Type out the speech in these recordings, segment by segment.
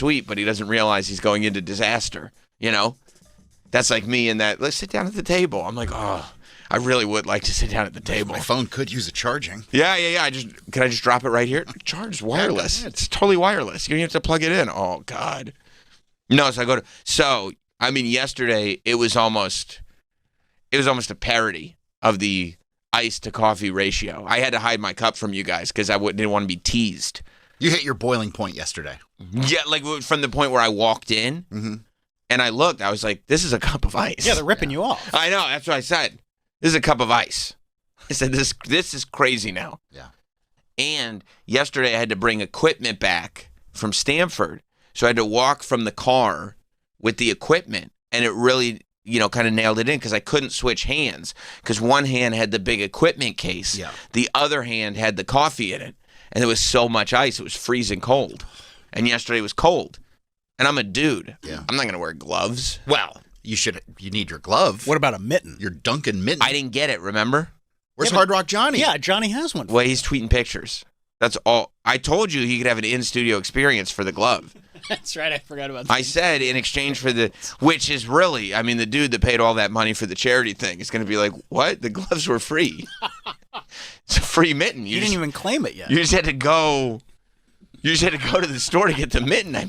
sweet, but he doesn't realize he's going into disaster, you know? That's like me in that, let's sit down at the table. I'm like, oh, I really would like to sit down at the table. My phone could use a charging. Yeah. Can I just drop it right here? Charge wireless. It's totally wireless. You don't have to plug it in. Oh, God. No, yesterday it was almost a parody of the ice to coffee ratio. I had to hide my cup from you guys because I didn't want to be teased. You hit your boiling point yesterday. Yeah, like from the point where I walked in and I looked, I was like, this is a cup of ice. Yeah, they're ripping you off. I know, that's what I said. This is a cup of ice. I said, this is crazy now. Yeah. And yesterday I had to bring equipment back from Stanford. So I had to walk from the car with the equipment, and it really, kind of nailed it in because I couldn't switch hands because one hand had the big equipment case. Yeah. The other hand had the coffee in it, and there was so much ice, it was freezing cold. And yesterday was cold. And I'm a dude. Yeah. I'm not going to wear gloves. Well, you need your glove. What about a mitten? Your Duncan mitten. I didn't get it, remember? Where's Hard Rock Johnny? Yeah, Johnny has one. Well, he's tweeting pictures. That's all. I told you he could have an in-studio experience for the glove. That's right. I forgot about that. I said in exchange for which is really, the dude that paid all that money for the charity thing is going to be like, what? The gloves were free. It's a free mitten. You didn't even claim it yet. You just had to go to the store to get the mitten. I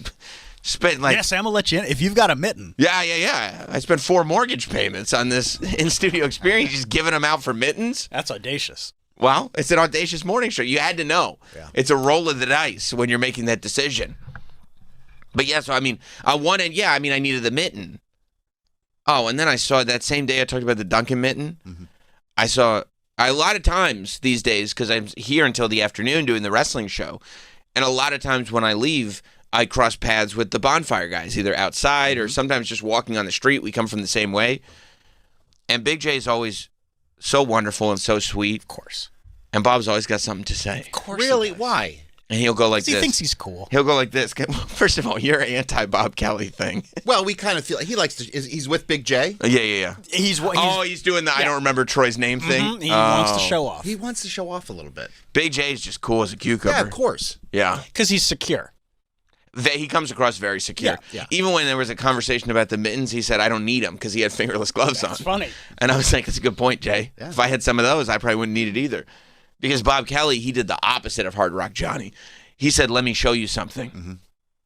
spent Yes, Sam will let you in if you've got a mitten. Yeah. I spent 4 mortgage payments on this in-studio experience, just giving them out for mittens. That's audacious. Well, it's an audacious morning show. You had to know. Yeah. It's a roll of the dice when you're making that decision. But yeah, so I wanted, I needed the mitten. Oh, and then I saw that same day I talked about the Duncan mitten. Mm-hmm. I saw a lot of times these days, because I'm here until the afternoon doing the wrestling show, and a lot of times when I leave, I cross paths with the Bonfire guys, either outside or sometimes just walking on the street. We come from the same way. And Big J is always so wonderful and so sweet. Of course. And Bob's always got something to say. Of course. Really? Why? And he'll go like this. He thinks he's cool. He'll go like this. First of all, you're anti-Bob Kelly thing. Well, we kind of feel he likes to. He's with Big J. Yeah. He's doing the I don't remember Troy's name thing. Mm-hmm. He wants to show off. He wants to show off a little bit. Big J's just cool as a cucumber. Yeah, of course. Yeah. Because he's secure. He comes across very secure. Yeah. Even when there was a conversation about the mittens, he said, I don't need them because he had fingerless gloves on. That's funny. And I was like, that's a good point, Jay. Yeah. If I had some of those, I probably wouldn't need it either. Because Bob Kelly, he did the opposite of Hard Rock Johnny. He said, let me show you something. Mm-hmm.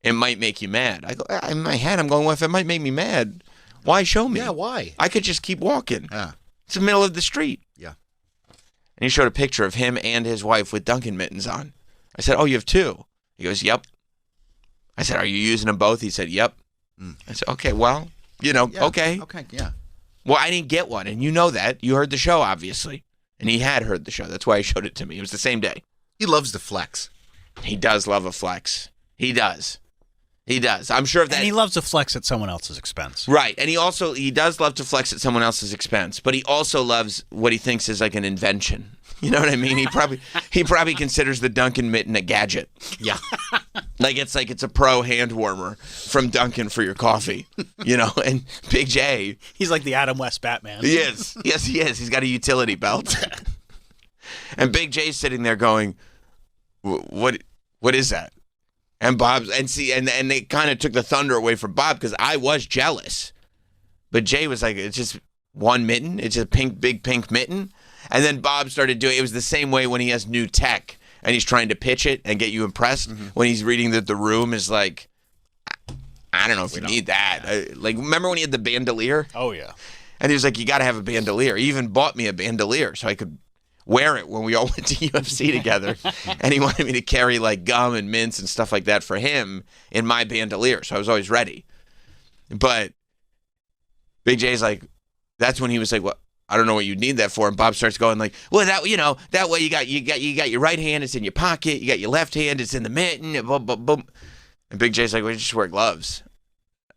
It might make you mad. I go, in my head, I'm going, well, if it might make me mad, why show me? Yeah, why? I could just keep walking. Yeah. It's the middle of the street. Yeah. And he showed a picture of him and his wife with Duncan mittens on. I said, oh, you have 2? He goes, yep. I said, are you using them both? He said, yep. I said, okay, well, okay. Okay, yeah. Well, I didn't get one, and you know that. You heard the show, obviously. And he had heard the show. That's why he showed it to me. It was the same day. He loves the flex. He does love a flex. He does. I'm sure of that. And he loves to flex at someone else's expense. Right. And he does love to flex at someone else's expense, but he also loves what he thinks is like an invention. You know what I mean? He probably considers the Duncan mitten a gadget. Yeah. It's a pro hand warmer from Duncan for your coffee. And Big J. He's like the Adam West Batman. He is. Yes, he is. He's got a utility belt. And Big J's sitting there going, what is that? And Bob's and they kind of took the thunder away from Bob because I was jealous. But Jay was like, it's just one mitten. It's just big pink mitten. And then Bob started doing it. Was the same way when he has new tech and he's trying to pitch it and get you impressed. Mm-hmm. When he's reading that the room is like, I don't know if you need that. Remember when he had the bandolier? Oh, yeah. And he was like, you got to have a bandolier. He even bought me a bandolier so I could wear it when we all went to UFC together. And he wanted me to carry gum and mints and stuff like that for him in my bandolier. So I was always ready. But Big J's like, that's when he was like, well, I don't know what you need that for. And Bob starts going well, that way you got your right hand, it's in your pocket. You got your left hand, it's in the mitten. Boom, boom, boom. And Big J's like, well, just wear gloves.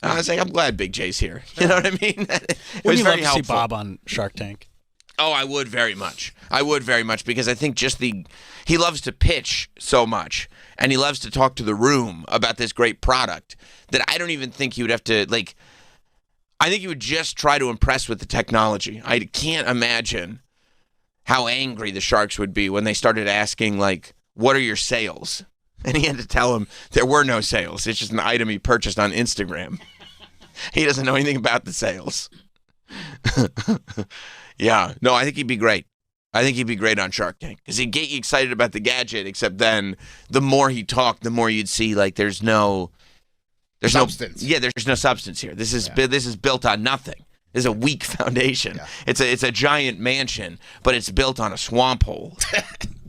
And I was like, I'm glad Big J's here. You know what I mean? It was very helpful. See Bob on Shark Tank? Oh, I would very much. Because I think he loves to pitch so much, and he loves to talk to the room about this great product that I don't even think he would have to, I think he would just try to impress with the technology. I can't imagine how angry the Sharks would be when they started asking, what are your sales? And he had to tell him there were no sales. It's just an item he purchased on Instagram. He doesn't know anything about the sales. Yeah. No, I think he'd be great. I think he'd be great on Shark Tank because he'd get you excited about the gadget, except then the more he talked, the more you'd see like there's no Substance. there's no substance here. This is built on nothing. This is a weak foundation. Yeah. It's a giant mansion, but it's built on a swamp hole.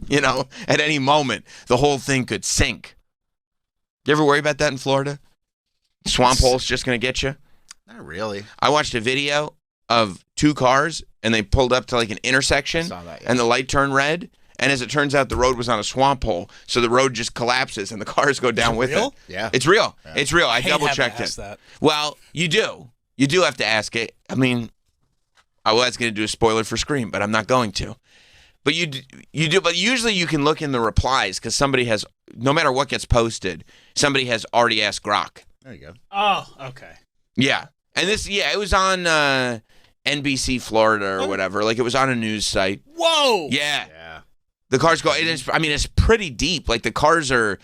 You know, at any moment, the whole thing could sink. You ever worry about that in Florida? Swamp hole's just going to get you? Not really. I watched a video of two cars, and they pulled up to like an intersection, Saw that, yeah. and the light turned red, and as it turns out, the road was on a swamp hole, so the road just collapses, and the cars go down with real? it. Yeah. It's real. Yeah. It's real. I hate double-checked having it. to ask that. Well, you do. You do have to ask it. I mean, I was going to do a spoiler for Scream, but I'm not going to. But you do. But usually you can look in the replies because somebody has, no matter what gets posted, somebody has already asked Grok. There you go. Oh, okay. Yeah. And it was on NBC Florida or whatever. Like, it was on a news site. Whoa! Yeah. Yeah. The cars go, it's pretty deep. Like, the cars are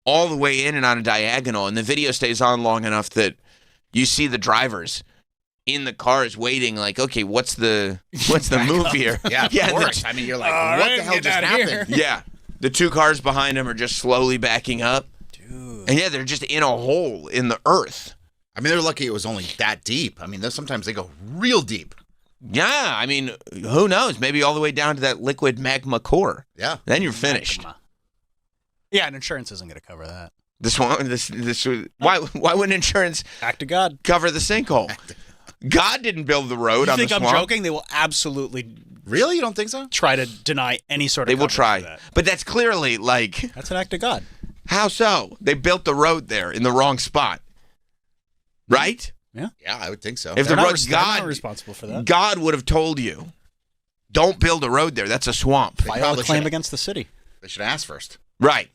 all the way in and on a diagonal, and the video stays on long enough that you see the drivers in the cars waiting, like, okay, what's the move here? Yeah, of and course. I mean, you're like, All what right, the hell get just outta happened? here. Yeah. The two cars behind him are just slowly backing up. Dude. And yeah, they're just in a hole in the earth. I mean, they're lucky it was only that deep. I mean, sometimes they go real deep. Yeah, I mean, who knows? Maybe all the way down to that liquid magma core. Yeah. Then you're finished. Magma. Yeah, and insurance isn't going to cover that. Why wouldn't insurance Act of God. cover the sinkhole? God didn't build the road You on think the I'm swamp. joking? They will absolutely Really? You don't think so? try to deny any sort of They will coverage try. for that. But that's clearly like, That's an act of God. how so? They built the road there in the wrong spot. Right? Yeah, I would think so. If They're the not, road, they're not God, responsible for that. God would have told you, don't build a road there. That's a swamp. File a probably claim should. against the city. They should ask first. Right.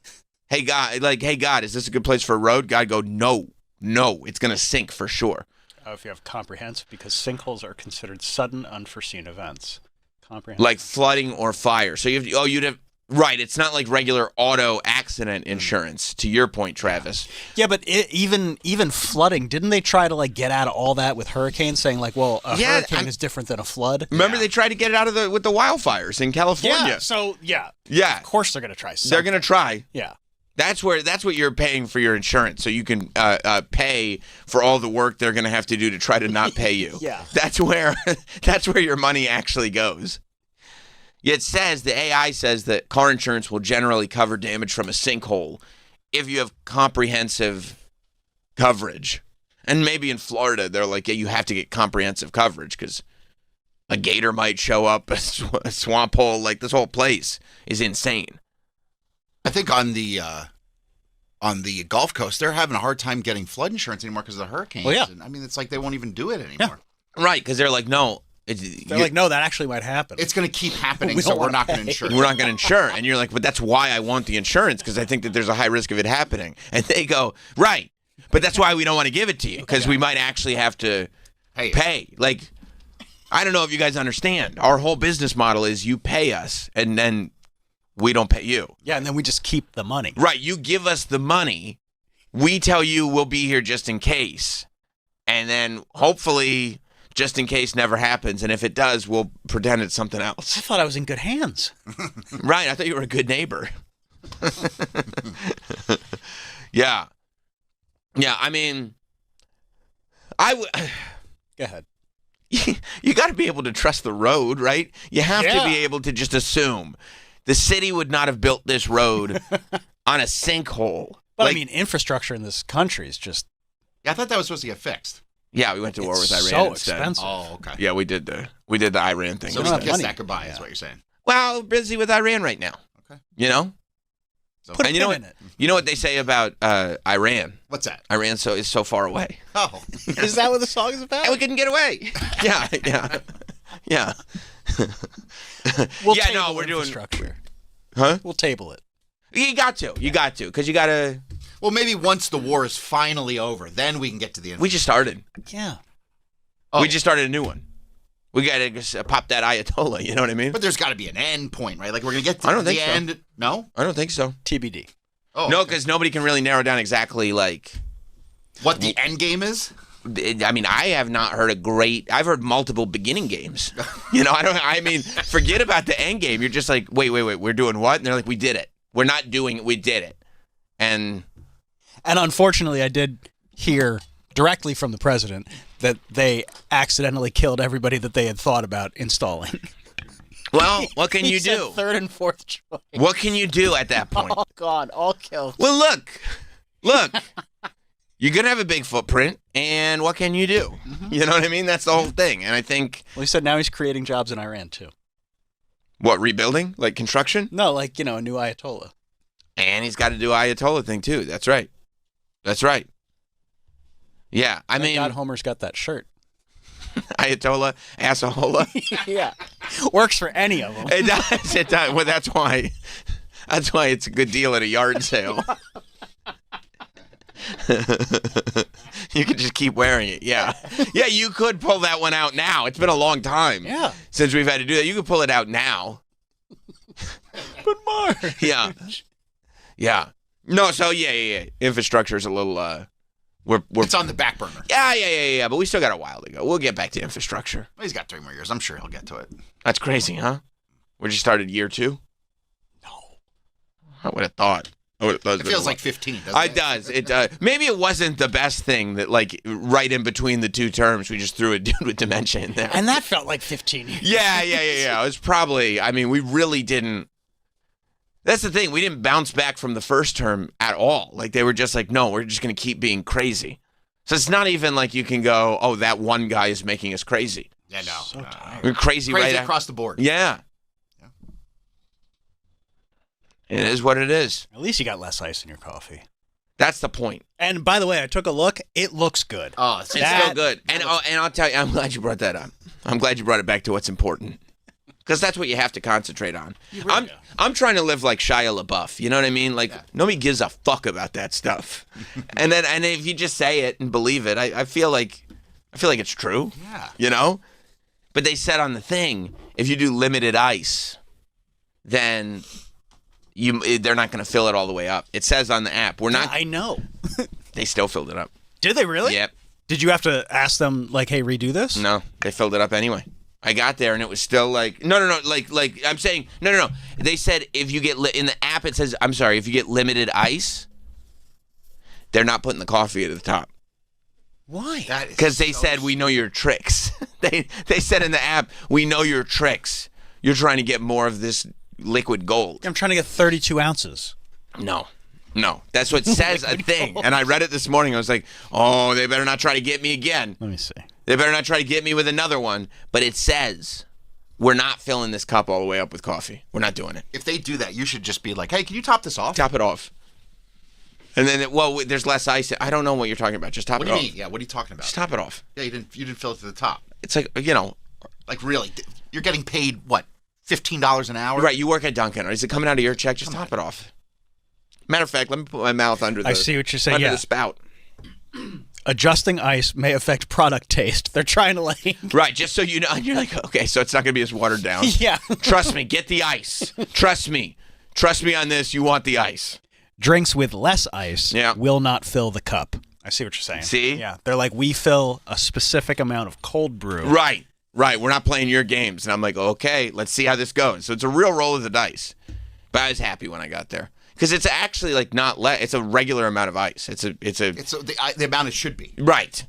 Hey, God, is this a good place for a road? God go, no, it's going to sink for sure. If you have comprehensive, because sinkholes are considered sudden, unforeseen events. Comprehensive. Like flooding or fire. So you'd have, right, it's not like regular auto accident insurance, to your point, Travis. Yeah, but even flooding, didn't they try to like get out of all that with hurricanes, saying like, well, a hurricane is different than a flood? Remember they tried to get it out of with the wildfires in California. Yeah. So yeah, Yeah. of course they're gonna try. They're going to try. Yeah. That's what you're paying for your insurance, so you can pay for all the work they're going to have to do to try to not pay you. Yeah. That's where your money actually goes. It says, the AI says that car insurance will generally cover damage from a sinkhole if you have comprehensive coverage. And maybe in Florida, they're like, yeah, you have to get comprehensive coverage because a gator might show up, a swamp hole, like this whole place is insane. I think on the Gulf Coast, they're having a hard time getting flood insurance anymore because of the hurricanes. Well, yeah. And, I mean, it's like they won't even do it anymore. Right, because they're like, no. They're like, no, that actually might happen. It's going to keep happening, We so don't we're wanna not going to pay. insure. We're not going to insure. And you're like, but that's why I want the insurance, because I think that there's a high risk of it happening. And they go, right, but that's why we don't want to give it to you, because we might actually have to pay. Like, I don't know if you guys understand. Our whole business model is you pay us, and then we don't pay you. Yeah, and then we just keep the money. Right, you give us the money. We tell you we'll be here just in case. And then hopefully just in case never happens. And if it does, we'll pretend it's something I else. thought I was in good hands. Right, I thought you were a good neighbor. Yeah. Yeah, I mean, Go ahead. you got to be able to trust the road, right? You have to be able to just assume. The city would not have built this road on a sinkhole. But Like, I mean, infrastructure in this country is just Yeah, I thought that was supposed to get fixed. yeah, we went to war with Iran so instead. expensive. Oh, okay. Yeah, we did the Iran thing. So don't we have can kiss money. that goodbye, is what you're saying. Well, busy with Iran right now. Okay. You know? So, Put a And you know pin what? in it. You know what they say about Iran? what's that? Iran is so far away. Oh, Is that what the song is about? And we couldn't get away. Yeah. Yeah. We'll Yeah, table no, we're doing- infrastructure. Huh? We'll table it. You got to, because you got to. well, maybe once the war is finally over, then we can get to the end. We just started. Yeah. Oh. We just started a new one. We got to pop that Ayatollah. You know what I mean? But there's got to be an end point, right? Like we're gonna get to I don't the think so. end. No. I don't think so. TBD. Oh, no, okay. because nobody can really narrow down exactly like What the end game is? I mean, I have not heard I've heard multiple beginning games. Forget about the end game. You're just like, wait, we're doing what? And they're like, we did it. We're not doing it. We did it. And unfortunately, I did hear directly from the president that they accidentally killed everybody that they had thought about installing. Well, what can He you said do? third and fourth choice. What can you do at that point? Oh, God, all killed. Well, look. You're going to have a big footprint, and what can you do? Mm-hmm. You know what I mean? That's the whole thing. And I think... Well, he said now he's creating jobs in Iran, too. What, rebuilding? Like construction? No, like, a new Ayatollah. And he's got to do Ayatollah thing, too. That's right. Yeah, I mean... God, Homer's got that shirt. Ayatollah, Assahola. Yeah. Works for any of them. It does. Well, that's why it's a good deal at a yard sale. You could just keep wearing it. Yeah. Yeah, you could pull that one out now. It's been a long time since we've had to do that. You could pull it out now. But Mark. Yeah. Yeah. No, so yeah. Infrastructure is a little we're It's on the back burner. Yeah, but we still got a while to go. We'll get back to infrastructure. Well, he's got 3 more years. I'm sure he'll get to it. That's crazy, huh? We just started year 2? No. I would have thought. It feels like 15, doesn't it? It does. It does. Maybe it wasn't the best thing that, like, right in between the 2 terms, we just threw a dude with dementia in there. And that felt like 15 years. Yeah. It was probably, we really didn't. That's the thing. We didn't bounce back from the first term at all. Like, they were just like, no, we're just going to keep being crazy. So it's not even like you can go, oh, that one guy is making us crazy. Yeah, no. So tired. We're crazy right across the board. Yeah. It is what it is. At least you got less ice in your coffee. That's the point. And by the way, I took a look. It looks good. Oh, It's still good. And I'll tell you, I'm glad you brought that up. I'm glad you brought it back to what's important. Because that's what you have to concentrate on. I'm trying to live like Shia LaBeouf. You know what I mean? Like, nobody gives a fuck about that stuff. and if you just say it and believe it, I feel like it's true. Yeah. You know? But they said on the thing, if you do limited ice, then they're not going to fill it all the way up. It says on the app. We're not. I know. They still filled it up. Did they really? Yep. Did you have to ask them, like, hey, redo this? No, they filled it up anyway. I got there and it was still like, no. Like I'm saying, no. They said if you get in the app, it says, I'm sorry, if you get limited ice, they're not putting the coffee at the top. Why? Because they said, we know your tricks. They said in the app, we know your tricks. You're trying to get more of this liquid gold. I'm trying to get 32 ounces. No. That's what says a thing. And I read it this morning. I was like, oh, they better not try to get me again. Let me see. They better not try to get me with another one. But it says, we're not filling this cup all the way up with coffee. We're not doing it. If they do that, you should just be like, hey, can you top this off? Top it off. And then, there's less ice. I don't know what you're talking about. Just top it off. What do you mean? Yeah, what are you talking about? Just top it off. Yeah, you didn't fill it to the top. It's like, Like, really? You're getting paid, what, $15 an hour? Right, you work at Dunkin'. Or is it coming out of your check? Just top it off. Matter of fact, let me put my mouth under the I see what you're saying. Under the spout. Adjusting ice may affect product taste. They're trying to like... Right, just so you know. And you're like, okay, so it's not going to be as watered down. Yeah. Trust me, get the ice. Trust me. Trust me on this, you want the ice. Drinks with less ice will not fill the cup. I see what you're saying. See? Yeah. They're like, we fill a specific amount of cold brew. Right. We're not playing your games. And I'm like, okay, let's see how this goes. So it's a real roll of the dice. But I was happy when I got there. Because it's actually like it's a regular amount of ice. It's the amount it should be. Right.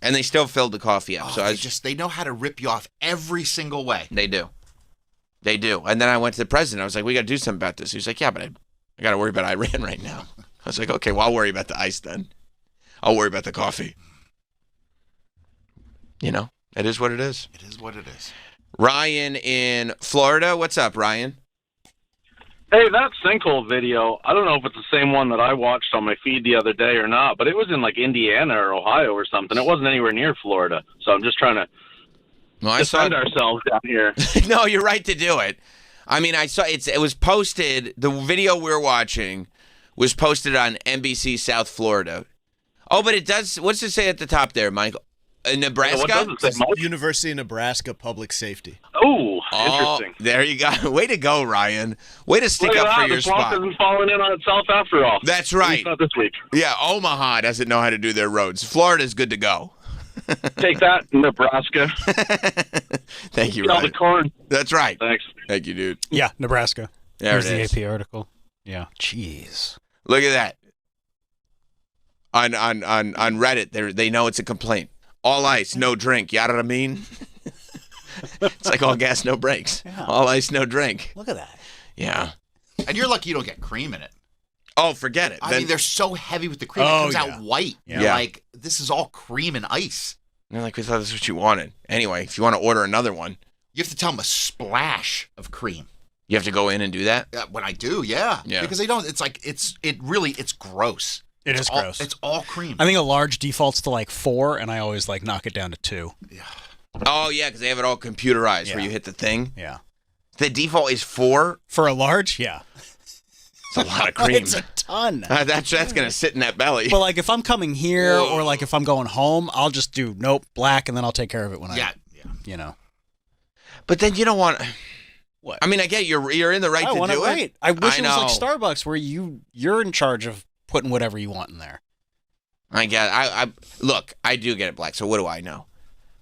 And they still filled the coffee up. So they know how to rip you off every single way. They do. And then I went to the president. I was like, we got to do something about this. He was like, yeah, but I got to worry about Iran right now. I was like, okay, well, I'll worry about the ice then. I'll worry about the coffee. It is what it is. It is what it is. Ryan in Florida. What's up, Ryan? Hey, that sinkhole video, I don't know if it's the same one that I watched on my feed the other day or not, but it was in like Indiana or Ohio or something. It wasn't anywhere near Florida. So I'm just trying to defend ourselves down here. No, you're right to do it. I mean, I saw it was posted, the video we're watching was posted on NBC South Florida. Oh, but it does, what's it say at the top there, Michael? Nebraska? What does it say, Mike? University of Nebraska Public Safety. Oh, Interesting. There you go. Way to go, Ryan. Way to stick Look at up for that. your The swamp spot. isn't falling in on itself after all. That's At right. least not this week. Yeah, Omaha doesn't know how to do their roads. Florida's good to go. Take that, Nebraska. Thank you, Get all the Ryan. corn. That's right. Thanks. Thank you, dude. Yeah, Nebraska. There Here's it is. the AP article. Yeah. Jeez. Look at that. On Reddit, they know it's a complaint. All ice, no drink. You know what I mean? It's like all gas, no brakes. Yeah. All ice, no drink. Look at that. Yeah. And you're lucky you don't get cream in it. Oh, forget it. I Then mean, they're so heavy with the cream. Oh, It comes yeah. out white. Yeah. You're like, this is all cream and ice. they're like, we thought this is what you wanted. Anyway, if you want to order another one, You have to tell them a splash of cream. you have to go in and do that. When I do, yeah. Yeah. Because they don't, it's like, it's gross. It is It's all- gross. It's all cream. I think a large defaults to like 4, and I always like knock it down to 2. Oh, yeah, because they have it all computerized where Yeah. you hit the thing. Yeah. The default is 4. For a large, yeah. It's a lot of cream. It's a ton. That's going to sit in that belly. But like if I'm coming here or like if I'm going home, I'll just do black, and then I'll take care of it when yeah. you know. But then you don't want. What? I mean, I get you're in the right I to want do it it. right. I wish I it was know. like Starbucks where you're in charge of putting whatever you want in there. I get. I look. I do get it black. So what do I know?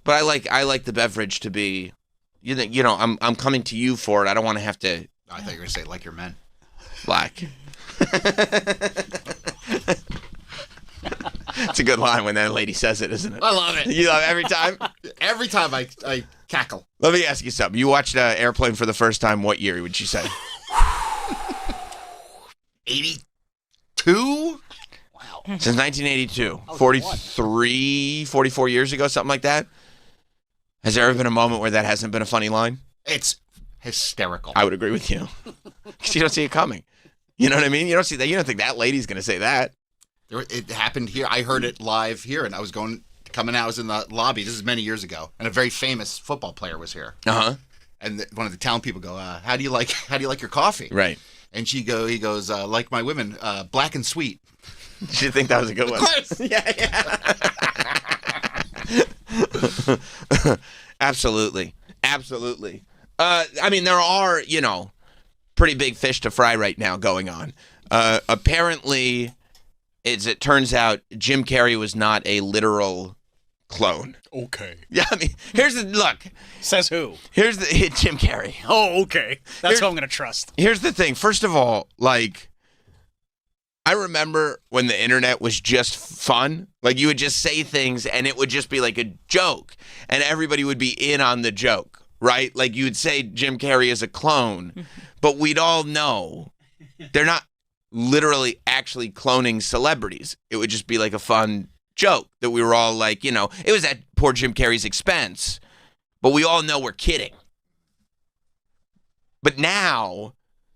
But I like the beverage to be. You know. I'm coming to you for it. I don't want to have to I thought you were going to say like your men. black. It's a good line when that lady says it, isn't it? I love it. You love it every time. Every time I cackle. Let me ask you something. You watched Airplane for the first time. What year would you say? 82? Wow. Since 1982. was 43, 44 years ago, something like that. Has there ever been a moment where that hasn't been a funny line? It's hysterical. I would agree with you. Because you don't see it coming. You know what I mean? You don't see that. You don't think that lady's going to say that. It happened here. I heard it live here, and I was coming out. I was in the lobby. This is many years ago, and a very famous football player was here. Uh-huh. And one of the town people go, "How do you like your coffee?" Right. And he goes, "Like my women, black and sweet." Did you think that was a good one? Of course. Yeah. Absolutely. Absolutely. I mean, there are, pretty big fish to fry right now going on. Apparently, as it turns out, Jim Carrey was not a literal clone. Okay. Yeah, I mean, look. Says who? Here's the Jim Carrey. Oh, okay. That's Here- who I'm going to trust. Here's the thing. First of all, like, I remember when the internet was just fun. Like, you would just say things and it would just be like a joke, and everybody would be in on the joke, right? Like, you would say Jim Carrey is a clone, but we'd all know they're not literally actually cloning celebrities. It would just be like a fun joke that we were all like, it was at poor Jim Carrey's expense, but we all know we're kidding. But now,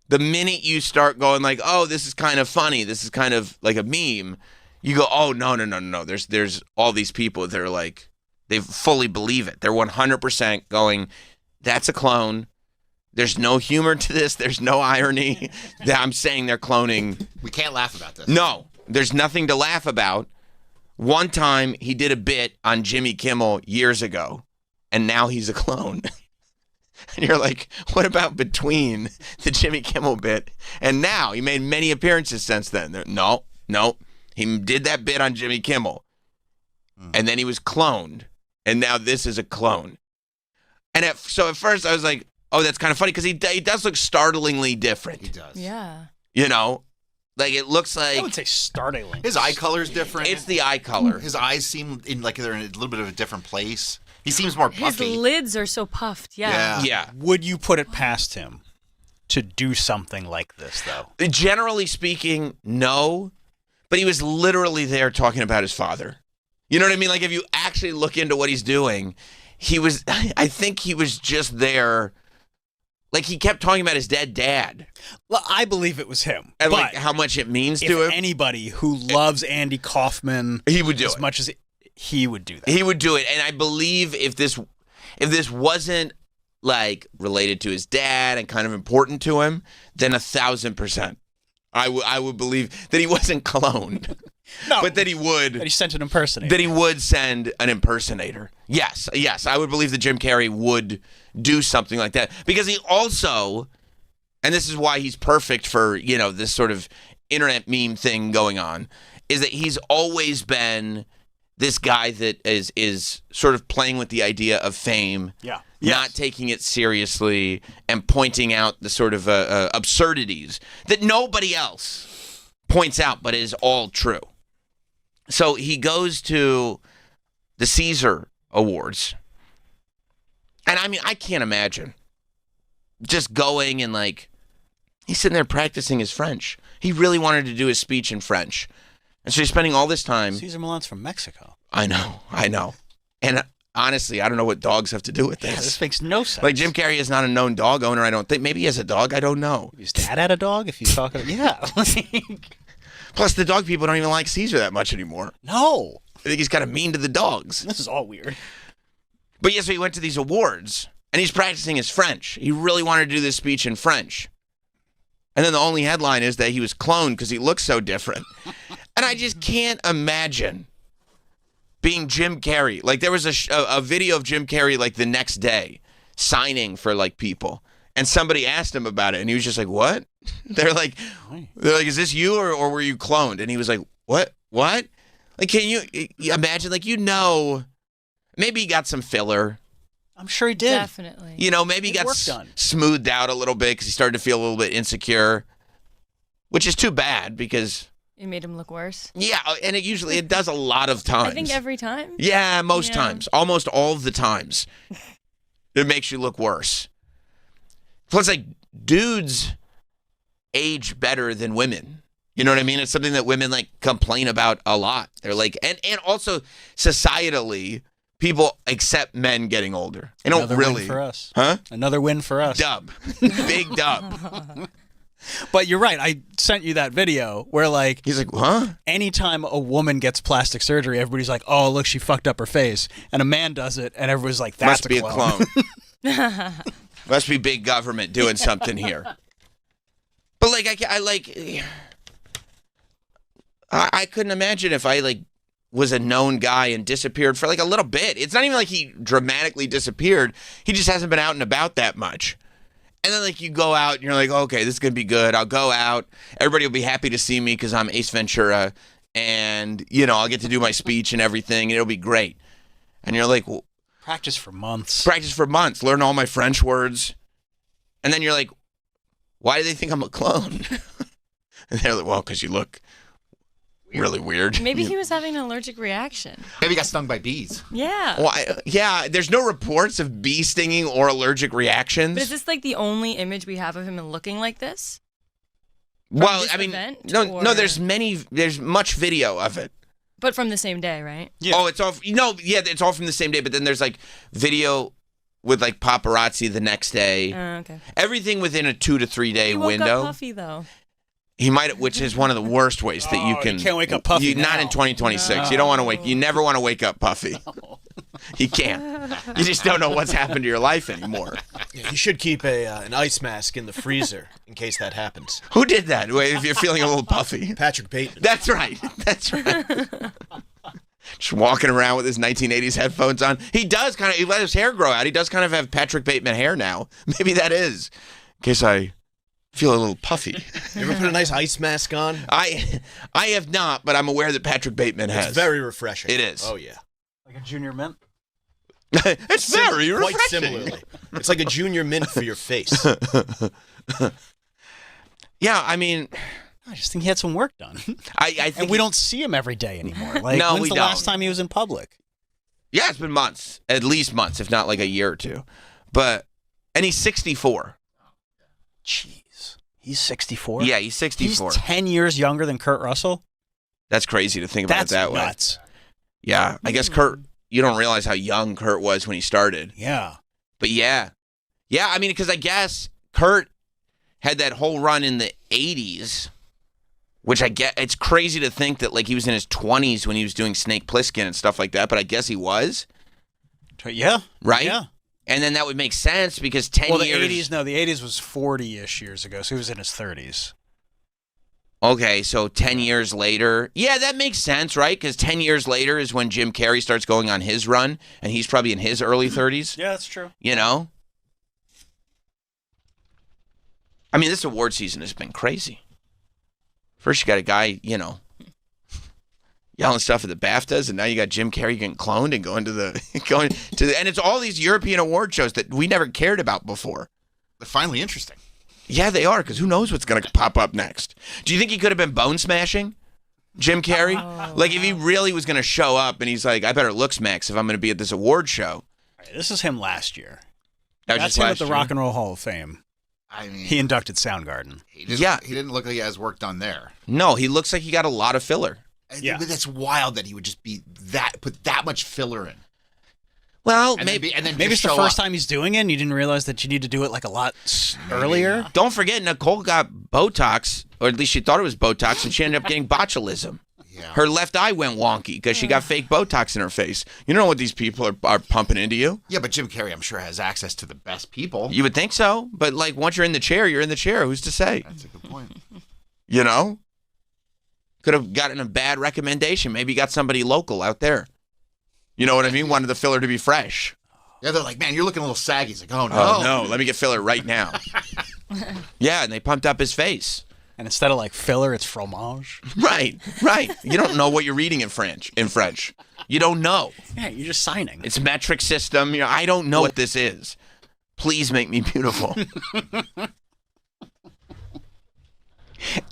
the minute you start going like, oh, this is kind of funny, this is kind of like a meme, you go, oh, no. There's all these people that are like, they fully believe it. They're 100% going, that's a clone. There's no humor to this. There's no irony. I'm saying they're cloning. We can't laugh about this. No, there's nothing to laugh about. One time he did a bit on Jimmy Kimmel years ago, and now he's a clone. And you're like, what about between the Jimmy Kimmel bit and now? He made many appearances since then. No. He did that bit on Jimmy Kimmel, and then he was cloned, and now this is a clone. And so at first I was like, oh, that's kind of funny because he does look startlingly different. He does. Yeah. Like it looks like I would say startling. His eye color is different. it's the eye color. His eyes seem like they're in a little bit of a different place. He seems more His puffy. lids are so puffed. Yeah. Yeah. Would you put it past him to do something like this, though? Generally speaking, no. But he was literally there talking about his father. You know what I mean? Like if you actually look into what he's doing, I think he was just there. Like he kept talking about his dead dad. Well, I believe it was him. And but like how much it means if to him. anybody who loves Andy Kaufman He would do as it. much as he would do that. He would do it. And I believe if this wasn't like related to his dad and kind of important to him, then 1,000%. I would believe that he wasn't cloned. No, but that he would. That he sent an impersonator. That he would send an impersonator. Yes, I would believe that Jim Carrey would do something like that because he also, and this is why he's perfect for this sort of internet meme thing going on, is that he's always been this guy that is sort of playing with the idea of fame, not taking it seriously, and pointing out the sort of absurdities that nobody else points out, but is all true. So he goes to the Caesar Awards, and I mean, I can't imagine just going and he's sitting there practicing his French. He really wanted to do his speech in French. And so he's spending all this time. Caesar Milan's from Mexico. I know. And honestly, I don't know what dogs have to do with this. Yeah, this makes no sense. Jim Carrey is not a known dog owner, I don't think. Maybe he has a dog, I don't know. His dad had a dog, if you talk about Plus, the dog people don't even like Caesar that much anymore. No. I think he's kind of mean to the dogs. This is all weird. But yeah, so he went to these awards, and he's practicing his French. He really wanted to do this speech in French. And then the only headline is that he was cloned because he looks so different. And I just can't imagine being Jim Carrey. There was a video of Jim Carrey the next day signing for people. And somebody asked him about it, and he was just like, "What?" They're like, "Is this you or were you cloned?" And he was like, "What? What?" Can you imagine? Maybe he got some filler. I'm sure he did. Definitely. Maybe he got smoothed out a little bit because he started to feel a little bit insecure, which is too bad because it made him look worse. Yeah, and it does a lot of times. I think every time. Yeah, most times. Almost all of the times. It makes you look worse. Plus, dudes age better than women. You know what I mean? It's something that women complain about a lot. They're and also societally, people accept men getting older. They don't Another really. win for us. Huh? Another win for us. Dub. Big dub. But you're right. I sent you that video where he's like, huh? Anytime a woman gets plastic surgery, everybody's like, "Oh, look, she fucked up her face," and a man does it, and everybody's like, "That's Must be a clone." Must be big government doing something here. But I couldn't imagine if I was a known guy and disappeared for a little bit. It's not even he dramatically disappeared. He just hasn't been out and about that much. And then you go out and you're like, okay, this is going to be good. I'll go out. Everybody will be happy to see me because I'm Ace Ventura. And, I'll get to do my speech and everything. And it'll be great. And you're like, well, practice for months. Learn all my French words. And then you're like, why do they think I'm a clone? And they're like, well, because you look really weird. Maybe he was having an allergic reaction. Maybe he got stung by bees. Yeah. Well, there's no reports of bee stinging or allergic reactions. But is this the only image we have of him looking like this? Well, this I mean, event, no, there's much video of it. But from the same day, right? Yeah. Oh, it's all it's all from the same day, but then there's video with paparazzi the next day. Okay. Everything within a 2 to 3 day he woke window. Up puffy though. He might, which is one of the worst ways that you can. You can't wake up puffy. Not in 2026. No. You don't want to wake. You never want to wake up puffy. No. You can't. You just don't know what's happened to your life anymore. Yeah, you should keep an ice mask in the freezer in case that happens. Who did that? If you're feeling a little puffy. Patrick Bateman. That's right. That's right. Just walking around with his 1980s headphones on. He let his hair grow out. He does kind of have Patrick Bateman hair now. Maybe that is. In case I feel a little puffy. You ever put a nice ice mask on? I have not, but I'm aware that Patrick Bateman has. It's very refreshing. It is. Oh, yeah. Like a junior mint? It's very refreshing. Quite similarly. It's like a junior mint for your face. Yeah, I mean, I just think he had some work done. I think and we don't see him every day anymore. No, when's we the don't. last time he was in public? Yeah, it's been months. At least months, if not a year or two. And he's 64. Jeez. He's 64? Yeah, he's 64. He's 10 years younger than Kurt Russell? That's crazy to think about it that way. That's nuts. Yeah, I guess Kurt, you don't realize how young Kurt was when he started. Yeah. But yeah. Yeah, I mean, because I guess Kurt had that whole run in the 80s, which I get, it's crazy to think that he was in his 20s when he was doing Snake Plissken and stuff like that, but I guess he was. Yeah. Right? Yeah. And then that would make sense because 10 years... the 80s was 40-ish years ago, so he was in his 30s. Okay, so 10 years later. Yeah, that makes sense, right? Because 10 years later is when Jim Carrey starts going on his run, and he's probably in his early 30s. Yeah, that's true. You know? I mean, this award season has been crazy. First, you got a guy, yelling stuff at the BAFTAs, and now you got Jim Carrey getting cloned and going to the, and it's all these European award shows that we never cared about before. They're finally interesting. Yeah, they are, because who knows what's going to pop up next. Do you think he could have been bone smashing, Jim Carrey? Like, if he really was going to show up and he's like, I better look smacks if I'm going to be at this award show. Right, this is him last year. That was That's just him last at the year. Rock and Roll Hall of Fame. I mean, He inducted Soundgarden. he didn't look like he has work done there. No, he looks like he got a lot of filler. Yeah. But that's wild that he would just put that much filler in. Well, And maybe. then Maybe just it's the show first up. time he's doing it and you didn't realize that you need to do it like a lot earlier. Don't forget, Nicole got Botox, or at least she thought it was Botox, and she ended up getting botulism. Yeah. Her left eye went wonky because she got fake Botox in her face. You don't know what these people are pumping into you. Yeah, but Jim Carrey, I'm sure, has access to the best people. You would think so, but like once you're in the chair, you're in the chair. Who's to say? That's a good point. You know? Could have gotten a bad recommendation. Maybe you got somebody local out there. You know what I mean? Wanted the filler to be fresh. Yeah, they're like, man, you're looking a little saggy. He's like, oh, no. Oh, no. Let me get filler right now. Yeah, and they pumped up his face. And instead of like filler, it's fromage. Right. You don't know what you're reading in French. You don't know. Yeah, you're just signing. It's metric system. I don't know what this is. Please make me beautiful.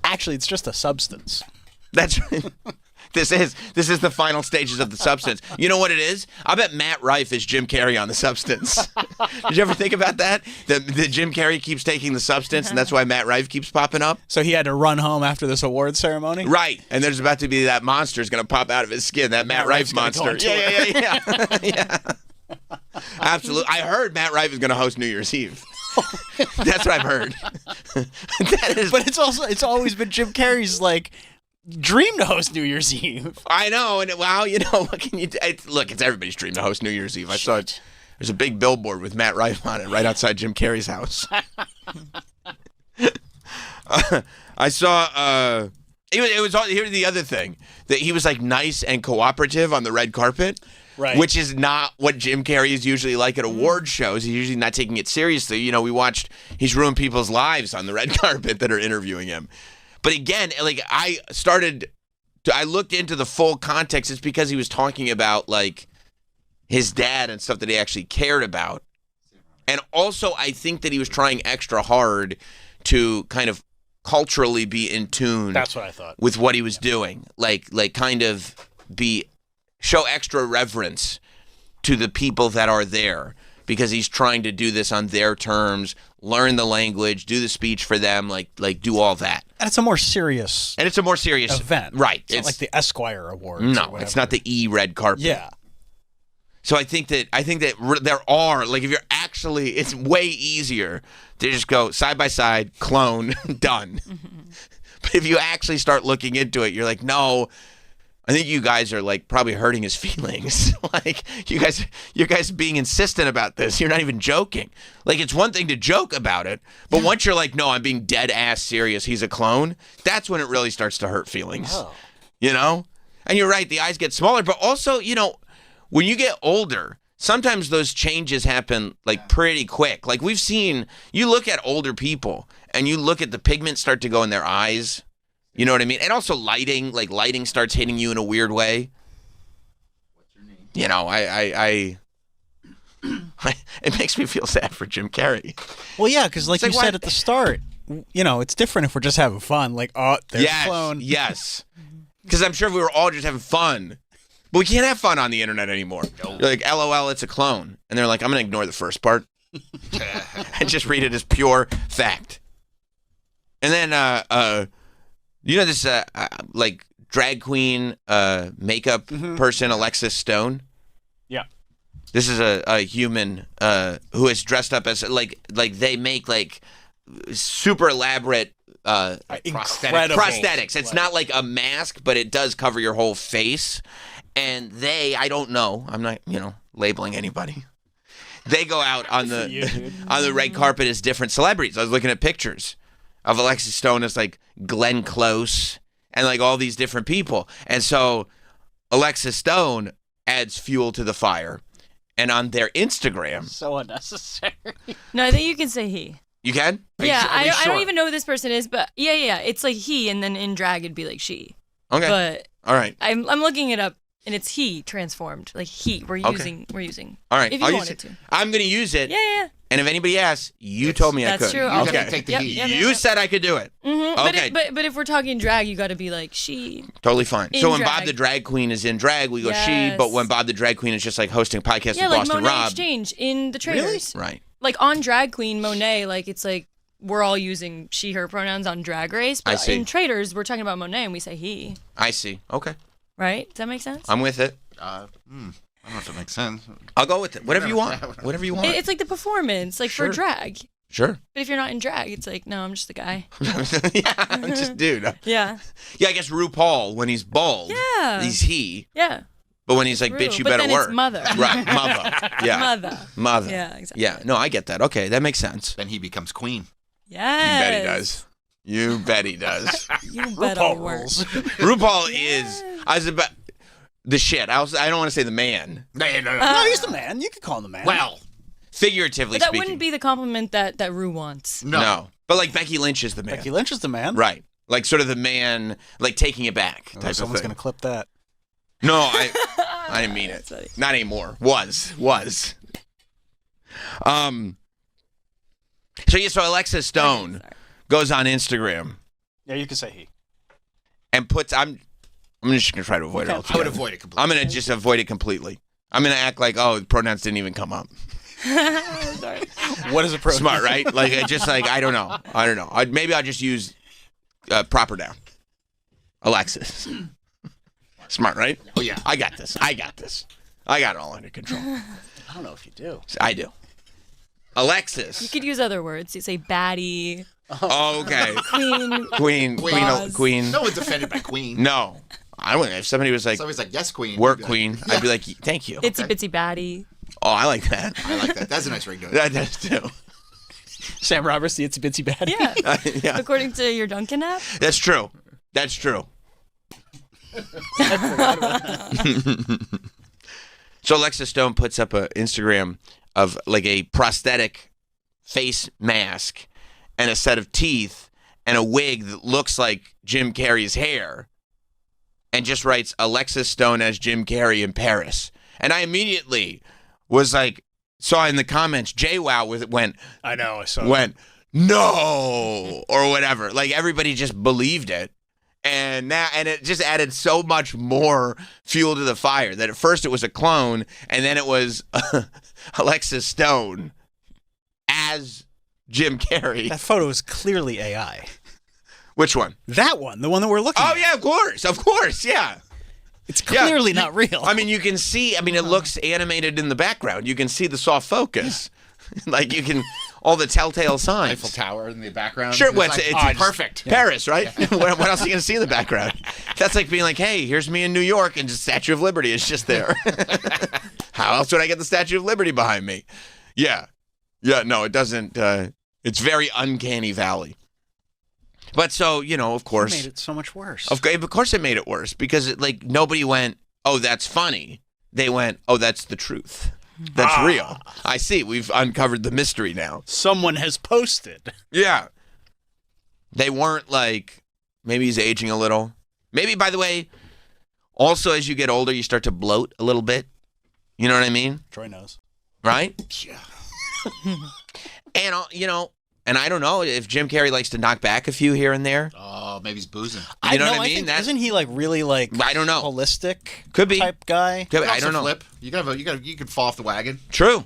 Actually, it's just a substance. That's this is the final stages of the substance. You know what it is? I bet Matt Rife is Jim Carrey on the substance. Did you ever think about that? That Jim Carrey keeps taking the substance, and that's why Matt Rife keeps popping up? So he had to run home after this award ceremony? Right. And there's about to be that monster is going to pop out of his skin, that Matt Rife Rife's gonna monster. go on tour. Yeah. Absolutely. I heard Matt Rife is going to host New Year's Eve. That's what I've heard. That is, But it's always been Jim Carrey's like dream to host New Year's Eve. I know, and what can you do? Look, it's everybody's dream to host New Year's Eve. I saw it. There's a big billboard with Matt Rife on it right outside Jim Carrey's house. I saw. Here's the other thing, that he was like nice and cooperative on the red carpet. Right. Which is not what Jim Carrey is usually like at award shows. He's usually not taking it seriously. He's ruined people's lives on the red carpet that are interviewing him. But again, like I looked into the full context. It's because he was talking about like his dad and stuff that he actually cared about. And also I think that he was trying extra hard to kind of culturally be in tune. That's what I thought. With what he was doing. Like kind of show extra reverence to the people that are there, because he's trying to do this on their terms, learn the language, do the speech for them, like do all that. And it's a more serious And it's a more serious event. Right. It's not like the Esquire Awards. No, it's not the red carpet. Yeah. So I think that there are, like, if you're actually, it's way easier to just go side by side, clone, done. But if you actually start looking into it, you're like, no, I think you guys are like probably hurting his feelings. Like you guys being insistent about this. You're not even joking. Like, it's one thing to joke about it, but once you're like, no, I'm being dead ass serious, he's a clone, that's when it really starts to hurt feelings. Oh. And you're right, the eyes get smaller, but also, when you get older, sometimes those changes happen like pretty quick. Like we've seen, you look at older people and you look at the pigment start to go in their eyes. You know what I mean? And also lighting starts hitting you in a weird way. What's your name? I it makes me feel sad for Jim Carrey. Well, yeah, because like you like, said what? at the start, it's different if we're just having fun. Like, oh, there's a clone. Yes. Because I'm sure if we were all just having fun, but we can't have fun on the internet anymore. You're like, LOL, it's a clone. And they're like, I'm going to ignore the first part and just read it as pure fact. And then, this like drag queen makeup person, Alexis Stone? Yeah. This is a human who is dressed up as like they make like super elaborate Incredible. prosthetics. It's not like a mask, but it does cover your whole face. And I don't know, I'm not, labeling anybody. They go out on the red carpet as different celebrities. I was looking at pictures. of Alexis Stone as like Glenn Close and like all these different people. And so Alexis Stone adds fuel to the fire. And on their Instagram. So unnecessary. No, I think you can say he. You can? Yeah, Are you I don't sure? even know who this person is, but yeah. It's like he, and then in drag it'd be like she. Okay. But All right. I'm looking it up, and it's he transformed. Like he. We're Okay. using. All right. If you I'll use wanted it. to. I'm going to use it. Yeah. And if anybody asks, you told me I That's could. true. You I'll gotta take the Yep, heat. yep, You yep. said I could do it. Mm-hmm. Okay. But if we're talking drag, you got to be like she. Totally fine. In So when drag. Bob the Drag Queen is in drag, we go she. Yes. But when Bob the Drag Queen is just like hosting podcasts Yeah, with like Boston Monet Rob. Exchange in the trailers. Right. Like on Drag Queen Monet, like it's like we're all using she/her pronouns on Drag Race, I but see. in Traders we're talking about Monet and we say he. I see. Okay. Right? Does that make sense? I'm with it. I don't know if it makes sense. I'll go with it. Whatever you want. Whatever you want. It's like the performance, like Sure. for drag. Sure. But if you're not in drag, it's like no, I'm just the guy. Yeah, I'm just dude. Yeah. Yeah, I guess RuPaul when he's bald, Yeah. he's he. Yeah. But when he's like, True. bitch, you But better then work. it's mother. Right, mother. Yeah, Mother. mother. Yeah, exactly. Yeah, no, I get that. Okay, that makes sense. Then he becomes queen. Yes. You bet he does. You bet he does. You better RuPaul work. rules. RuPaul is. I was about the shit. I don't want to say the man. No. No, he's the man. You could call him the man. Well, Figuratively But that speaking. wouldn't be the compliment that Rue wants. no. But like Becky Lynch is the man. Becky Lynch is the man. Right. Like sort of the man, like taking it back Oh, type of someone's thing. gonna clip that. No, I didn't mean it. funny. Not anymore. Was. So yeah, so Alexis Stone Sorry. goes on Instagram Yeah, you could say he. and puts. I'm just gonna try to avoid it I altogether. would avoid it completely. I'm gonna just avoid it completely. I'm gonna act like the pronouns didn't even come up. Sorry. What is a pro? Smart, right? Like I don't know. Maybe I'll just use proper noun. Alexis. Smart, right? Oh, yeah. I got this. I got it all under control. I don't know if you do. I do. Alexis. You could use other words. You say baddie, Oh, okay. queen. Queen. No one's offended by queen. No. I wouldn't. If somebody was like, Somebody's like, yes, queen. work You'd be like, queen, I'd be like, thank you. Itsy bitsy baddie. Oh, I like that. I like that. That's a nice ring to it. That does too. Sam Roberts, the Itsy Bitsy Baddie. Yeah. Yeah. According to your Duncan app. That's true. That's true. So Alexis Stone puts up an Instagram of like a prosthetic face mask and a set of teeth and a wig that looks like Jim Carrey's hair and just writes Alexis Stone as Jim Carrey in Paris. And I immediately was like, saw in the comments, JWoww went, I know. I saw. went, no, or whatever. Like everybody just believed it. And it just added so much more fuel to the fire that at first it was a clone and then it was Alexis Stone as Jim Carrey. That photo is clearly AI. Which one? That one, the one that we're looking Oh, at. yeah, of course, yeah. It's Yeah, clearly not real. I mean, you can see, it looks animated in the background. You can see the soft focus. Like you can, all the telltale signs. Eiffel Tower in the background. Sure, It's it's perfect. Paris, right? what else are you going to see in the background? That's like being like, hey, here's me in New York and the Statue of Liberty is just there. How else would I get the Statue of Liberty behind me? Yeah. Yeah, no, it doesn't. It's very uncanny valley. But so, of It course. made it so much worse. Of course it made it worse because nobody went, oh, that's funny. They went, oh, that's the truth. That's real. I see. We've uncovered the mystery now. Someone has posted. Yeah. They weren't like, maybe he's aging a little. Maybe, by the way, also as you get older, you start to bloat a little bit. You know what I mean? Troy knows. Right? Yeah. And, and I don't know if Jim Carrey likes to knock back a few here and there. Oh, maybe he's boozing. You know what I I mean? think, That- isn't he really I don't know. holistic Could be. type guy? I Also don't know. Flip. You could fall off the wagon. True.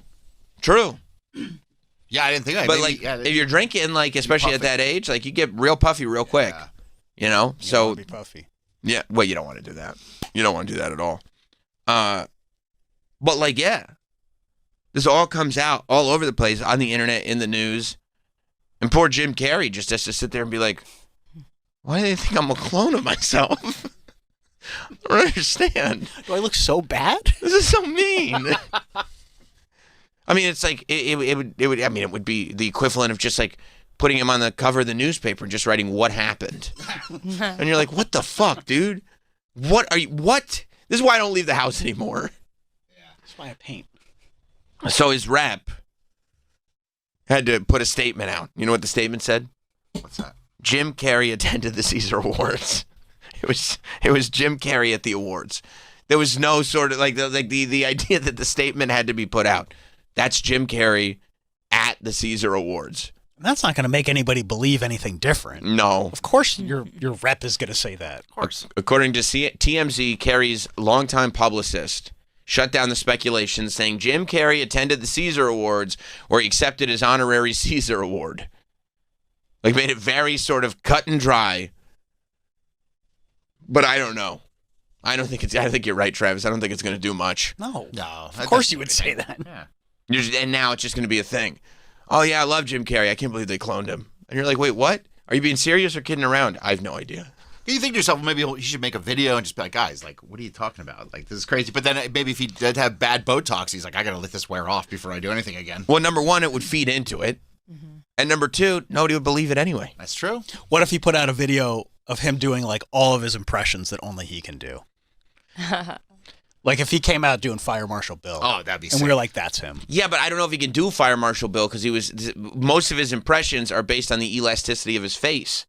Yeah, I didn't think that. But Maybe- if you're drinking, especially at puffy. that age, you get real puffy real quick. Yeah. You don't So wanna be puffy. yeah, well, you don't want to do that. You don't want to do that at all. But yeah, this all comes out all over the place on the internet, in the news, and poor Jim Carrey just has to sit there and be like, "Why do they think I'm a clone of myself?" I don't understand. Do I look so bad? This is so mean. I mean, it's like it would. I mean, it would be the equivalent of just putting him on the cover of the newspaper and just writing what happened. And you're like, what the fuck, dude? What? This is why I don't leave the house anymore. That's why I paint. So his rep had to put a statement out. You know what the statement said? What's that? Jim Carrey attended the Caesar Awards. It was Jim Carrey at the awards. There was no sort of the idea that the statement had to be put out. That's Jim Carrey at the Caesar Awards. That's not going to make anybody believe anything different. No. Of course your rep is going to say that. Of course. According to TMZ, Carrey's longtime publicist shut down the speculation, saying Jim Carrey attended the Caesar Awards where he accepted his honorary Caesar Award. Like, made it very sort of cut and dry. But I don't know. I think you're right, Travis. I don't think it's going to do much. No. No. Of course you would say that. Yeah. And now it's just going to be a thing. Oh, yeah, I love Jim Carrey. I can't believe they cloned him. And you're like, wait, what? Are you being serious or kidding around? I have no idea. You think to yourself, maybe you should make a video and just be like, guys, like, what are you talking about? Like, this is crazy. But then maybe if he did have bad Botox, he's like, I got to let this wear off before I do anything again. Well, number one, it would feed into it. And number two, nobody would believe it anyway. That's true. What if he put out a video of him doing like all of his impressions that only he can do? Like if he came out doing Fire Marshal Bill. Oh, that'd be sick. And we were like, that's him. Yeah, but I don't know if he can do Fire Marshal Bill because most of his impressions are based on the elasticity of his face.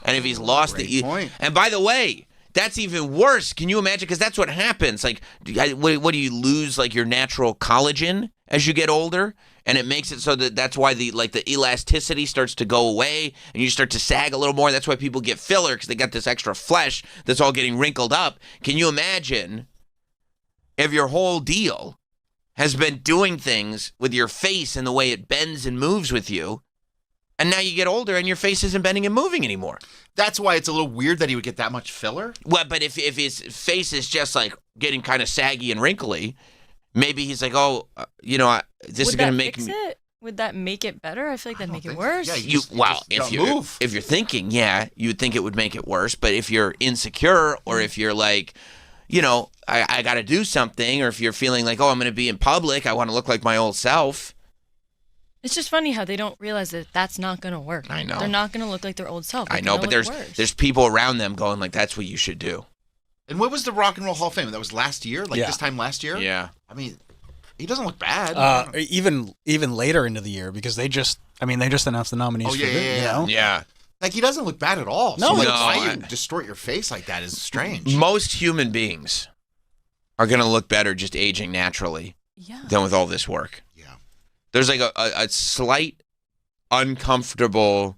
And if he's lost Great point. And by the way, that's even worse. Can you imagine? Because that's what happens. Like, what do you lose? Like your natural collagen as you get older, and it makes it so that's why the elasticity starts to go away, and you start to sag a little more. That's why people get filler because they got this extra flesh that's all getting wrinkled up. Can you imagine if your whole deal has been doing things with your face and the way it bends and moves with you? And now you get older and your face isn't bending and moving anymore. That's why it's a little weird that he would get that much filler. Well, but if his face is just like getting kind of saggy and wrinkly, maybe he's like, this is going to make me. Would that make it better? I feel like that'd make it worse. Yeah, if you're thinking, yeah, you would think it would make it worse. But if you're insecure or if you're like, I got to do something, or if you're feeling like, I'm going to be in public, I want to look like my old self. It's just funny how they don't realize that that's not going to work. I know. They're not going to look like their old self. I know, but there's people around them going like, that's what you should do. And what was the Rock and Roll Hall of Fame? That was last year? This time last year? Yeah. I mean, he doesn't look bad. Even later into the year because they just announced the nominees for it. Yeah. Like, he doesn't look bad at all. No, so why you distort your face like that is strange. Most human beings are going to look better just aging naturally than with all this work. Yeah. There's like a slight uncomfortable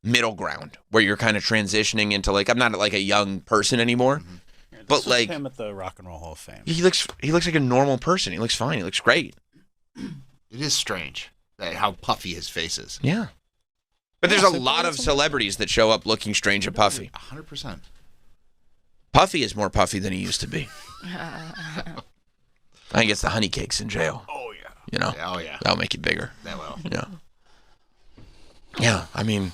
middle ground where you're kind of transitioning into like, I'm not like a young person anymore. Mm-hmm. But like him at the Rock and Roll Hall of Fame. He looks like a normal person. He looks fine. He looks great. It is strange how puffy his face is. Yeah. But there's a lot of celebrities that show up looking strange and puffy. 100%. Puffy is more puffy than he used to be. I think it's the honey cakes in jail. Oh, yeah. Oh, yeah. That'll make you bigger. That will. Yeah. Yeah, I mean...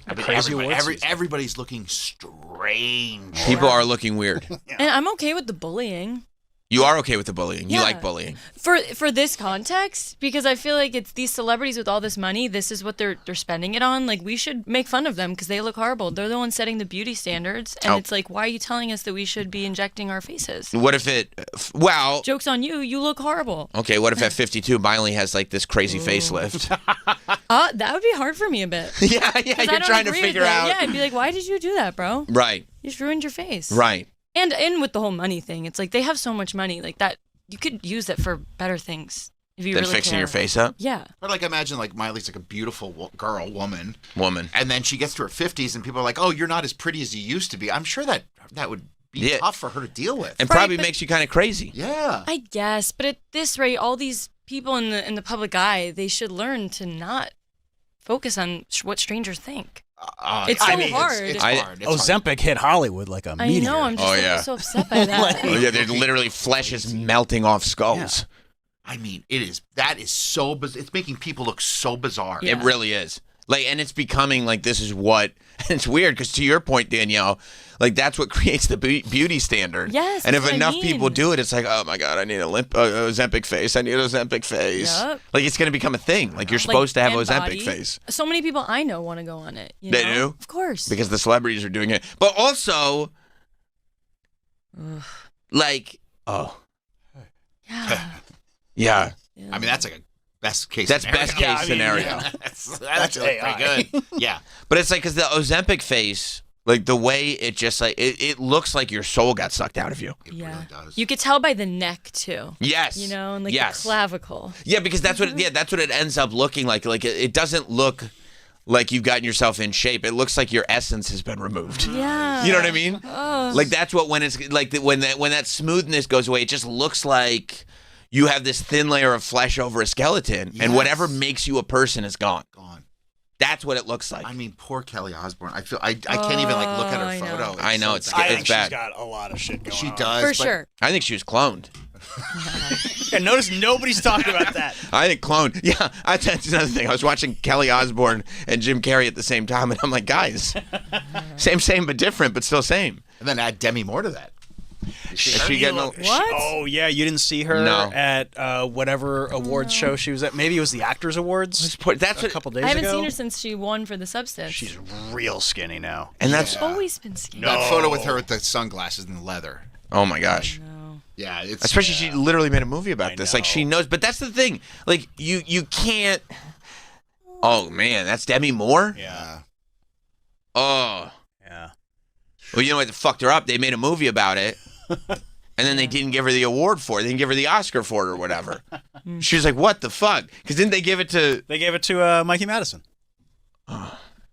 Everybody's looking strange. People are looking weird. And I'm okay with the bullying. You are okay with the bullying. You Yeah. like bullying. For this context, because I feel like it's these celebrities with all this money, this is what they're spending it on. Like, we should make fun of them because they look horrible. They're the ones setting the beauty standards. And it's like, why are you telling us that we should be injecting our faces? What if Joke's on you. You look horrible. Okay, what if at 52 Miley has like this crazy facelift? That would be hard for me a bit. yeah, you're trying to figure out. Yeah, I'd be like, why did you do that, bro? Right. You just ruined your face. Right. And with the whole money thing, it's like they have so much money, like that you could use it for better things if you Than really fixing care. your face up? Yeah. But like, imagine like Miley's like a beautiful woman, Woman. and then she gets to her 50s, and people are like, "Oh, you're not as pretty as you used to be." I'm sure that would be tough for her to deal with. And Right, probably but- makes you kind of crazy. Yeah. I guess, but at this rate, all these people in the public eye, they should learn to not focus on what strangers think. It's so hard. It's I- hard. It's Ozempic hit Hollywood like a I meteor. know. I'm just so upset by that. Oh, yeah, they're literally flesh is melting off skulls. I mean, that is so bizarre. It's making people look so bizarre. Yeah. It really is. Like, and it's becoming like this is what. And it's weird because to your point, Danielle, like that's what creates the beauty standard. Yes, and if that's what I enough mean. people do it, it's like, oh my god, I need a Ozempic face. I need an Ozempic face. Yep. Like it's gonna become a thing. Like you're supposed to have and Ozempic body. face. So many people I know want to go on it. You They know? do? Of course. Because the celebrities are doing it. But also, like, yeah. yeah, I mean, that's like a best case. that's scenario. best case scenario. That's actually pretty good. Yeah. But it's like because the Ozempic face, like the way it just like it looks like your soul got sucked out of you. It Yeah. really does. You could tell by the neck too. Yes. You know, and like yes. the clavicle. Yeah, because that's what that's what it ends up looking like. Like it doesn't look like you've gotten yourself in shape. It looks like your essence has been removed. Yeah. You know what I mean? Oh. Like that's what when it's like when that smoothness goes away, it just looks like you have this thin layer of flesh over a skeleton, and whatever makes you a person is gone. Gone. That's what it looks like. I mean, poor Kelly Osbourne. I feel I can't even like look at her I know. photo. I know, so it's I think bad. she's got a lot of shit going she on. does For but sure. I think she was cloned. And notice nobody's talking about that. I think cloned. Yeah, that's another thing. I was watching Kelly Osbourne and Jim Carrey at the same time, and I'm like, guys, same but different, but still same. And then add Demi Moore to that. Is she getting a- What? Oh yeah, you didn't see her No. at whatever awards show she was at. Maybe it was the Actors Awards. That's a what, couple days I haven't ago. seen her since she won for the substance. She's real skinny now. and that's always been skinny. That photo with her with the sunglasses and the leather. oh my gosh. No. Yeah, it's Especially she literally made a movie about I this. Like she know. knows, but that's the thing. Like you can't. Oh man, that's Demi Moore. Yeah. Oh. Yeah. Well, you know what fucked her up? They made a movie about it, and then they didn't give her the award for it. They didn't give her the Oscar for it or whatever. She was like, "What the fuck?" Because didn't they give it to? They gave it to Mikey Madison.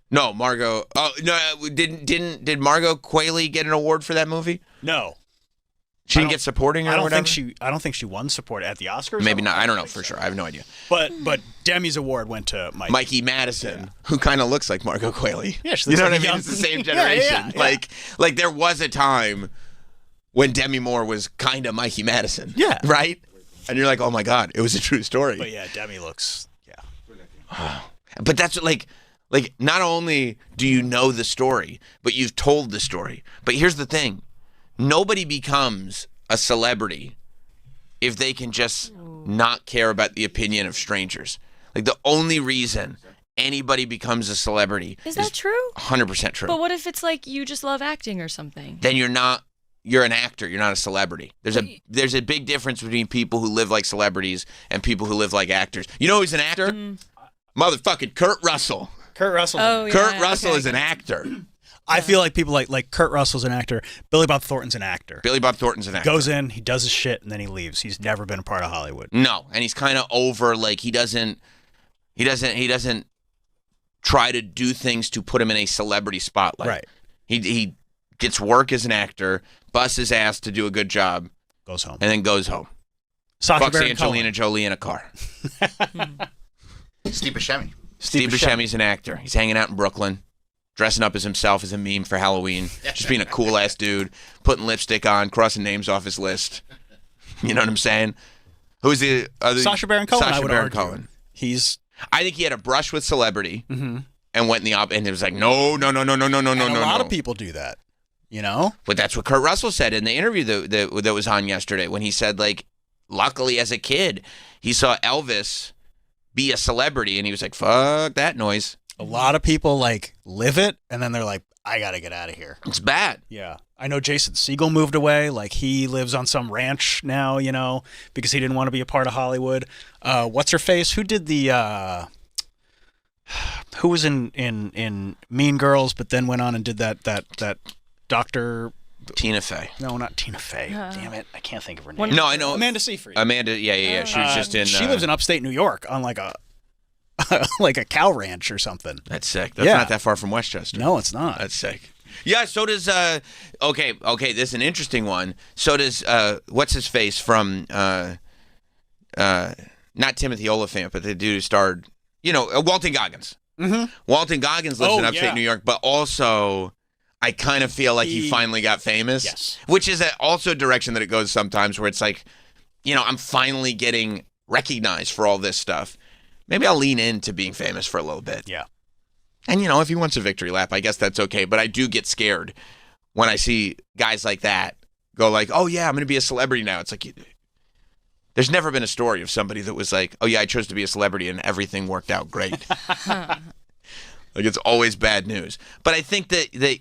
No, Margot. Oh no, did Margot Qualley get an award for that movie? No. She I didn't don't- get supporting or I don't whatever. think she won support at the Oscars. Maybe not. I don't know for sure. I have no idea. But Demi's award went to Mikey. Mikey Madison, who kind of looks like Margot Qualley. Yeah, she you looks know like what I a mean? young- It's the same Yeah, generation. yeah. Like there was a time when Demi Moore was kind of Mikey Madison. Yeah. Right? And you're like, oh my God, it was a true story. But yeah, Demi looks But that's like not only do you know the story, but you've told the story. But here's the thing. Nobody becomes a celebrity if they can just not care about the opinion of strangers. Like the only reason anybody becomes a celebrity Is that true? 100% true. But what if it's like you just love acting or something? Then you're an actor, you're not a celebrity. There's a big difference between people who live like celebrities and people who live like actors. You know who's an actor? Motherfucking Kurt Russell. Kurt Russell. Oh, yeah. Kurt Russell okay. is an actor. I feel like people like Kurt Russell's an actor. Billy Bob Thornton's an actor. Billy Bob Thornton's an actor. Goes in, he does his shit, and then he leaves. He's never been a part of Hollywood. No, and he's kind of over. Like he doesn't try to do things to put him in a celebrity spotlight. Right. He gets work as an actor, busts his ass to do a good job, Goes home. and then goes home. Sacha Fucks Baron Angelina Cohen. Jolie in a car. Steve Buscemi. Steve Buscemi's an actor. He's hanging out in Brooklyn, dressing up as himself as a meme for Halloween, just being a cool ass dude, putting lipstick on, crossing names off his list. You know what I'm saying? Who's the other? Sacha Baron Cohen. I Sacha would Baron argue. Cohen. He's I think he had a brush with celebrity and went in the and it was like, no. and a lot of people do that. You know? But that's what Kurt Russell said in the interview that was on yesterday when he said, like, luckily as a kid, he saw Elvis be a celebrity and he was like, fuck that noise. A lot of people like live it, and then they're like, I gotta get out of here. It's bad. Yeah. I know Jason Segel moved away. Like he lives on some ranch now, you know, because he didn't want to be a part of Hollywood. What's her face? Who did the who was in Mean Girls, but then went on and did that Dr. Tina Fey. No, not Tina Fey. Damn it. I can't think of her name. No, I know. Amanda Seyfried. Amanda, yeah. She was just in. She lives in upstate New York on like a like a cow ranch or something. That's sick. That's Yeah. not that far from Westchester. No, it's not. That's sick. Yeah, so does okay, this is an interesting one. So does what's his face from not Timothy Oliphant, but the dude who starred, Walton Goggins. Mm-hmm. Walton Goggins lives in upstate New York, but also I kind of feel like he finally got famous. Yes. Which is also a direction that it goes sometimes where it's like, I'm finally getting recognized for all this stuff. Maybe I'll lean into being famous for a little bit. Yeah. And, you know, if he wants a victory lap, I guess that's okay. But I do get scared when I see guys like that go like, oh, yeah, I'm going to be a celebrity now. It's like, there's never been a story of somebody that was like, oh, yeah, I chose to be a celebrity and everything worked out great. Like, it's always bad news. But I think that,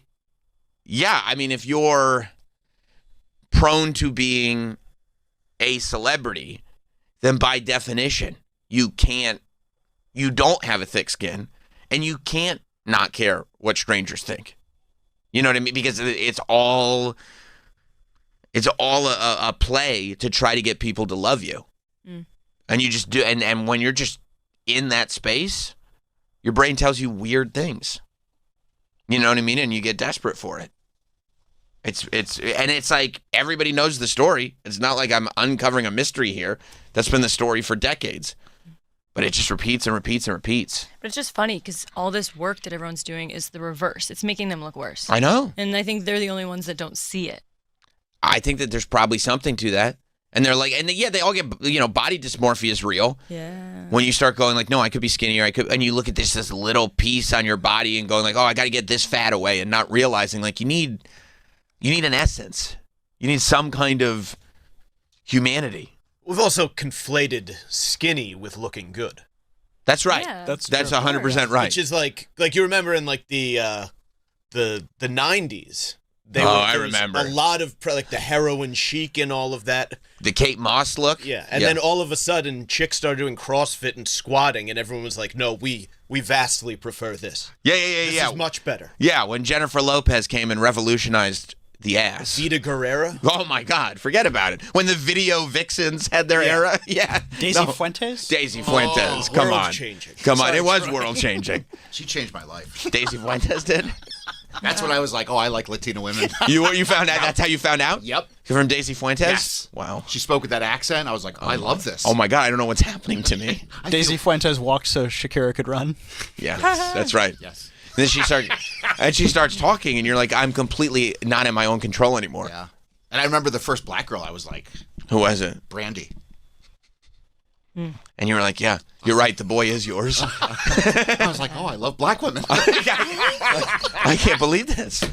yeah, I mean, if you're prone to being a celebrity, then by definition, you don't have a thick skin. And you can't not care what strangers think. You know what I mean? Because it's all a play to try to get people to love you. Mm. And you just do. And when you're just in that space, your brain tells you weird things. You know what I mean? And you get desperate for it. It's like everybody knows the story. It's not like I'm uncovering a mystery here. That's been the story for decades. But it just repeats and repeats and repeats. But it's just funny because all this work that everyone's doing is the reverse. It's making them look worse. I know. And I think they're the only ones that don't see it. I think that there's probably something to that. And they're like, and yeah, they all get, you know, body dysmorphia is real. Yeah. When you start going like, no, I could be skinnier, and you look at this little piece on your body and going like, oh, I got to get this fat away, and not realizing like you need an essence. You need some kind of humanity. We've also conflated skinny with looking good. That's right. Yeah. That's 100% right. Which is like you remember in like the 90s. I there was remember. A lot of like the heroin chic and all of that. The Kate Moss look. Yeah, and then all of a sudden, chicks started doing CrossFit and squatting, and everyone was like, "No, we vastly prefer this. This is much better." Yeah, when Jennifer Lopez came and revolutionized the ass. Vita Guerrera? Oh, my God. Forget about it. When the video vixens had their era. Yeah. Daisy Fuentes? Daisy Fuentes. Come on. World-changing. Come on. It was world-changing. She changed my life. Daisy Fuentes did? That's when I was like, oh, I like Latino women. You found out? That's how you found out? Yep. You're from Daisy Fuentes? Yes. Wow. She spoke with that accent. I was like, oh, I love this. Oh, my God. I don't know what's happening to me. Daisy Fuentes walked so Shakira could run. Yeah. That's right. Yes. And then she starts talking, and you're like, I'm completely not in my own control anymore. Yeah. And I remember the first black girl, I was like, Who was it? Brandy. And you were like, yeah, you're right. The boy is yours. I was like, oh, I love black women. I can't believe this.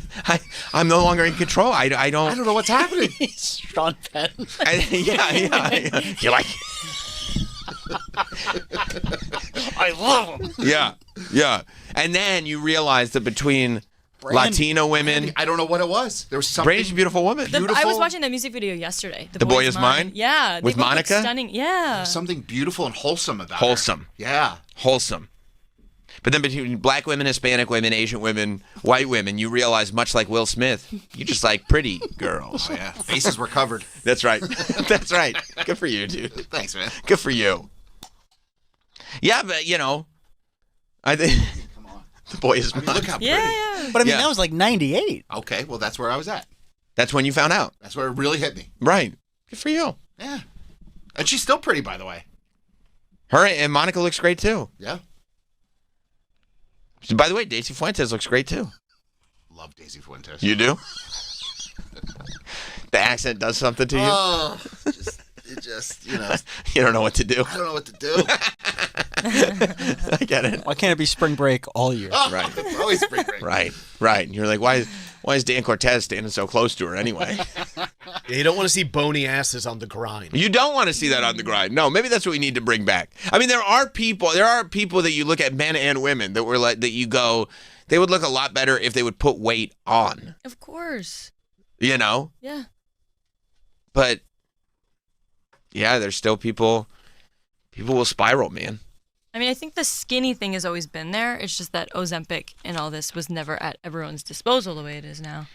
I'm no longer in control. I don't know what's happening. Sean Penn. Yeah. You're like, I love him. yeah. And then you realize that between Latino women, I don't know what it was. There was something. Brandy's a beautiful woman. I was watching that music video yesterday. The Boy Is Mine? Yeah. With they both look Monica? Stunning. Yeah. There's something beautiful and wholesome about Wholesome. her. Yeah. Wholesome. But then between black women, Hispanic women, Asian women, white women, you realize, much like Will Smith, you just like pretty girls. Oh, yeah. Faces were covered. That's right. That's right. Good for you, dude. Thanks, man. Good for you. Yeah, but, you know, I think The Boy Is Mine. Look how pretty. Yeah. But I mean, Yeah. that was like 98. Okay, well, that's where I was at. That's when you found out. That's where it really hit me. Right. Good for you. Yeah. And she's still pretty, by the way. Her and Monica looks great, too. Yeah. By the way, Daisy Fuentes looks great, too. Love Daisy Fuentes. You do? The accent does something to you? Oh, it just, you know. You don't know what to do. I don't know what to do. I get it. Why can't it be spring break all year? Right. Always spring break. Right. And you're like, why is Dan Cortez standing so close to her anyway? Yeah, you don't want to see bony asses on the grind. You don't want to see that on the grind. No, maybe that's what we need to bring back. I mean, there are people that you look at, men and women, that were like, that you go, they would look a lot better if they would put weight on. Of course. You know? Yeah. But yeah, there's still people will spiral, man. I mean, I think the skinny thing has always been there. It's just that Ozempic and all this was never at everyone's disposal the way it is now.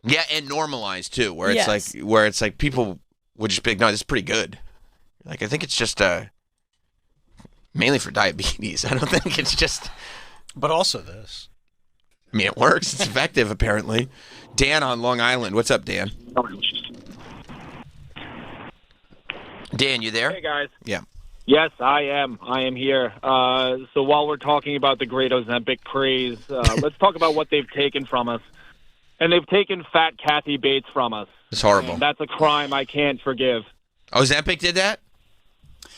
Yeah, and normalized too, where it's Yes. like people would just be like, no, this is pretty good. Like, I think it's just mainly for diabetes. I don't think it's just. But also this. I mean, it works. It's effective, apparently. Dan on Long Island. What's up, Dan? Dan, you there? Hey, guys. Yeah. Yes, I am. I am here. So while we're talking about the great Ozempic craze, let's talk about what they've taken from us. And they've taken fat Kathy Bates from us. It's horrible. And that's a crime I can't forgive. Ozempic did that?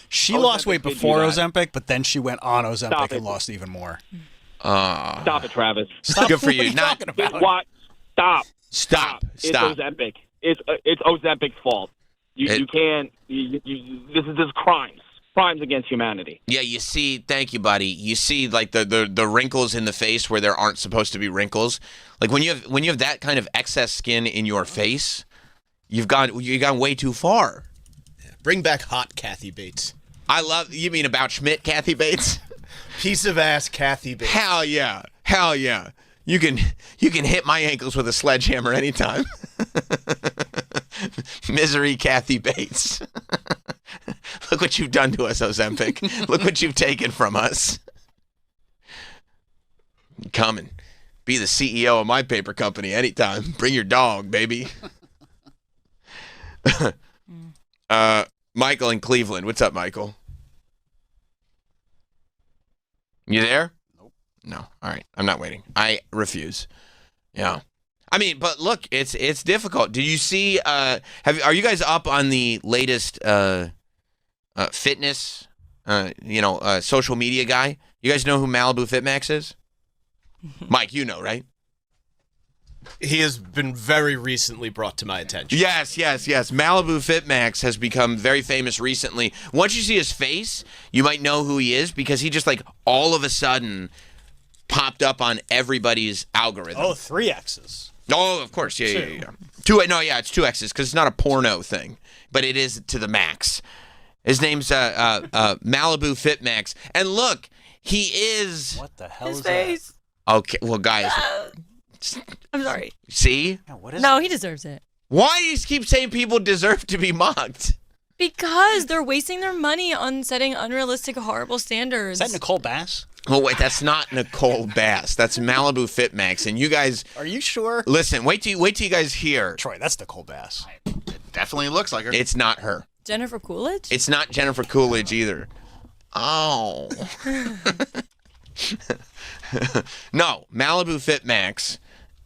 She Ozempic lost weight did do before that. Ozempic, but then she went on Stop Ozempic it. and lost even more. Stop it, Travis. Good for What you. are you Not talking about? What? Stop. stop. It's Ozempic. It's Ozempic's fault. You can't. This is crimes against humanity. Yeah, you see. Thank you, buddy. You see, like the wrinkles in the face where there aren't supposed to be wrinkles. Like when you have that kind of excess skin in your face, you've gone way too far. Bring back hot Kathy Bates. I love. You mean about Schmidt, Kathy Bates? Piece of ass Kathy Bates. Hell yeah. You can hit my ankles with a sledgehammer anytime. Misery, Kathy Bates. Look what you've done to us, Ozempic. Look what you've taken from us. Come and be the CEO of my paper company anytime. Bring your dog, baby. Michael in Cleveland. What's up, Michael? You there? Nope. No. All right. I'm not waiting. I refuse. Yeah. I mean, but look, it's difficult. Do you see? Are you guys up on the latest fitness? Social media guy. You guys know who Malibu FitMax is? Mike, you know, right? He has been very recently brought to my attention. Yes. Malibu FitMax has become very famous recently. Once you see his face, you might know who he is because he just like all of a sudden popped up on everybody's algorithm. Oh, 3 X's. Oh, of course. Yeah. It's 2 X's because it's not a porno thing, but it is to the max. His name's Malibu FitMax. And look, he is... What the hell His is face. Okay, well, guys... I'm sorry. See? that? What is No, he deserves it. Why do you keep saying people deserve to be mocked? Because they're wasting their money on setting unrealistic, horrible standards. Is that Nicole Bass? Oh, wait, that's not Nicole Bass. That's Malibu FitMax. And you guys... Are you sure? Listen, wait till you guys hear. Troy, that's Nicole Bass. It definitely looks like her. It's not her. Jennifer Coolidge? It's not Jennifer Coolidge either. Oh. No, Malibu FitMax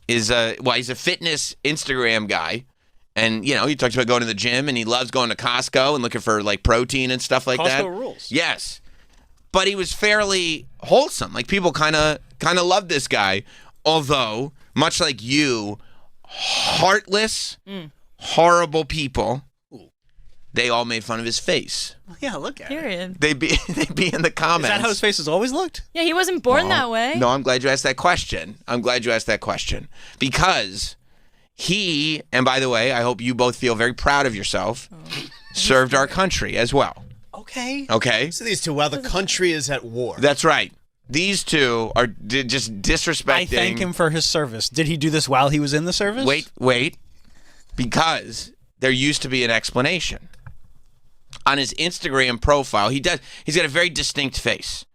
is he's a fitness Instagram guy. And, he talks about going to the gym and he loves going to Costco and looking for like protein and stuff like that. Costco rules. Yes. But he was fairly wholesome. Like people kind of loved this guy, although much like you, heartless, horrible people, they all made fun of his face. Yeah, look at it. Period. They'd be in the comments. Is that how his face has always looked? Yeah, he wasn't born that way. No, I'm glad you asked that question. Because he, and by the way, I hope you both feel very proud of yourself, served our country as well. Okay. Okay? So these two, while the country is at war. That's right. These two are just disrespecting. I thank him for his service. Did he do this while he was in the service? Wait. Because there used to be an explanation. On his Instagram profile, he's got a very distinct face.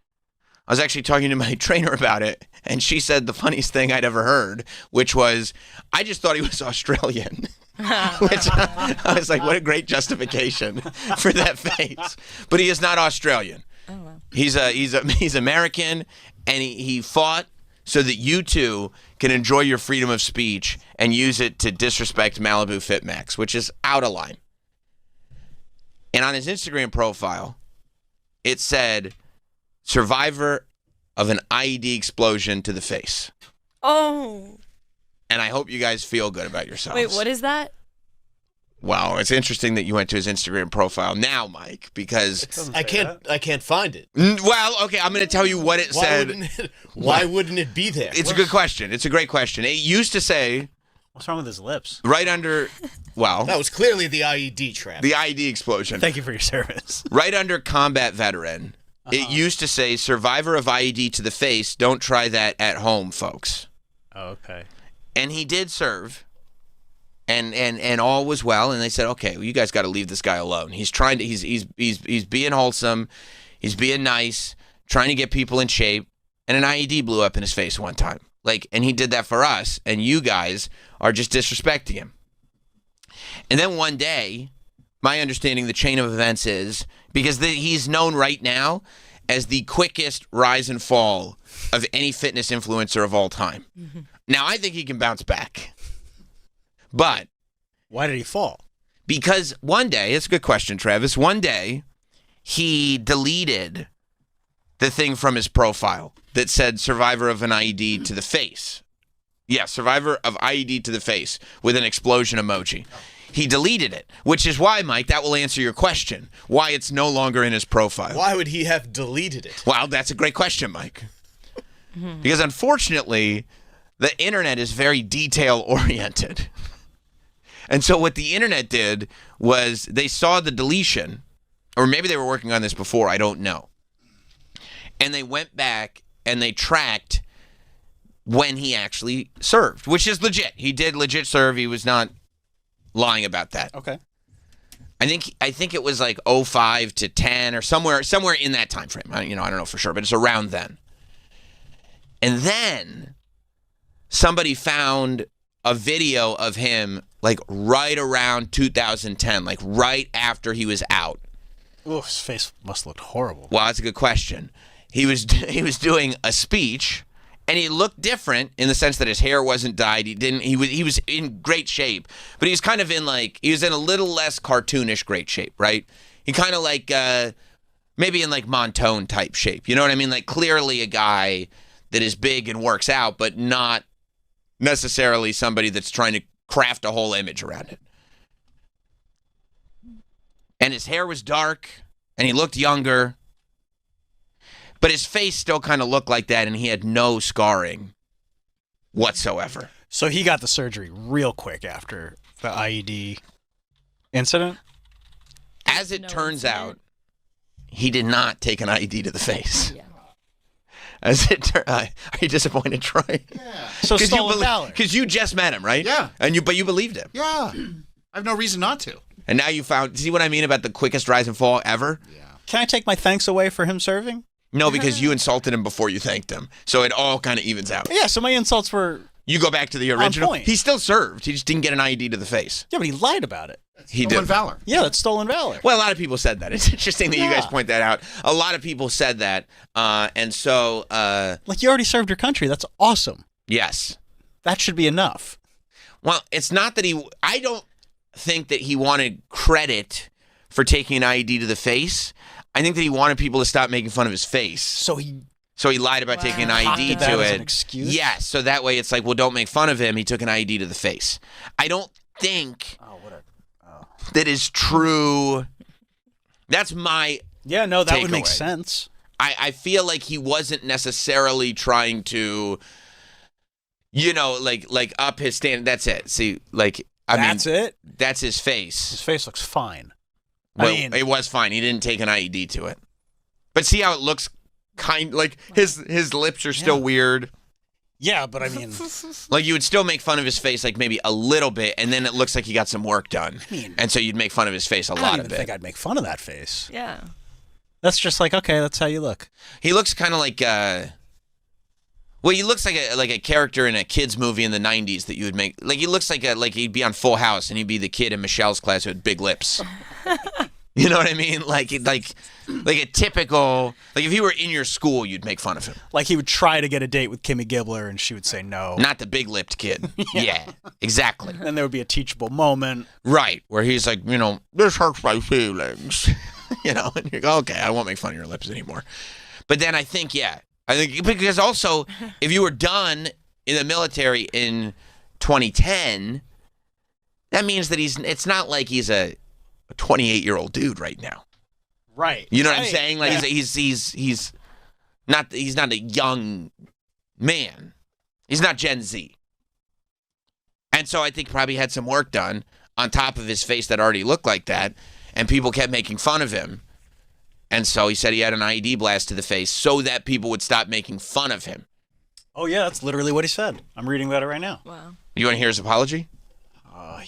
I was actually talking to my trainer about it, and she said the funniest thing I'd ever heard, which was, I just thought he was Australian. Which I was like, what a great justification for that face. But he is not Australian. Oh, wow. He's American, and he fought so that you two can enjoy your freedom of speech and use it to disrespect Malibu FitMax, which is out of line. And on his Instagram profile, it said, survivor of an IED explosion to the face. Oh. And I hope you guys feel good about yourselves. Wait, what is that? Wow, it's interesting that you went to his Instagram profile now, Mike, because I can't find it. Well, okay, I'm going to tell you what it said. Why wouldn't it be there? It's a good question. It's a great question. It used to say What's wrong with his lips? right under, well, That was clearly the IED trap. the IED explosion. Thank you for your service. Right under combat veteran, it used to say survivor of IED to the face. Don't try that at home, folks. Oh, okay. And he did serve, and all was well. And they said, okay, well, you guys got to leave this guy alone. He's trying to. He's being wholesome. He's being nice, trying to get people in shape. And an IED blew up in his face one time. And he did that for us. And you guys are just disrespecting him. And then one day, my understanding, the chain of events is because he's known right now as the quickest rise and fall of any fitness influencer of all time. Mm-hmm. Now, I think he can bounce back. But why did he fall? Because one day, it's a good question, Travis. One day, he deleted the thing from his profile that said survivor of an IED to the face. Yeah, survivor of IED to the face with an explosion emoji. He deleted it, which is why, Mike, that will answer your question, why it's no longer in his profile. Why would he have deleted it? Well, that's a great question, Mike. Because unfortunately, the internet is very detail-oriented. And so what the internet did was they saw the deletion, or maybe they were working on this before, I don't know. And they went back and they tracked when he actually served, which is legit. He did legit serve. He was not lying about that. Okay. I think it was like 05 to 10 or somewhere in that time frame. I don't know for sure, but it's around then. And then somebody found a video of him like right around 2010, like right after he was out. Oh, his face must have looked horrible. Well, that's a good question. He was doing a speech, and he looked different in the sense that his hair wasn't dyed. He was in great shape, but he was kind of in he was in a little less cartoonish great shape, right? He kind of like maybe in like Montone type shape. You know what I mean? Like clearly a guy that is big and works out, but not necessarily somebody that's trying to craft a whole image around it. And his hair was dark, and he looked younger, but his face still kind of looked like that, and he had no scarring whatsoever. So he got the surgery real quick after the IED incident? As it turns out, he did not take an IED to the face. Yeah. As it are you disappointed, Troy? Yeah. So stolen valor. Because you just met him, right? Yeah. But you believed him. Yeah. I have no reason not to. And now you see what I mean about the quickest rise and fall ever? Yeah. Can I take my thanks away for him serving? No, because you insulted him before you thanked him. So it all kind of evens out. Yeah, so my insults were... You go back to the original. point. He still served. He just didn't get an IED to the face. Yeah, but he lied about it. He Stolen did. valor. Yeah, that's stolen valor. Well, a lot of people said that. It's interesting that you guys Yeah. point that out. A lot of people said that. And so, Like, you already served your country. That's awesome. yes. That should be enough. Well, it's not that I don't think that he wanted credit for taking an IED to the face. I think that he wanted people to stop making fun of his face. So he... So he lied about taking an IED Pocketed that to as it. an excuse? Yes, so that way it's like, well, don't make fun of him. He took an IED to the face. I don't think that is true. That's my Yeah, no, that would make takeaway. sense. I feel like he wasn't necessarily trying to, like up his stand. That's it. See, That's it? That's his face. His face looks fine. Well, I mean... it was fine. He didn't take an IED to it. But see how it looks like his lips are still weird. Yeah, but I mean... Like you would still make fun of his face like maybe a little bit, and then it looks like he got some work done. And so you'd make fun of his face a I lot don't of even it. think I'd make fun of that face. Yeah. That's just like, okay, that's how you look. He looks kind of like he looks like a character in a kids movie in the 90s that you would make. Like he looks like he'd be on Full House and he'd be the kid in Michelle's class who had big lips. You know what I mean? Like a typical, like if he were in your school, you'd make fun of him. Like he would try to get a date with Kimmy Gibbler and she would say no. Not the big-lipped kid. Yeah, exactly. Then there would be a teachable moment. Right, where he's like, this hurts my feelings. And you go, okay, I won't make fun of your lips anymore. But then I think because also, if you were done in the military in 2010, that means that it's not like he's a 28-year-old dude right now. Right. You know what I'm saying? Like he's not a young man. He's not Gen Z. And so I think probably had some work done on top of his face that already looked like that, and people kept making fun of him. And so he said he had an IED blast to the face so that people would stop making fun of him. Oh, yeah, that's literally what he said. I'm reading about it right now. Wow. You want to hear his apology?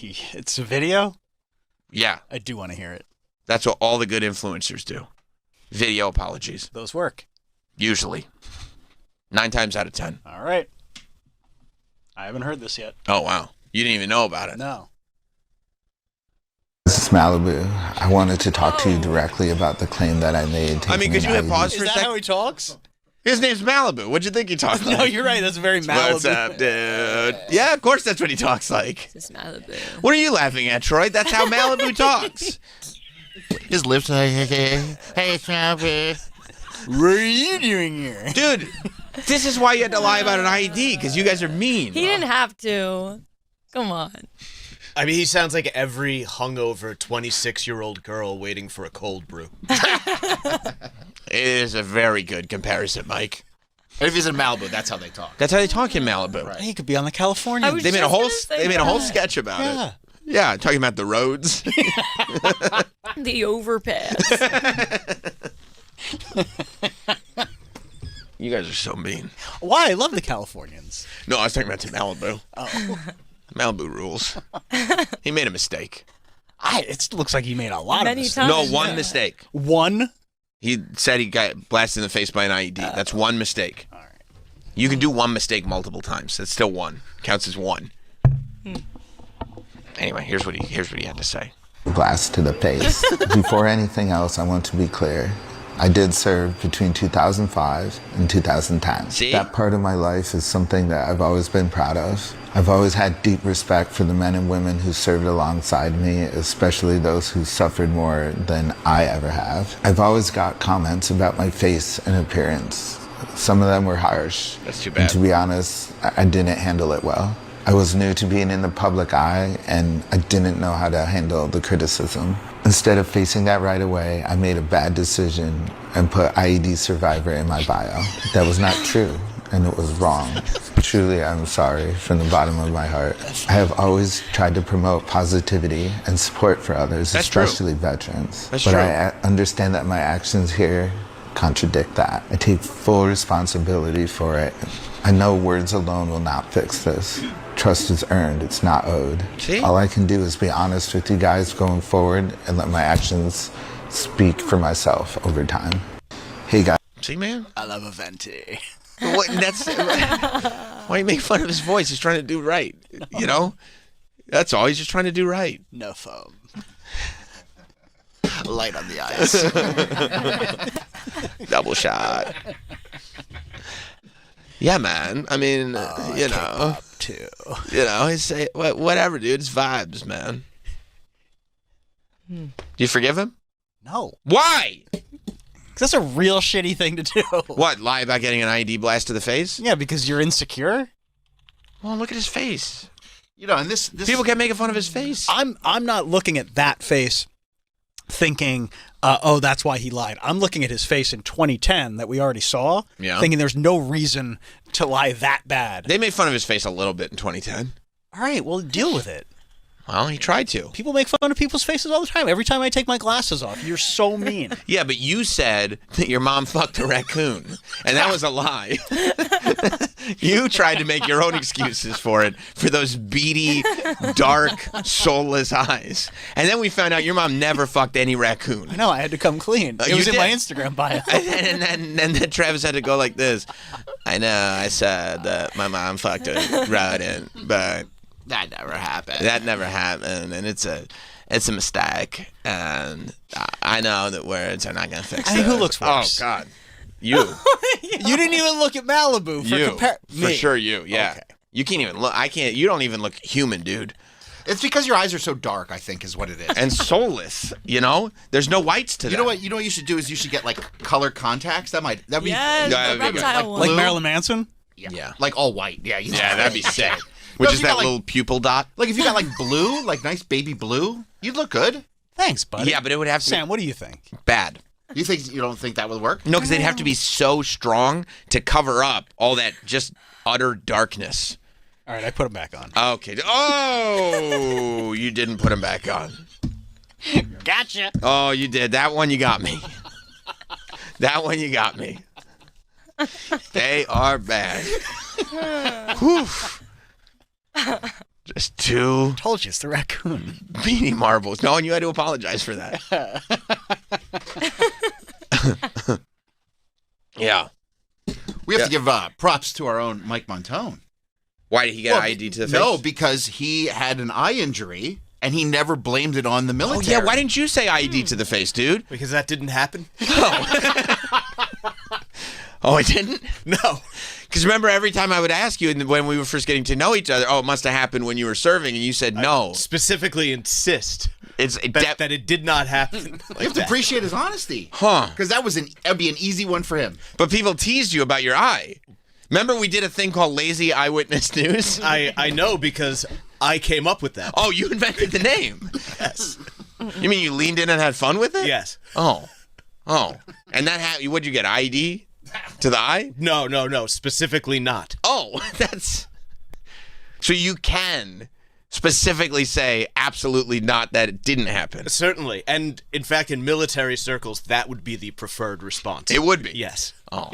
It's a video? Yeah. I do want to hear it. That's what all the good influencers do. Video apologies. Those work. Usually. 9 times out of 10. All right. I haven't heard this yet. Oh, wow. You didn't even know about it. No. This is Malibu. I wanted to talk to you directly about the claim that I made. I mean, could you hit pause for a Is that second? how he talks? His name's Malibu. What'd you think he talked like? No, you're right. That's very Malibu. What's up, dude? Yeah, of course that's what he talks like. This is Malibu. What are you laughing at, Troy? That's how Malibu talks. His lips like, hey, it's Malibu. What are you doing here? Dude, this is why you had to lie about an ID, because you guys are mean. He didn't have to. Come on. I mean, he sounds like every hungover 26-year-old girl waiting for a cold brew. It is a very good comparison, Mike. And if he's in Malibu, that's how they talk. That's how they talk in Malibu. Right. He could be on the California. was They made a just whole gonna say they made a whole that. sketch about Yeah. it. Yeah, talking about the roads. The overpass. You guys are so mean. Why? I love the Californians. No, I was talking about to Malibu. Oh. Malibu rules. He made a mistake. It looks like he made a lot Many of mistakes. times. No, one Yeah. mistake. One? He said he got blasted in the face by an IED. That's one mistake. All right. You can do one mistake multiple times. That's still one. Counts as one. Anyway, here's what he had to say. Blast to the face. Before anything else, I want to be clear. I did serve between 2005 and 2010. See? That part of my life is something that I've always been proud of. I've always had deep respect for the men and women who served alongside me, especially those who suffered more than I ever have. I've always got comments about my face and appearance. Some of them were harsh. That's too bad. And to be honest, I didn't handle it well. I was new to being in the public eye, and I didn't know how to handle the criticism. Instead of facing that right away, I made a bad decision and put IED survivor in my bio. That was not true, and it was wrong. Truly, I'm sorry from the bottom of my heart. I have always tried to promote positivity and support for others, That's true. especially veterans. That's but true. I understand that my actions here contradict that. I take full responsibility for it. I know words alone will not fix this. Trust is earned, it's not owed. See? All I can do is be honest with you guys going forward and let my actions speak for myself over time. Hey guys. See, man? I love a venti. Why you make fun of his voice? He's trying to do right. You know? That's all. He's just trying to do right. No foam. Light on the ice. Double shot. Yeah, man. I mean, you know. Too. You know, he's say whatever, dude. It's vibes, man. Do you forgive him? No. Why? That's a real shitty thing to do. What? Lie about getting an IED blast to the face? Yeah, because you're insecure. Well, look at his face. You know, and this People kept making fun of his face. I'm not looking at that face thinking, oh, that's why he lied. I'm looking at his face in 2010 that we already saw, thinking there's no reason to lie that bad. They made fun of his face a little bit in 2010. All right, well, deal with it. Well, he tried to. People make fun of people's faces all the time. Every time I take my glasses off, you're so mean. Yeah, but you said that your mom fucked a raccoon, and that was a lie. You tried to make your own excuses for it, for those beady, dark, soulless eyes. And then we found out your mom never fucked any raccoon. I know, I had to come clean. It you was in did. my Instagram bio. And then Travis had to go like this. I know, I said that my mom fucked a rodent, but that never happened. That never happened, and it's a mistake, and I know that words are not going to fix it. I mean, who looks worse? Oh, God. You. You didn't even look at Malibu for For sure, you. Yeah. Okay. You can't even look. I can't. You don't even look human, dude. It's because your eyes are so dark, I think, is what it is. And soulless, you know? There's no whites to You them. know what? You know what you should do is you should get like color contacts. That'd be Yes, Yeah, the that'd be good. reptile one. Like Blue? Marilyn Manson? Yeah. like all white. Yeah, Yeah, that'd be sick. No, Which if is you that got, like- little pupil dot? Like if you got like blue, like nice baby blue, you'd look good. Thanks, buddy. Yeah, but it would have to Sam, what do you think? be bad. You don't think that would work? No, because they'd have to be so strong to cover up all that just utter darkness. All right, I put him back on. Okay. Oh, you didn't put them back on. Gotcha. Oh, you did. That one you got me. That one you got me. They are bad. Whew. Just two Told you, it's the raccoon. beanie marbles. No, and you had to apologize for that. Yeah. We have to give props to our own Mike Montone. Why did he get Well, IED to the face? No, because he had an eye injury and he never blamed it on the Oh, military. yeah. Why didn't you say IED to the face, dude? Because that didn't happen? Oh, it didn't? No. Because remember, every time I would ask you when we were first getting to know each other, oh, it must have happened when you were serving, and you said no. Specifically insist that it did not happen. You have to appreciate his honesty. Huh. Because that'd be an easy one for him. But people teased you about your eye. Remember we did a thing called Lazy Eyewitness News? I know because I came up with that. Oh, you invented the name. Yes. You mean you leaned in and had fun with it? Yes. Oh. And what'd you get, ID to the eye? No, specifically not. Oh, so you can specifically say absolutely not that it didn't happen. Certainly. And in fact, in military circles, that would be the preferred response. It would be. Yes. Oh.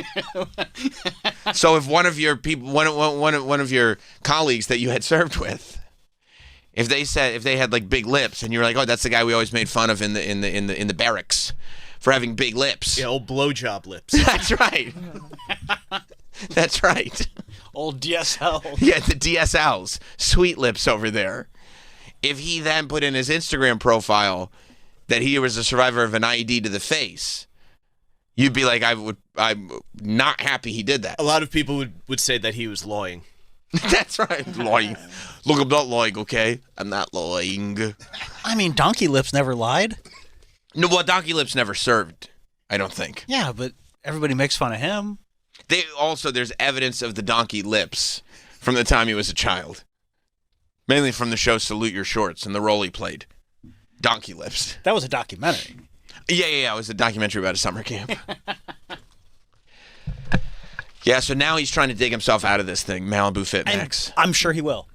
So if one of your people, one of your colleagues that you had served with, if they had like big lips and you were like, oh, that's the guy we always made fun of in the barracks for having big lips. Yeah, old blowjob lips. That's right. That's right. Old DSL. Yeah, the DSLs. Sweet lips over there. If he then put in his Instagram profile that he was a survivor of an IED to the face, you'd be like, I'm not happy he did that. A lot of people would say that he was lying. That's right. Lying. Look, I'm not lying, okay? I'm not lying. I mean, Donkey Lips never lied. No, well, Donkey Lips never served, I don't think. Yeah, but everybody makes fun of him. There's evidence of the Donkey Lips from the time he was a child. Mainly from the show Salute Your Shorts and the role he played. Donkey Lips. That was a documentary. Yeah. It was a documentary about a summer camp. Yeah, so now he's trying to dig himself out of this thing, Malibu Fit Max. I'm sure he will.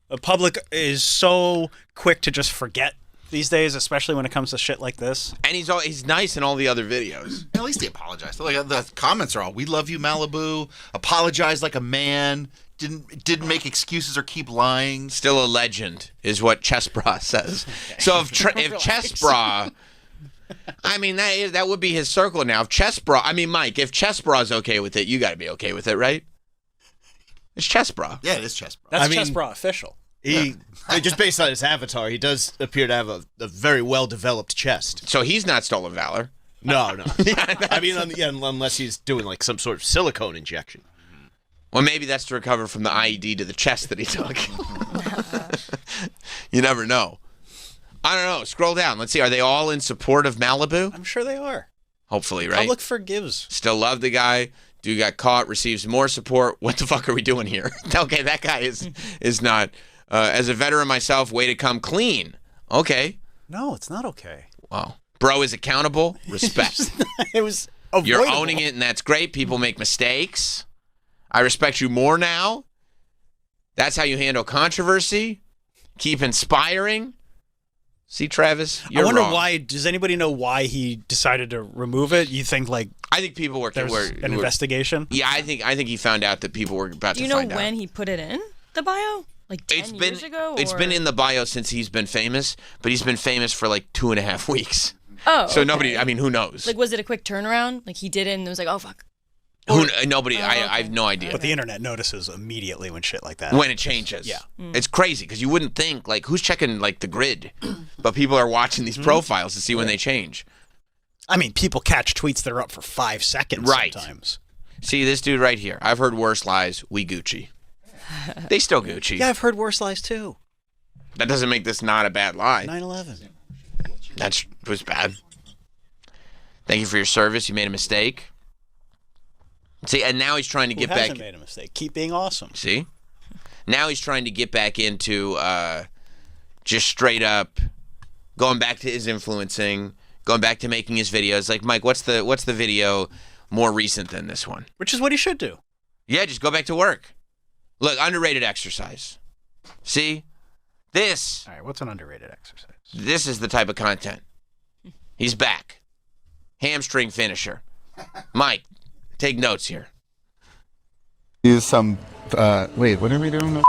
The public is so quick to just forget these days, especially when it comes to shit like this. And he's nice in all the other videos. At least he apologized. Like, the comments are all, "We love you, Malibu. Apologize like a man. Didn't make excuses or keep lying." Still a legend, is what Chess Bra says. So if Chess Bra, I mean that would be his circle now. Mike, if Chess Bra's okay with it, you got to be okay with it, right? It's Chess Bra. Yeah, it is Chess Bra. That's Chess Bra official. Just based on his avatar, he does appear to have a very well-developed chest. So he's not stolen valor. No. I mean, unless he's doing like some sort of silicone injection. Well, maybe that's to recover from the IED to the chest that he took. You never know. I don't know. Scroll down. Let's see. Are they all in support of Malibu? I'm sure they are. Hopefully, right? Public forgives. Still love the guy. Dude got caught, receives more support. What the fuck are we doing here? Okay, that guy is not. As a veteran myself, way to come clean. Okay. No, it's not okay. Wow. Bro is accountable. Respect. It was avoidable. You're owning it, and that's great. People make mistakes. I respect you more now. That's how you handle controversy. Keep inspiring. See, Travis, you're wonder wrong. why. Does anybody know why he decided to remove it? You think I think people were an investigation? Yeah, I think he found out that people were about to find out. Do you know when he put it in the bio? Like 10 years ago? It's been in the bio since he's been famous, but he's been famous for like 2.5 weeks. Oh, so okay. Nobody. I mean, who knows? Like, was it a quick turnaround? Like he did it and it was like, oh fuck. Nobody. Oh, I okay. have no idea. But the internet notices immediately when shit like that. When it changes. Yeah. It's crazy because you wouldn't think, like, who's checking, like, the grid? But people are watching these profiles to see when they change. I mean, people catch tweets that are up for 5 seconds sometimes. See, this dude right here. I've heard worse lies. We Gucci. They still Gucci. Yeah, I've heard worse lies, too. That doesn't make this not a bad lie. 9/11. That was bad. Thank you for your service. You made a mistake. See, and now he's trying to get Who back. hasn't made a mistake? Keep being awesome. See? Now he's trying to get back into just straight up going back to his influencing, going back to making his videos. Like, Mike, what's the video more recent than this one? Which is what he should do. Yeah, just go back to work. Look, underrated exercise. See? This. All right, what's an underrated exercise? This is the type of content. He's back. Hamstring finisher. Mike, take notes here. Do some, wait, what are we doing?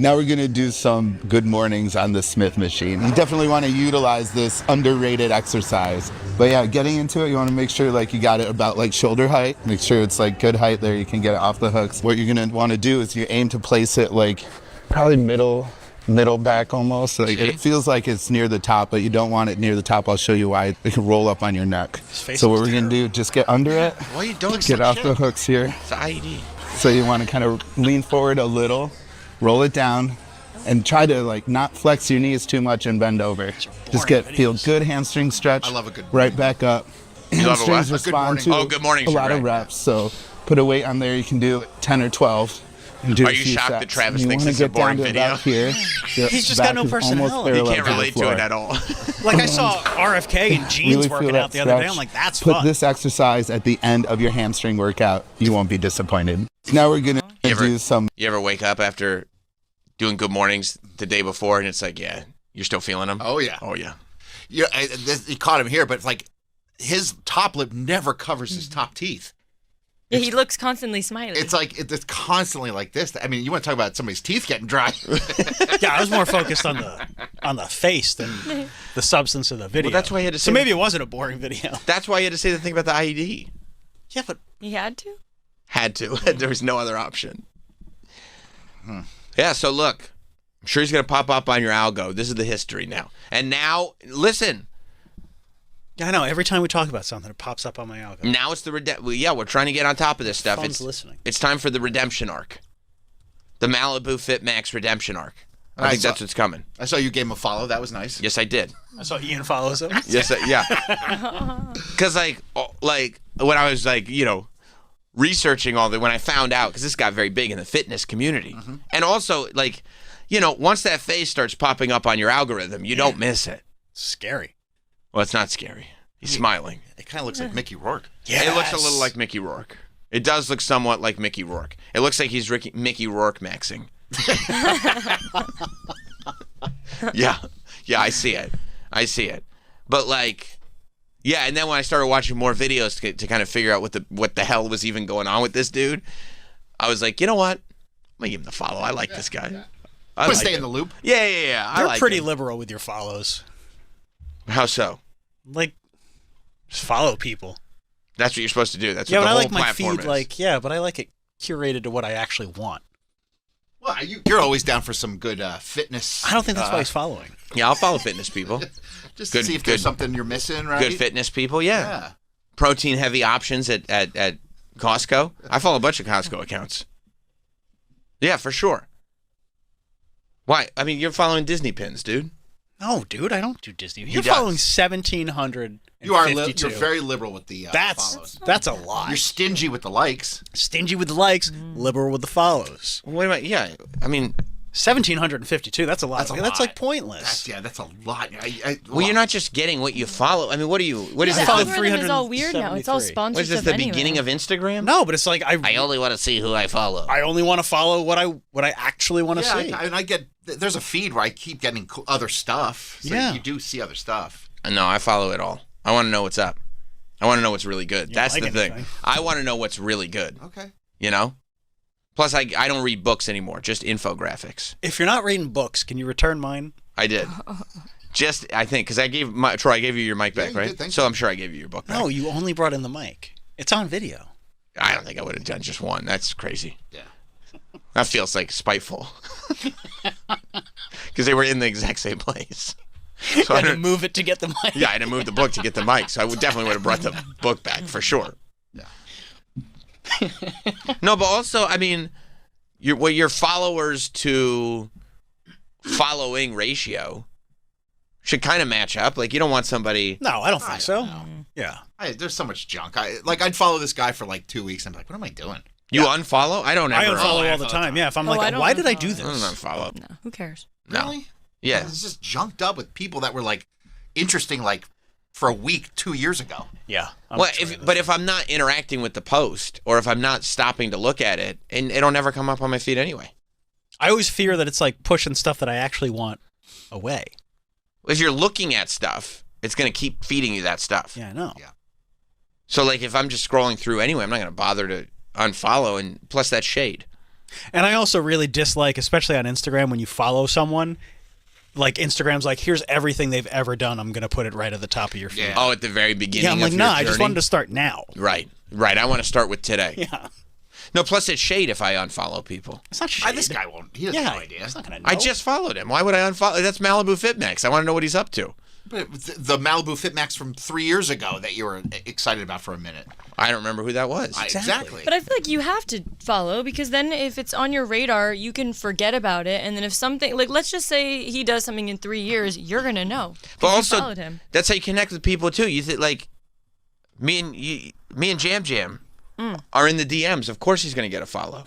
Now we're going to do some good mornings on the Smith machine. You definitely want to utilize this underrated exercise. But yeah, getting into it, you want to make sure like you got it about like shoulder height. Make sure it's like good height there. You can get it off the hooks. What you're going to want to do is you aim to place it like probably middle back almost. Like it feels like it's near the top, but you don't want it near the top. I'll show you why. It can roll up on your neck. So what we're going to do, just get under it. Why are you doing Get off the hooks here. It's IED. So you want to kind of lean forward a little, roll it down, And try to like not flex your knees too much and bend over. Just feel good hamstring stretch. I love a good right back up. You love a what? Hamstrings respond to good morning. a lot of reps. So put a weight on there. You can do 10 or 12. And do Are you shocked sets. that Travis you thinks it's a boring video? Here. He's just got no personality. He can't relate to it at all. Like I saw RFK in jeans really working out the other day. I'm like, that's Put fun. this exercise at the end of your hamstring workout. You won't be disappointed. Now we're going to do some. You ever wake up after doing good mornings the day before and it's like, yeah, you're still feeling them? Oh, yeah. Oh, yeah. You caught him here, but like his top lip never covers his top teeth. Yeah, he looks constantly smiling. It's like it's constantly like this. I mean, you want to talk about somebody's teeth getting dry? Yeah, I was more focused on the face than the substance of the video. Well, that's why you had to say. So maybe it wasn't a boring video. That's why you had to say the thing about the IED. Yeah, but he had to. Had to. There was no other option. Yeah. So look, I'm sure he's gonna pop up on your algo. This is the history now. And now, listen. Yeah, I know. Every time we talk about something, it pops up on my algo. Now it's the we're trying to get on top of this stuff. Phone's listening. It's time for the redemption arc. The Malibu Fit Max redemption arc. I think that's what's coming. I saw you gave him a follow. That was nice. Yes, I did. I saw Ian follows him. Yes, yeah. Because like when I was researching all that, when I found out, because this got very big in the fitness community, and also once that face starts popping up on your algorithm, you don't miss it. Scary. Well, it's not scary. He's smiling. It kind of looks like Mickey Rourke. Yeah, it looks a little like Mickey Rourke. It does look somewhat like Mickey Rourke. It looks like he's Mickey Rourke maxing. Yeah, I see it. But and then when I started watching more videos to kind of figure out what the hell was even going on with this dude, I was like, you know what? I'm gonna give him the follow. I like this guy. I like stay in the loop. Yeah. You're pretty liberal with your follows. How so? Like, just follow people. That's what you're supposed to do. That's yeah, what but the I whole like my platform feed. is. But I like it curated to what I actually want. Well, you're always down for some good fitness. I don't think that's why he's following. Yeah, I'll follow fitness people. Just to see if there's something you're missing, right? Good fitness people, yeah. Protein heavy options at Costco. I follow a bunch of Costco accounts. Yeah, for sure. Why? I mean, you're following Disney pins, dude. No, dude, I don't do Disney. You're following 1,700. You're very liberal with the follows. That's a lot. You're stingy with the likes. Stingy with the likes, liberal with the follows. Wait a minute. Yeah, I mean, 1,752. That's a lot. That's like pointless. That's a lot. Well, you're not just getting what you follow. I mean, what are you? What is the this? algorithm is all weird now. It's all sponsored. What is this? The beginning of Instagram? No, but it's like I only want to see who I follow. I only want to follow what I actually want to see. I get. There's a feed where I keep getting other stuff. So you do see other stuff. No, I follow it all. I want to know what's up. I want to know what's really good. That's the thing. I want to know what's really good. Okay. You know? Plus, I don't read books anymore, just infographics. If you're not reading books, can you return mine? I did. I think, because Troy, I gave you your mic back, right? So I'm sure I gave you your book back. No, you only brought in the mic. It's on video. I don't think I would have done just one. That's crazy. Yeah. That feels like spiteful. Because they were in the exact same place. So I had to move it to get the mic. Yeah, I had to move the book to get the mic. So I definitely would have brought the book back for sure. Yeah. No, but also, I mean, your followers to following ratio should kind of match up. Like, you don't want somebody. No, I don't think so. No. Yeah. There's so much junk. I'd follow this guy for like 2 weeks. I'm like, what am I doing? You unfollow? I don't ever. I unfollow all the time. Yeah, if I'm why did I do this? I don't unfollow. No, who cares? No. Really? Yeah. It's just junked up with people that were like interesting like for a week 2 years ago. Yeah. If I'm not interacting with the post or if I'm not stopping to look at it, and it'll never come up on my feed anyway. I always fear that it's like pushing stuff that I actually want away. If you're looking at stuff, it's going to keep feeding you that stuff. Yeah, I know. Yeah. So like if I'm just scrolling through anyway, I'm not going to bother to unfollow, and plus that shade. And I also really dislike, especially on Instagram, when you follow someone, like Instagram's like, here's everything they've ever done. I'm going to put it right at the top of your feed. Yeah. Oh, at the very beginning. Yeah, I'm like, of your I just journey? wanted to start now. Right. I want to start with today. Yeah. No, plus it's shade if I unfollow people. It's not shade. This guy won't. He has no idea. He's not going to know. I just followed him. Why would I unfollow? That's Malibu Fit Max. I want to know what he's up to. But the Malibu Fit Max from 3 years ago that you were excited about for a minute. I don't remember who that was. Exactly. But I feel like you have to follow because then if it's on your radar, you can forget about it. And then if something, like let's just say he does something in 3 years, you're going to know. But you also, followed him. that's how you connect with people too. You think like me and Jam Jam are in the DMs. Of course he's going to get a follow.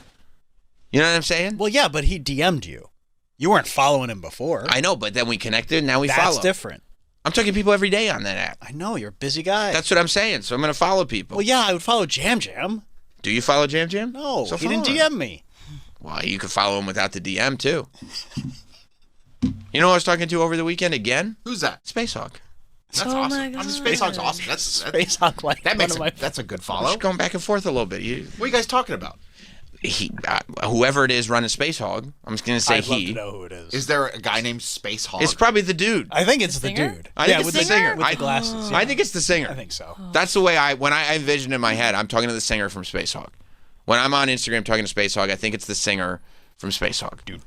You know what I'm saying? Well, yeah, but he DM'd you. You weren't following him before. I know, but then we connected and now we That's follow. That's different. I'm talking to people every day on that app. I know, you're a busy guy. That's what I'm saying. So I'm going to follow people. Well, yeah, I would follow Jam Jam. Do you follow Jam Jam? No, So he didn't follow DM him. me. Well, you could follow him without the DM too. You know who I was talking to over the weekend again? Who's that? Space Hawk. That's Oh awesome. my I mean, God. Space Hog's awesome. Space Hawk like That makes one of my that's a good We're follow. just going back and forth a little bit. What are you guys talking about? Whoever it is running Space Hog, I'm just going to say I'd love he. to know who it is. Is there a guy named Space Hog? It's probably the dude. I think it's the singer? dude. I think yeah, it's with the singer. with the glasses. Yeah. I think it's the singer. I think so. That's the way when I envision in my head, I'm talking to the singer from Space Hog. When I'm on Instagram talking to Space Hog, I think it's the singer from Space Hog. Do,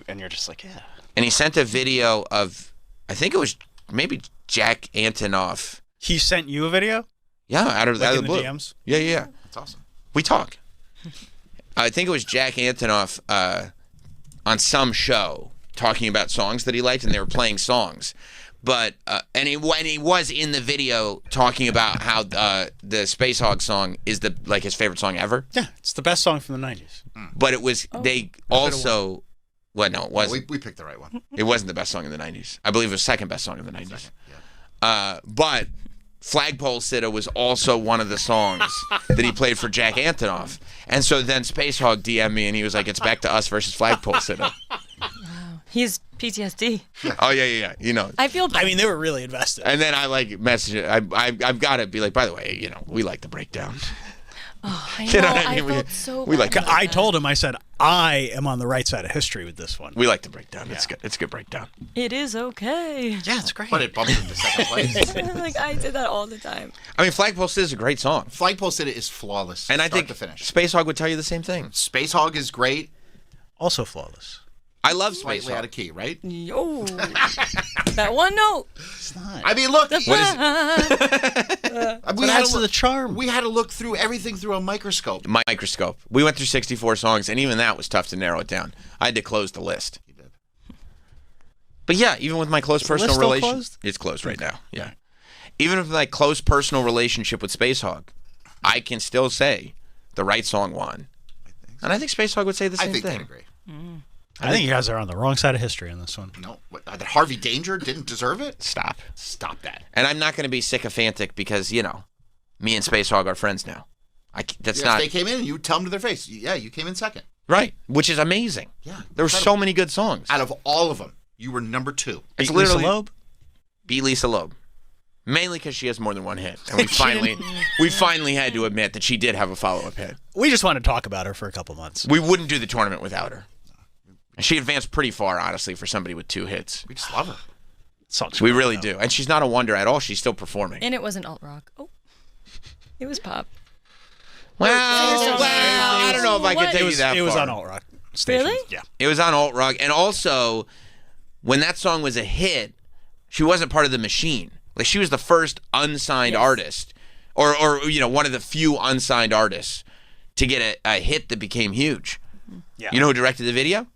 and you're just like, yeah. And he sent a video of, I think it was maybe Jack Antonoff. He sent you a video? Yeah, out of Like the in the blue. DMs? Yeah. That's awesome. We talk. I think it was Jack Antonoff on some show talking about songs that he liked, and they were playing songs. But when he was in the video talking about how the Space Hog song is his favorite song ever. Yeah, it's the best song from the 90s. But it was they also. Well, no, it wasn't. We picked the right one. It wasn't the best song in the 90s. I believe it was second best song in the 90s. But Flagpole Sitta was also one of the songs that he played for Jack Antonoff. And so then Space Hog DM'd me and he was like, it's back to us versus Flagpole Sitta. He's PTSD. Oh, yeah. You know. I feel bad. I mean, they were really invested. And then I message it. I've got to be like, by the way, we like the breakdown. Oh, I know. You know what I mean? I felt so we bad like about I that. told him, I said, I am on the right side of history with this one. We like the breakdown. It's good. It's a good breakdown. It is okay. Yeah, it's great. But it bumped into second place. Like I did that all the time. I mean, Flagpole Sitta is a great song. Flagpole Sitta is flawless. And I start think to finish. Space Hog would tell you the same thing. Space Hog is great. Also flawless. I love Space Slightly Hog. out of key, right? Yo, that one note. It's not. I mean, look. What is we It had adds to to the look, charm. we had to look through everything through a microscope. Microscope. We went through 64 songs, and even that was tough to narrow it down. I had to close the list. You did. But yeah, even with my close the personal list still relationship, closed? it's closed right now. Yeah. Even with my close personal relationship with Space Hog, I can still say the right song won. And I think Space Hog would say the same I think thing. they agree. I think you guys are on the wrong side of history on this one. No, that Harvey Danger didn't deserve it. Stop. Stop that. And I'm not going to be sycophantic because, me and Space Hog are friends now. That's If not they came in and you would tell them to their face, yeah, you came in second. right, which is amazing. Yeah, There were so incredible. many good songs. Out of all of them, you were number 2. It's Beat Lisa literally Loeb? beat Lisa Loeb. Mainly because she has more than one hit. And we finally had to admit that she did have a follow-up hit. We just want to talk about her for a couple months. We wouldn't do the tournament without her. And she advanced pretty far, honestly, for somebody with 2 hits. We just love her. Song's We great, really though. do. And she's not a wonder at all. She's still performing. And it wasn't alt rock. Oh, it was pop. Well, I don't know if I What? can take you that far. It was on alt rock stations. Really? Yeah. It was on alt rock. And also, when that song was a hit, she wasn't part of the machine. Like, she was the first unsigned artist, or one of the few unsigned artists to get a hit that became huge. Yeah. You know who directed the video?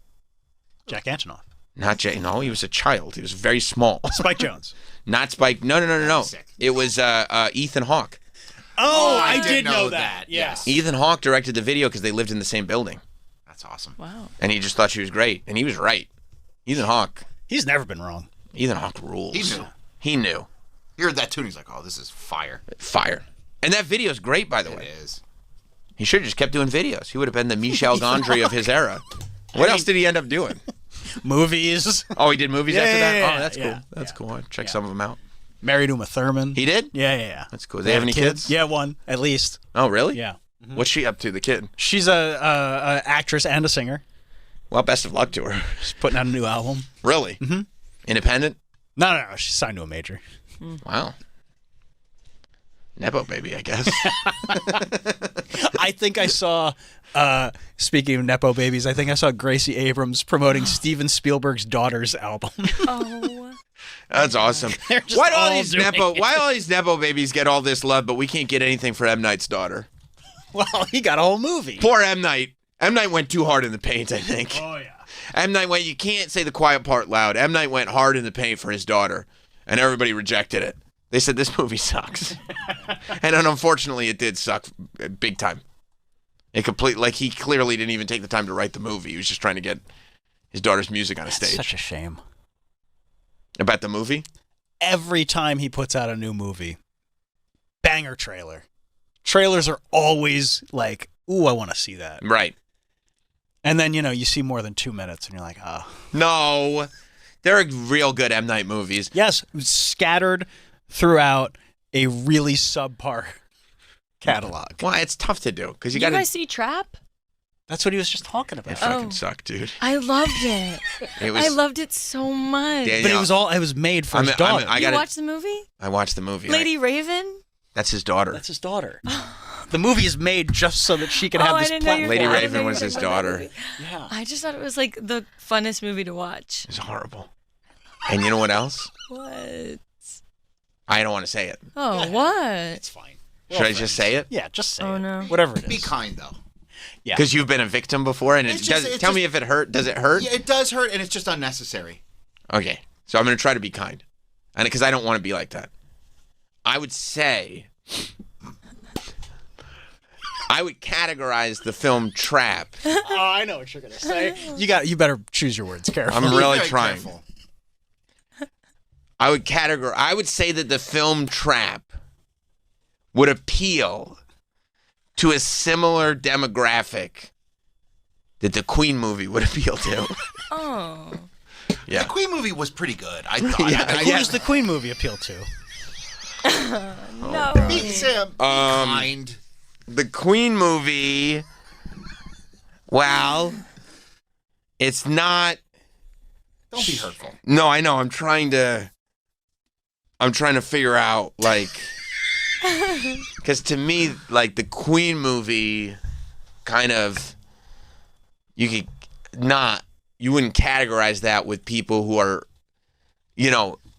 Jack Antonoff. Not Jay. No, he was a child. He was very small. Spike Jones. Not Spike. No. Sick. It was Ethan Hawke. Oh, I I did did know know that. that. Yes. Ethan Hawke directed the video because they lived in the same building, That's awesome. Wow. and he just thought she was great, and he was right. Ethan Hawke He's never been wrong. rules. He knew. He knew. He heard that tune. He's like, oh, this is fire. Fire. And that video's great, by the It way. is. He should have just kept doing videos. He would have been the Michel Gondry of his era. What else did he end up doing? Movies. Oh, he did movies Yeah, after that? yeah, Oh, that's yeah, cool. That's yeah. cool. I'll check some of them out. Married Uma Thurman. He did? Yeah. That's cool. Do they have any kids? Yeah, one at least. Oh, really? Yeah. What's she up to, the kid? She's a actress and a singer. Well, best of luck to her. She's putting out a new album. Really? Mm-hmm. Independent? No. She's signed to a major. Wow. Nepo baby, I guess. I think I saw, speaking of Nepo babies, I think I saw Gracie Abrams promoting Steven Spielberg's daughter's album. Oh. That's awesome. Why all these Nepo babies get all this love, but we can't get anything for M. Night's daughter? Well, he got a whole movie. Poor M. Night. M. Night went too hard in the paint, I think. Oh, yeah. M. Night went, you can't say the quiet part loud. M. Night went hard in the paint for his daughter, and everybody rejected it. They said, this movie sucks. And then, unfortunately, it did suck big time. He clearly didn't even take the time to write the movie. He was just trying to get his daughter's music on a stage. Such a shame. About the movie? Every time he puts out a new movie, banger trailer. Trailers are always like, ooh, I want to see that. Right. And then, you see more than 2 minutes, and you're like, oh. No. They're real good M. Night movies. Yes, scattered throughout a really subpar catalog. Well, it's tough to do because you guys see Trap? That's what he was just talking about. It fucking sucked, dude. I loved it. I loved it so much. Yeah, but it was made for his daughter. You watched the movie? I watched the movie. Lady Raven? That's his daughter. That's his daughter. The movie is made just so that she can have this platform. Lady Raven was his daughter. Yeah. I just thought it was like the funnest movie to watch. It's horrible. And you know what else? What? I don't want to say it. Oh, what? It's fine. Should I just say it? Yeah, just say it. Oh, no. Whatever it is. Be kind, though. Yeah. Because you've been a victim before, and tell me if it hurt. Does it hurt? Yeah, it does hurt, and it's just unnecessary. Okay. So I'm going to try to be kind. And because I don't want to be like that. I would say... I would categorize the film Trap. Oh, I know what you're going to say. You better choose your words carefully. I'm really trying. Careful. I would say that the film Trap would appeal to a similar demographic that the Queen movie would appeal to. Oh. Yeah. The Queen movie was pretty good, I thought. Who does the Queen movie appeal to? No. Be Sam. Be kind. The Queen movie, well, it's not. Don't be hurtful. No, I know. I'm trying to figure out, like, because to me, like, the Queen movie kind of, you wouldn't categorize that with people who are,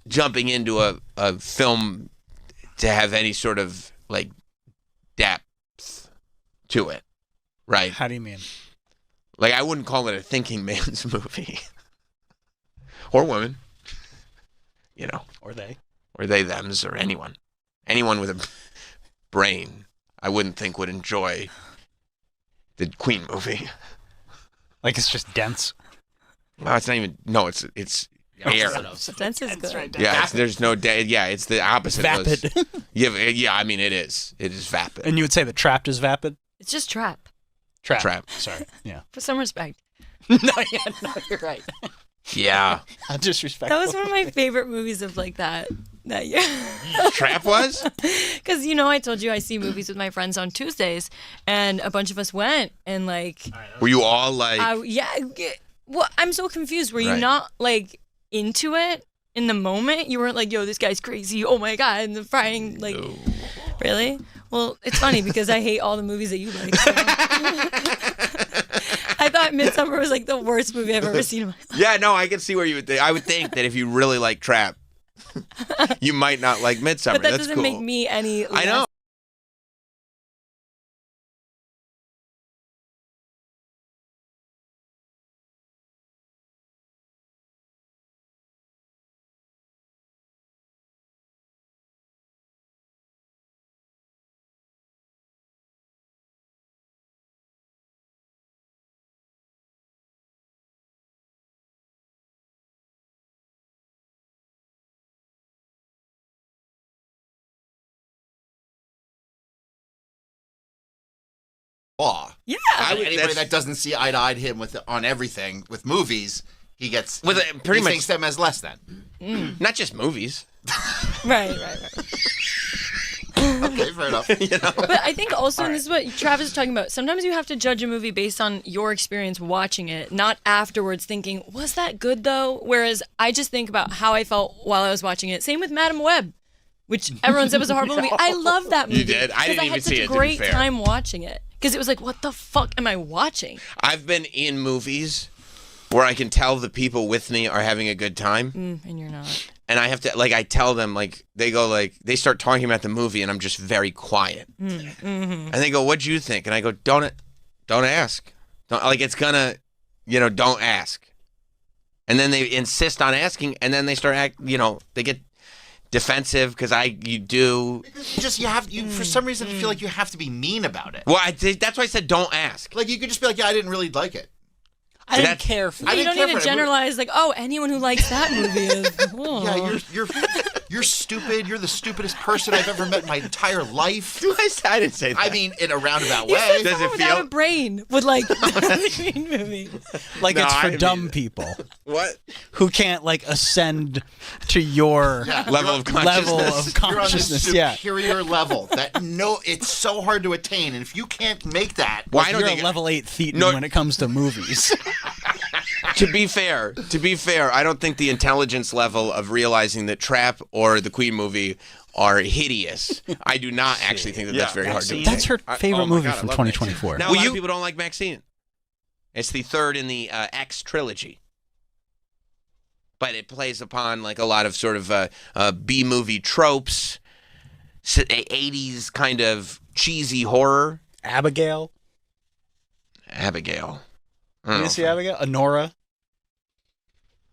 jumping into a film to have any sort of, like, depth to it, right? How do you mean? Like, I wouldn't call it a thinking man's movie. Or woman. Or they. Or they, thems, or anyone. Anyone with a brain, I wouldn't think would enjoy the Queen movie. Like, it's just dense. Well, it's not even, no, it's air. Dense is good. Right, Yeah, there's no, it's the opposite. Vapid. Yeah, I mean, it is. It is vapid. And you would say that Trapped is vapid? It's just Trap. Trap. Sorry. Yeah. Put some respect. No, you're right. Yeah. How disrespectful. That was one of my favorite movies of like that year. Trap was? Because, I told you I see movies with my friends on Tuesdays, and a bunch of us went, and like... Were you all like... Well, I'm so confused. Were you not like into it in the moment? You weren't like, yo, this guy's crazy. Oh my God. And the frying, like... No. Really? Well, it's funny because I hate all the movies that you like. So. I thought Midsommar was like the worst movie I've ever seen in my life. Yeah, no, I can see where you would think. I would think that if you really like Trap, you might not like Midsommar. But that That's doesn't cool. make me any less. I know. Law. Yeah. Anybody that doesn't see eye to eye to him on everything with movies, he gets With he pretty much thinks them as less than. Not just movies. Right. Okay, fair enough. But I think also, and this is what Travis is talking about, sometimes you have to judge a movie based on your experience watching it, not afterwards thinking, was that good though? Whereas I just think about how I felt while I was watching it. Same with Madam Web. which everyone said was a horrible movie. I love that movie. You did? I didn't even see it, I to had be such a great fair. time watching it because it was like, what the fuck am I watching? I've been in movies where I can tell the people with me are having a good time. And you're not. And I have to, like, I tell them, like, they go, like, they start talking about the movie, and I'm just very quiet. And they go, what'd you think? And I go, don't ask. Don't, like, it's gonna, don't ask. And then they insist on asking, and then they start they get defensive because you do. Because you for some reason feel like you have to be mean about it. Well, that's why I said don't ask. Like, you could just be like, yeah, I didn't really like it. I didn't care for But that. you don't need to generalize like, oh, anyone who likes that movie is. Oh. Yeah, you're stupid. You're the stupidest person I've ever met in my entire life. I didn't say that. I mean, in a roundabout You way. said someone without a brain would like the Queen movie. Like No, it's I for didn't dumb mean that. people What? who can't like ascend to your Level of level consciousness. of You're on this consciousness. Yeah. superior level that it's so hard to attain, and if you can't make that, Well, I don't You're think a level 8 thetan No. when it comes to movies. To be fair, I don't think the intelligence level of realizing that Trap or the Queen movie are hideous. I do not actually think that's very hard to That's attain. her favorite Oh my movie God, I from love 2024. Now, a lot of people don't like Maxine. It's the third in the X trilogy. But it plays upon like a lot of sort of B-movie tropes, 80s kind of cheesy horror. Abigail. Abigail. I You don't didn't see know. Abigail? Honora.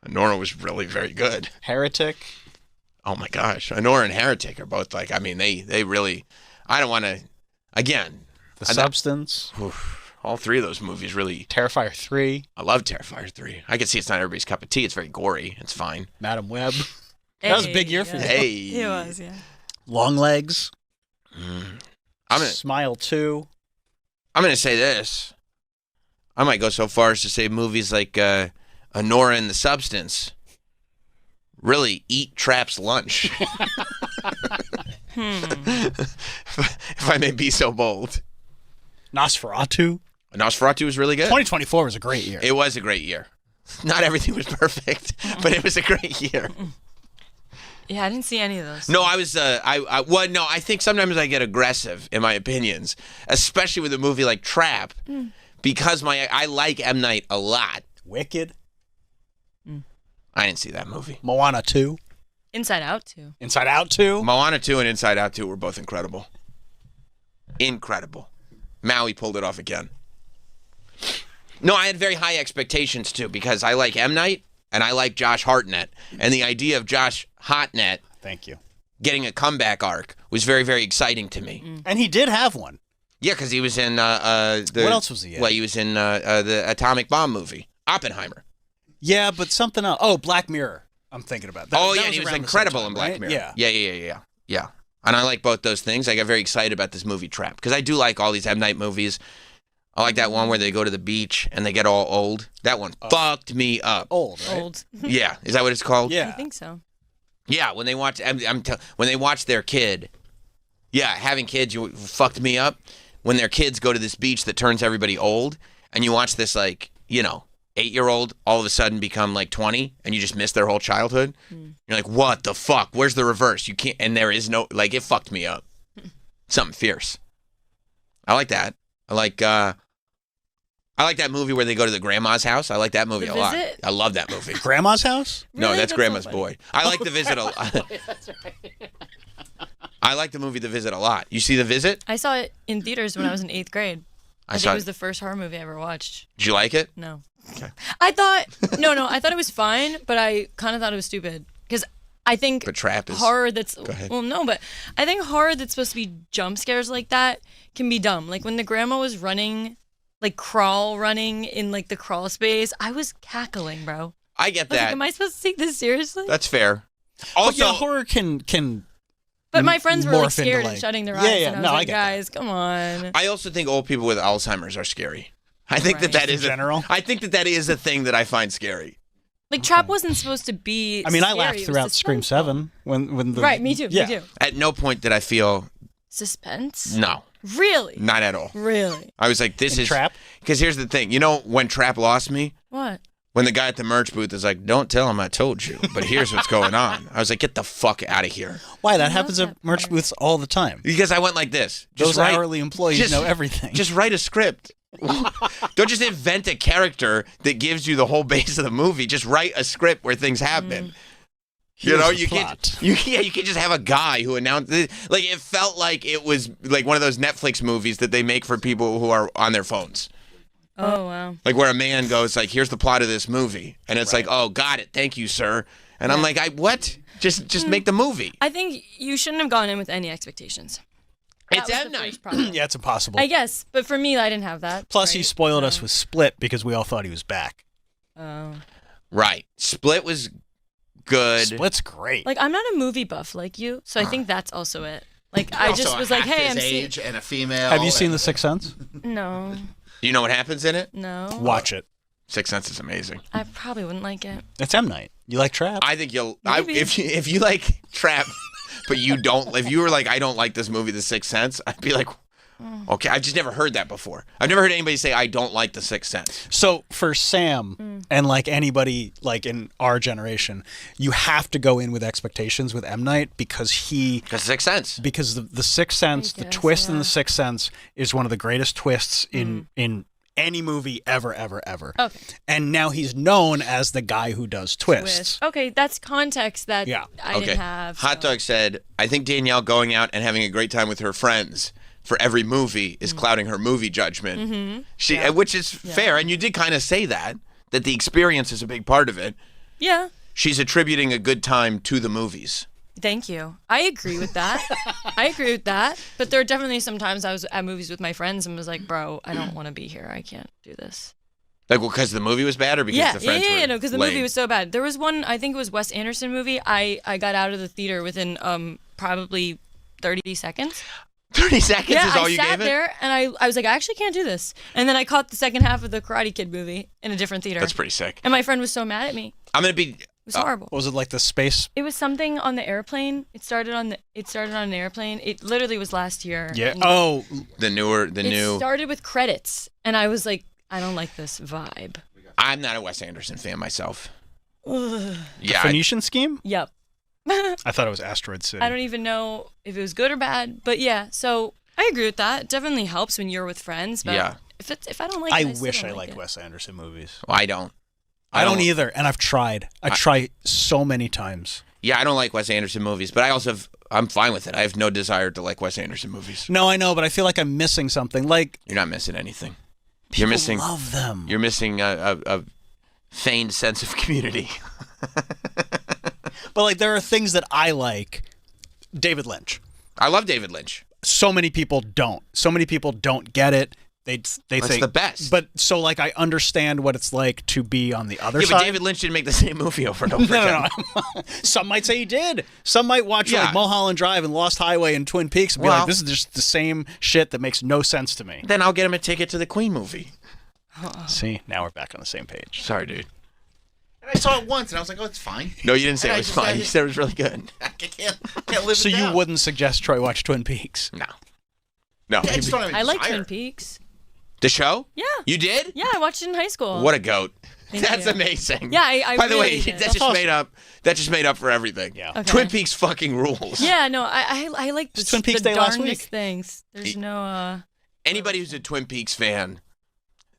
Honora was really very good. Heretic. Oh my gosh, Honora and Heretic are both like. I mean, they really. I don't want to. Again, The Substance. all three of those movies really. Terrifier 3. I love Terrifier 3. I can see it's not everybody's cup of tea. It's very gory. It's fine. Madam Web. That was a big year for you. Hey, It was, yeah. Long Legs. Smile 2. I'm gonna say this. I might go so far as to say movies like Honora and the Substance really eat Trap's lunch. If I may be so bold. Nosferatu. Nosferatu was really good. 2024 was a great year. It was a great year. Not everything was perfect, but it was a great year. Yeah, I didn't see any of those. No, I think sometimes I get aggressive in my opinions, especially with a movie like Trap, because I like M. Night a lot. Wicked. I didn't see that movie. Moana 2. Inside Out too. Inside Out 2. Moana 2 and Inside Out 2 were both incredible. Incredible. Maui pulled it off again. No, I had very high expectations too because I like M. Night and I like Josh Hartnett. And the idea of Josh Hartnett Thank you. getting a comeback arc was very, very exciting to me. And he did have one. Yeah, because he was in what else was he in? Well, he was in the atomic bomb movie, Oppenheimer. Yeah, but something else. Oh, Black Mirror. I'm thinking about that. Yeah, he was around the incredible same in time, Black right? Mirror. Yeah. Yeah. And I like both those things. I got very excited about this movie Trap because I do like all these M. Night movies. I like that one where they go to the beach and they get all old. That one fucked me up. Old, right? Old. Yeah, is that what it's called? Yeah. I think so. Yeah, when they watch, when they watch their kid. Yeah, having kids fucked me up. When their kids go to this beach that turns everybody old, and you watch this 8-year-old all of a sudden become like 20, and you just miss their whole childhood. You're like, what the fuck? Where's the reverse? You can't, and there is no it fucked me up. Something fierce. I like that. I like that movie where they go to the grandma's house. I like that movie The a lot. Visit? I love that movie. Grandma's house? No, Really? that's That's Grandma's so Boy. I like The Visit a lot. That's right. I like the movie The Visit a lot. You see The Visit? I saw it in theaters when I was in 8th grade. I think saw it was the first horror movie I ever watched. Did you like it? No. Okay. I thought I thought it was fine, but I kind of thought it was stupid because I think But Trap is horror that's Go ahead. well, no, but I think horror that's supposed to be jump scares like that can be dumb. Like when the grandma was running, running in the crawl space, I was cackling, bro. I get I was like, that. am I supposed to take this seriously? That's fair. Also, Also, horror can But my friends were morph like scared into, and shutting their Yeah, eyes. yeah, And I was no, I like, get that. guys, come on. I also think old people with Alzheimer's are scary. I think Right. that In is general? I think that is a thing that I find scary. Like Trap wasn't supposed to be. I mean, I scary, laughed it was throughout Scream suspenseful. 7 when the Right, me too. Yeah. Me too. At no point did I feel Suspense? no, Really? not at all. Really? I was like, this In is Trap? Because here's the thing, when Trap lost me, What? when the guy at the merch booth is like, "Don't tell him I told you, but here's what's going on." I was like, "Get the fuck out of here!" Why? That happens at merch booths all the time. Because I went like this. Those hourly employees know everything. Just write a script. Don't just invent a character that gives you the whole base of the movie. Just write a script where things happen. You can't just have a guy who announced like it felt like it was like one of those Netflix movies that they make for people who are on their phones. Oh, wow. Like where a man goes like, "Here's the plot of this movie." And it's like, "Oh, got it. Thank you, sir." And I'm like, "What? Just make the movie." I think you shouldn't have gone in with any expectations. It's M. Night. Yeah, it's impossible. I guess. But for me, I didn't have that. Plus, he spoiled us with Split because we all thought he was back. Oh. Right. Split was good. Split's great. Like, I'm not a movie buff like you, so I think that's also it. Like, I Also just was half like, hey, his I'm seeing... age and a female. Have you seen The Sixth Sense? No. Do you know what happens in it? No. Watch it. Sixth Sense is amazing. I probably wouldn't like it. It's M. Night. You like Trap? I think you'll. Maybe. If you like Trap, but you don't. If you were like, I don't like this movie, The Sixth Sense, I'd be like, okay. I've just never heard that before. I've never heard anybody say I don't like The Sixth Sense. So for Sam and like anybody like in our generation, you have to go in with expectations with M. Night because Sixth Sense. Because the Sixth Sense, the twist in The Sixth Sense is one of the greatest twists in any movie ever. Okay. And now he's known as the guy who does twists. Okay, that's context that I didn't have. Hot Dog said, I think Danielle going out and having a great time with her friends for every movie is clouding her movie judgment. Which is fair, and you did kind of say that the experience is a big part of it. Yeah. She's attributing a good time to the movies. Thank you. I agree with that. But there are definitely some times I was at movies with my friends and was like, bro, I don't want to be here. I can't do this. Like, well, because the movie was bad or because the friends were because the movie was so bad. There was one, I think it was Wes Anderson movie. I got out of the theater within probably 30 seconds. 30 seconds is all you gave it? I sat there and I was like, I actually can't do this. And then I caught the second half of the Karate Kid movie in a different theater. That's pretty sick. And my friend was so mad at me. I'm going to be... It was horrible. Was it like the space? It was something on the airplane. It started on an airplane. It literally was last year. Yeah. The new. It started with credits, and I was like, I don't like this vibe. I'm not a Wes Anderson fan myself. The Phoenician Scheme? Yep. I thought it was Asteroid City. I don't even know if it was good or bad, but yeah. So I agree with that. It definitely helps when you're with friends. But if I don't like, I it, wish I like liked it. Wes Anderson movies. Well, I don't. I don't either, and I've tried. I try so many times. Yeah, I don't like Wes Anderson movies, but I'm fine with it. I have no desire to like Wes Anderson movies. No, I know, but I feel like I'm missing something. Like you're not missing anything. You're missing. Love them. You're missing a feigned sense of community. But like, there are things that I like. David Lynch. I love David Lynch. So many people don't. So many people don't get it. They That's think the best. But so like I understand what it's like to be on the other side. Yeah, but David Lynch didn't make the same movie over and over again. No. Some might say he did. Some might watch like Mulholland Drive and Lost Highway and Twin Peaks and be like, this is just the same shit that makes no sense to me. Then I'll get him a ticket to the Queen movie. See, now we're back on the same page. Sorry, dude. And I saw it once and I was like, oh, it's fine. No, you didn't say it was fine. You said it was really good. I can't live So it down. you wouldn't suggest Troy watch Twin Peaks? No. Yeah, I just don't have any I like desire. Twin Peaks. The show? Yeah. You did? Yeah, I watched it in high school. What a goat. Thank That's you. amazing. Yeah, I By the really way, did. that just made up for everything. Yeah. Okay. Twin Peaks fucking rules. Yeah, no, I like the, Twin Peaks the Day last darndest week. things. There's no Anybody who's a Twin Peaks fan,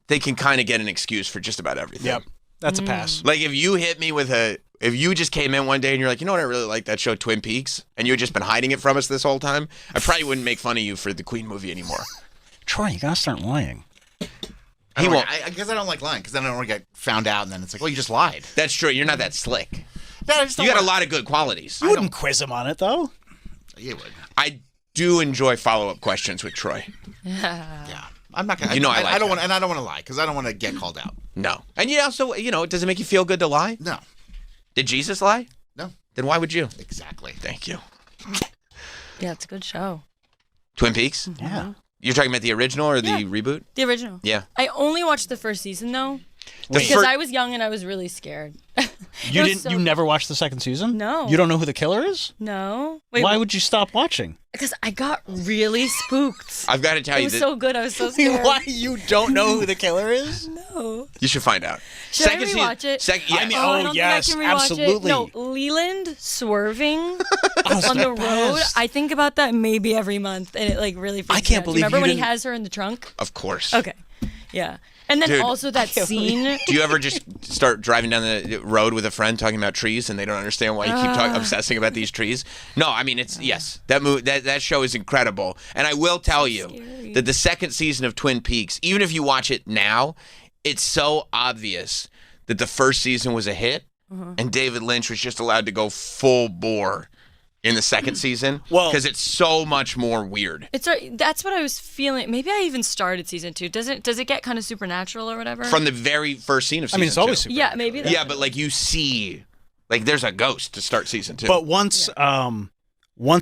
they can kind of get an excuse for just about everything. Yep. That's a pass. Like if you hit me with if you just came in one day and you're like, you know what, I really like that show Twin Peaks, and you had just been hiding it from us this whole time, I probably wouldn't make fun of you for the Queen movie anymore. Troy, you gotta start lying. He won't. I guess I don't like lying because then I don't want to get found out and then it's like, well, you just lied. That's true. You're not that slick. No, I just You don't got a want- lot of good qualities. You wouldn't quiz him on it though. You would. I do enjoy follow-up questions with Troy. Yeah. I'm not gonna. You know I like I don't that. want, and I don't want to lie because I don't want to get called out. No. And you also, does it make you feel good to lie? No. Did Jesus lie? No. Then why would you? Exactly. Thank you. Yeah, it's a good show. Twin Peaks? Yeah. You're talking about the original or the reboot? The original. Yeah. I only watched the first season though. The Because fir- I was young and I was really scared. You It was didn't. so You never watched the second season? No. You don't know who the killer is? No. Wait, Why would you stop watching? Because I got really spooked. I've got to tell It you was that so good. I was so scared. Why you don't know who the killer is? No. you should find out. Should I rewatch it? Yeah. I mean, I oh, don't yes, think I can rewatch absolutely. It. No, Leland swerving Oh, on the it's road. best. I think about that maybe every month, and it like really. Freaks I can't me out. Do you believe remember you when he didn't- has her in the trunk? Of course. Okay, yeah, and then Dude, also that scene. Do you ever just start driving down the road with a friend talking about trees and they don't understand why you keep obsessing about these trees? No, I mean it's yes. That show is incredible. And I will tell you scary. that the second season of Twin Peaks, even if you watch it now, it's so obvious that the first season was a hit and David Lynch was just allowed to go full bore in the second season Well- because it's so much more weird. That's what I was feeling. Maybe I even started season 2. Does it get kind of supernatural or whatever? From the very first scene of I season mean, it's always 2. yeah, maybe. Yeah, but like you see, like there's a ghost to start season 2. But once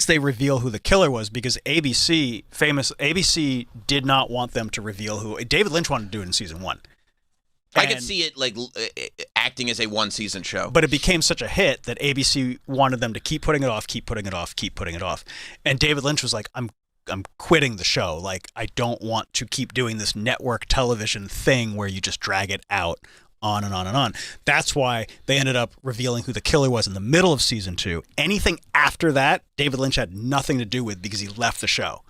they reveal who the killer was, because ABC did not want them to reveal who. David Lynch wanted to do it in season 1. I could And- see it like acting as a one-season show. But it became such a hit that ABC wanted them to keep putting it off, keep putting it off, keep putting it off. And David Lynch was like, I'm quitting the show. Like, I don't want to keep doing this network television thing where you just drag it out on and on and on. That's why they ended up revealing who the killer was in the middle of season 2. Anything after that, David Lynch had nothing to do with because he left the show.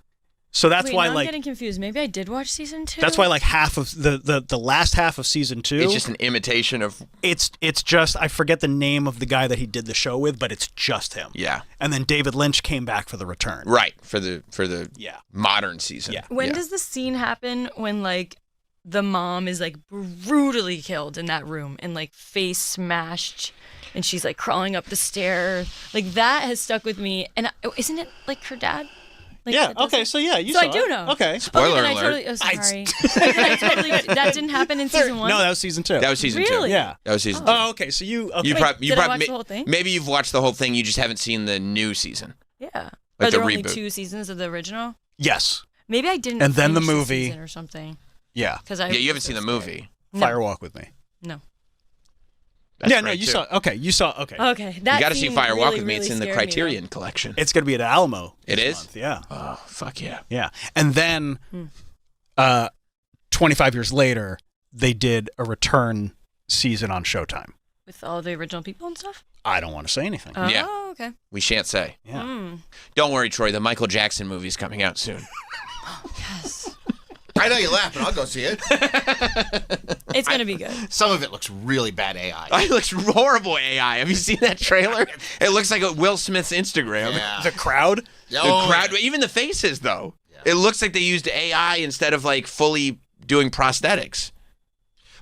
So that's Wait, why, now like, I'm getting confused. Maybe I did watch season 2. that's why, like, half of the last half of season 2. It's just an imitation of It's just, I forget the name of the guy that he did the show with, but it's just him. yeah, And then David Lynch came back for the return. right for the Yeah. modern season. Yeah. When does the scene happen when like the mom is like brutally killed in that room and like face smashed and she's like crawling up the stair? Like that has stuck with me. And isn't it like her dad? Like, Yeah. that doesn't- Okay. So yeah, you So saw I do it. know. Okay. Spoiler then alert. I totally, sorry. That didn't happen in season 1? No, that was season 2. That was season 2. Really? Yeah. That was season 2. Oh, okay. So you. Okay. You Wait, probably did I watch the whole thing? Maybe you've watched the whole thing. You just haven't seen the new season. Yeah. Like Are the there only reboot. 2 seasons of the original? Yes. Maybe I didn't. And then the finish movie. season or something. Yeah. Because Yeah, you haven't seen the movie. No. Firewalk with me. No. That's yeah. No, great, you too. saw. Okay. You saw. Okay. Okay. That You got to see scene Fire Walk really, with Me. It's really in the scared me, though. Criterion collection. It's gonna be at Alamo. It this is? month, Yeah. Oh fuck yeah! Yeah. And then, 25 years later, they did a return season on Showtime. With all the original people and stuff? I don't want to say anything. Oh, Yeah. okay. We shan't say. Yeah. Mm. Don't worry, Troy. The Michael Jackson movie's coming out soon. Yes. I know you laugh, but I'll go see it. It's going to be good. Some of it looks really bad AI. It looks horrible AI. Have you seen that trailer? It looks like Will Smith's Instagram. Yeah. The crowd. The Oh, crowd, even the faces, though. It looks like they used AI instead of like fully doing prosthetics.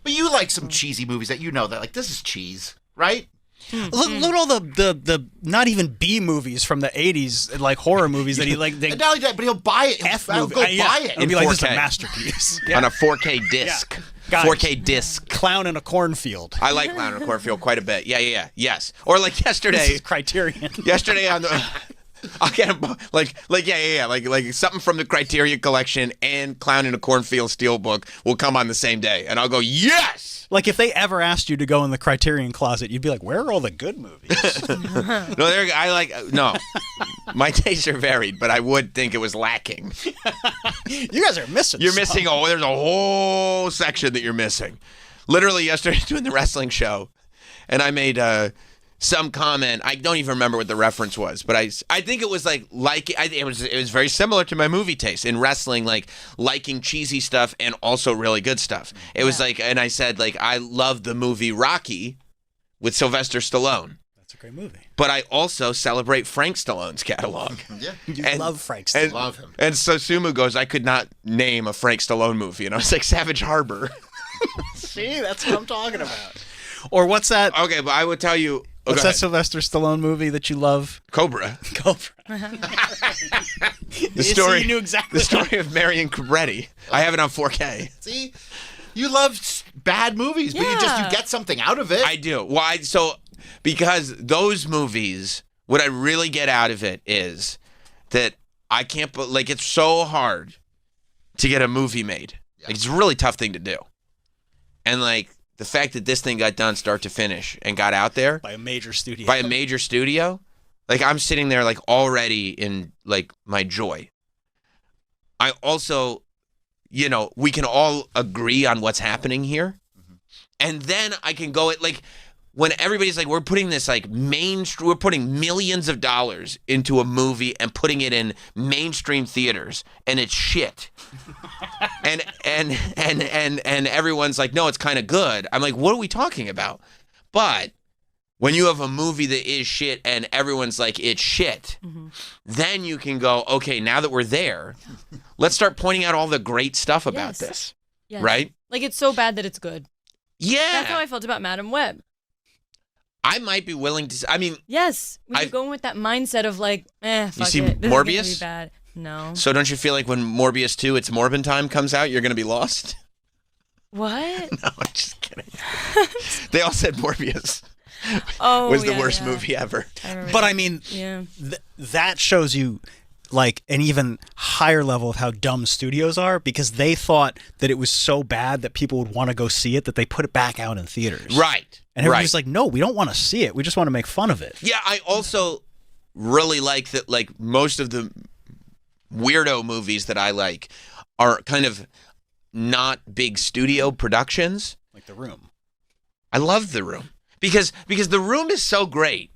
But you like some cheesy movies that you know that like this is cheese, right? Look at all the not even B movies from the 80s, like horror movies that he like. They, And not only that, but he'll buy it. F He'll movie. go Yeah. buy it. It'll be like, this is a 4K. masterpiece. On a 4K disc. Guys. 4K disc. Clown in a cornfield. I like Clown in a Cornfield quite a bit. Yeah. Yes. Or like This yesterday. is Criterion. Yesterday on the. I'll get him like something from the Criterion collection and Clown in a Cornfield Steelbook will come on the same day, and I'll go yes. Like if they ever asked you to go in the Criterion closet, you'd be like, "Where are all the good movies?" No, my tastes are varied, but I would think it was lacking. You guys are missing. You're some. missing. Oh, there's a whole section that you're missing. Literally yesterday doing the wrestling show, and I made some comment. I don't even remember what the reference was, but I think it was it was very similar to my movie taste in wrestling, like liking cheesy stuff and also really good stuff. It was like, and I said like I love the movie Rocky with Sylvester Stallone, That's a great movie. but I also celebrate Frank Stallone's catalog. Yeah. You And- love Frank and- Stallone. Love him. And so Sumu goes, I could not name a Frank Stallone movie, and I was like Savage Harbor. See, that's what I'm talking about. Or what's that? Okay, but I would tell you. What's go that ahead. Sylvester Stallone movie that you love? Cobra. Cobra. The story. You knew exactly. The story of Marion Cabretti. I have it on 4K. See, you love bad movies, but you Yeah. get something out of it. I do. Why? Because those movies, what I really get out of it is that I can't. Like, it's so hard to get a movie made. Like, it's a really tough thing to do. And like the fact that this thing got done start to finish and got out there By a major studio. like I'm sitting there like already in like my joy. I also, you know, we can all agree on what's happening here. And then I can go at like when everybody's like, we're putting this like we're putting millions of dollars into a movie and putting it in mainstream theaters and it's shit. and everyone's like, no, it's kind of good. I'm like, what are we talking about? But when you have a movie that is shit and everyone's like, it's shit, then you can go, okay, now that we're there, let's start pointing out all the great stuff about this. Yes. Right? Like, it's so bad that it's good. Yeah. That's how I felt about Madam Web. I might be willing to. I mean, yes, when you're going with that mindset of like, fuck you see it. This Morbius? is gonna be bad. No. So don't you feel like when Morbius 2, It's Morbin Time comes out, you're going to be lost? What? No, I'm just kidding. They all said Morbius was the worst movie ever. But I mean, that shows you like an even higher level of how dumb studios are, because they thought that it was so bad that people would want to go see it that they put it back out in theaters. Right. And everybody's like, no, we don't want to see it. We just want to make fun of it. Yeah, I also really like that, like, most of the weirdo movies that I like are kind of not big studio productions. Like The Room. I love The Room. Because The Room is so great.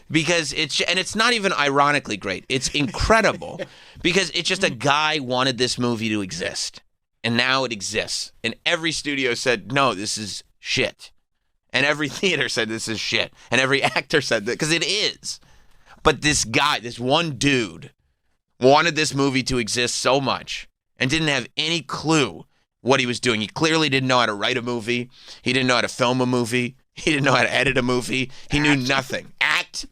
Because it's not even ironically great. It's incredible. Because it's just a guy wanted this movie to exist. And now it exists. And every studio said, no, this is shit. And every theater said this is shit. And every actor said that, because it is. But this guy, this one dude, wanted this movie to exist so much and didn't have any clue what he was doing. He clearly didn't know how to write a movie. He didn't know how to film a movie. He didn't know how to edit a movie. He knew nothing. Act.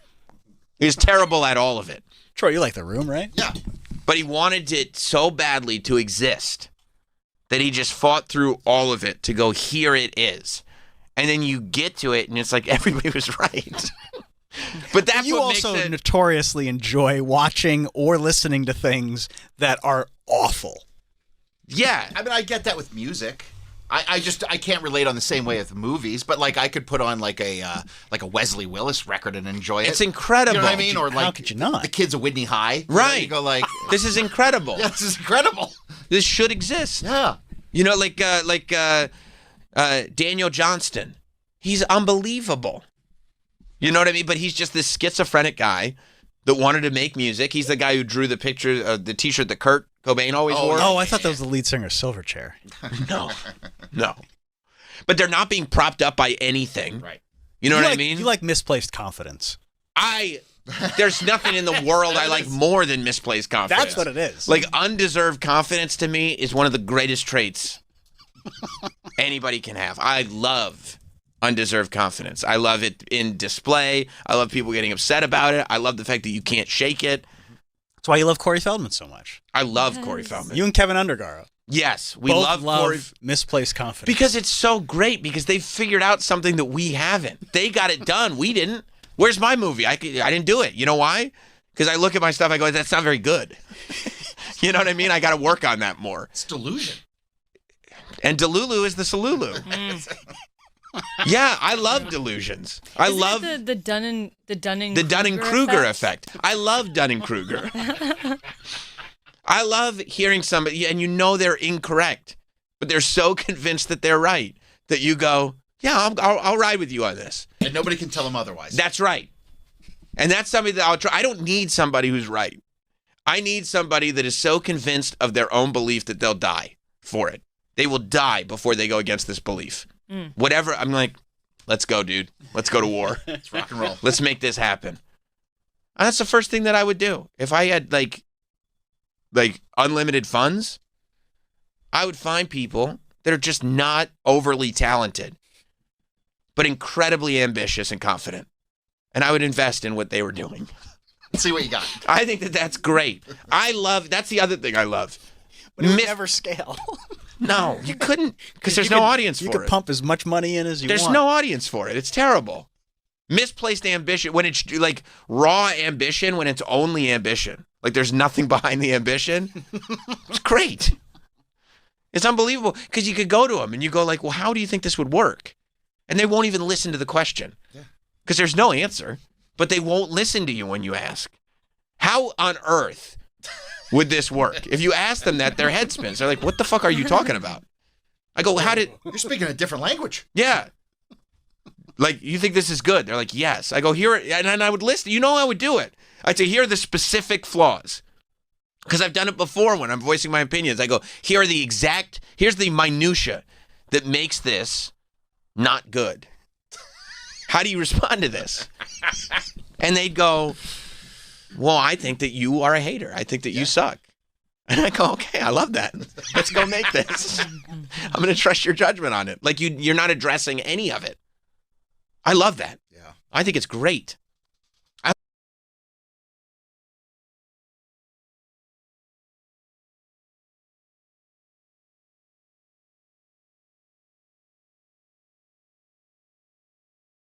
He was terrible at all of it. Troy, you like The Room, right? Yeah. But he wanted it so badly to exist that he just fought through all of it to go, here it is. And then you get to it, and it's like everybody was right. But that's you what also makes it notoriously enjoy watching or listening to things that are awful. Yeah. I mean, I get that with music. I can't relate on the same way with movies, but like I could put on like a Wesley Willis record and enjoy it. It's incredible. You know what I mean? Or like, how could you not? The Kids of Whitney High. Right. You go like, this is incredible. yeah, this is incredible. This should exist. Yeah. You know, like Daniel Johnston. He's unbelievable. You know what I mean? But he's just this schizophrenic guy that wanted to make music. He's the guy who drew the picture, the T-shirt that Kurt Cobain always wore. Oh, I thought that was the lead singer of Silverchair. No. But they're not being propped up by anything. Right. You know what I mean? You like misplaced confidence. There's nothing in the world I like more than misplaced confidence. That's what it is. Like, undeserved confidence to me is one of the greatest traits anybody can have. I love undeserved confidence. I love it in display. I love people getting upset about it. I love the fact that you can't shake it. That's why you love Corey Feldman so much. I love Corey Feldman. You and Kevin Undergaro. Yes, we both love Corey. Misplaced confidence. Because it's so great, because they figured out something that we haven't. They got it done. We didn't. Where's my movie? I didn't do it. You know why? Because I look at my stuff, I go, that's not very good. You know what I mean? I got to work on that more. It's delusion. And Delulu is the Salulu. Yeah, I love delusions. I love the Dunning-Kruger effect. I love Dunning-Kruger. I love hearing somebody, and you know they're incorrect, but they're so convinced that they're right that you go, yeah, I'll ride with you on this. And nobody can tell them otherwise. That's right. And that's somebody that I'll try. I don't need somebody who's right. I need somebody that is so convinced of their own belief that they'll die for it. They will die before they go against this belief. Whatever. I'm like, let's go, dude. Let's go to war. Let's rock and roll. Let's make this happen. And that's the first thing that I would do. If I had like unlimited funds, I would find people that are just not overly talented, but incredibly ambitious and confident. And I would invest in what they were doing. Let's see what you got. I think that that's great. That's the other thing I love. But it would never scale. No, you couldn't, because there's no audience for it. You could pump as much money in as you want. There's no audience for it. It's terrible. Misplaced ambition, when it's like raw ambition, when it's only ambition. Like there's nothing behind the ambition. It's great. It's unbelievable, because you could go to them and you go like, well, how do you think this would work? And they won't even listen to the question. Because there's no answer. But they won't listen to you when you ask. How on earth would this work? If you ask them that, their head spins. They're like, what the fuck are you talking about? I go, You're speaking a different language. Yeah. Like, you think this is good? They're like, yes. I go, here, and I would listen. You know I would do it. I'd say, here are the specific flaws. Because I've done it before when I'm voicing my opinions. I go, here's the minutia that makes this not good. How do you respond to this? And they'd go, well, I think that you are a hater. I think that you suck. And I go, okay, I love that. Let's go make this. I'm going to trust your judgment on it. Like, you're not addressing any of it. I love that. Yeah. I think it's great.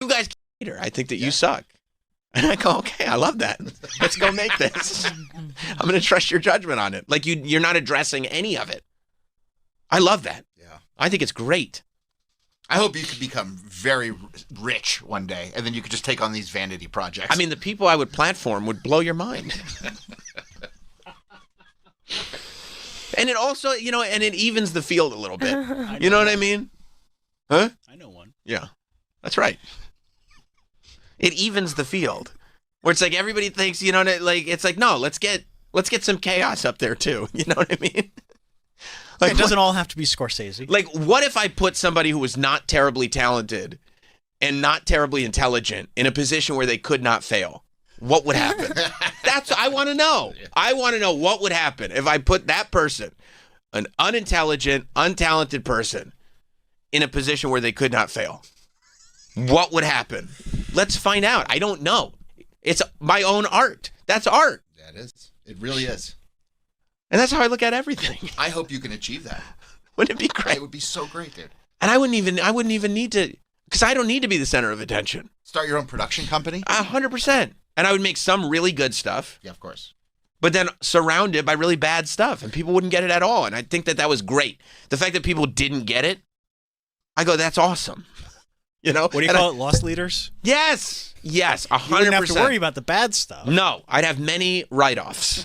You guys hater. I think that you suck. And I go, okay, I love that. Let's go make this. I'm going to trust your judgment on it. Like, you're not addressing any of it. I love that. Yeah. I think it's great. I hope you could become very rich one day, and then you could just take on these vanity projects. I mean, the people I would platform would blow your mind. And it also, and it evens the field a little bit. You know what I mean? Huh? I know one. Yeah, that's right. It evens the field. Where it's like everybody thinks, it's like, no, let's get some chaos up there too. You know what I mean? Like, it doesn't all have to be Scorsese. Like, what if I put somebody who was not terribly talented and not terribly intelligent in a position where they could not fail? What would happen? I want to know. I want to know what would happen if I put that person, an unintelligent, untalented person, in a position where they could not fail. What would happen? Let's find out. I don't know. It's my own art. That's art. That is. It really is. And that's how I look at everything. I hope you can achieve that. Wouldn't it be great? It would be so great, dude. And I wouldn't even need to, because I don't need to be the center of attention. Start your own production company? 100%. And I would make some really good stuff. Yeah, of course. But then surrounded by really bad stuff, and people wouldn't get it at all. And I think that was great. The fact that people didn't get it, I go, that's awesome. What do you call it? Lost leaders? Yes. Yes, 100%. You wouldn't have to worry about the bad stuff. No, I'd have many write-offs.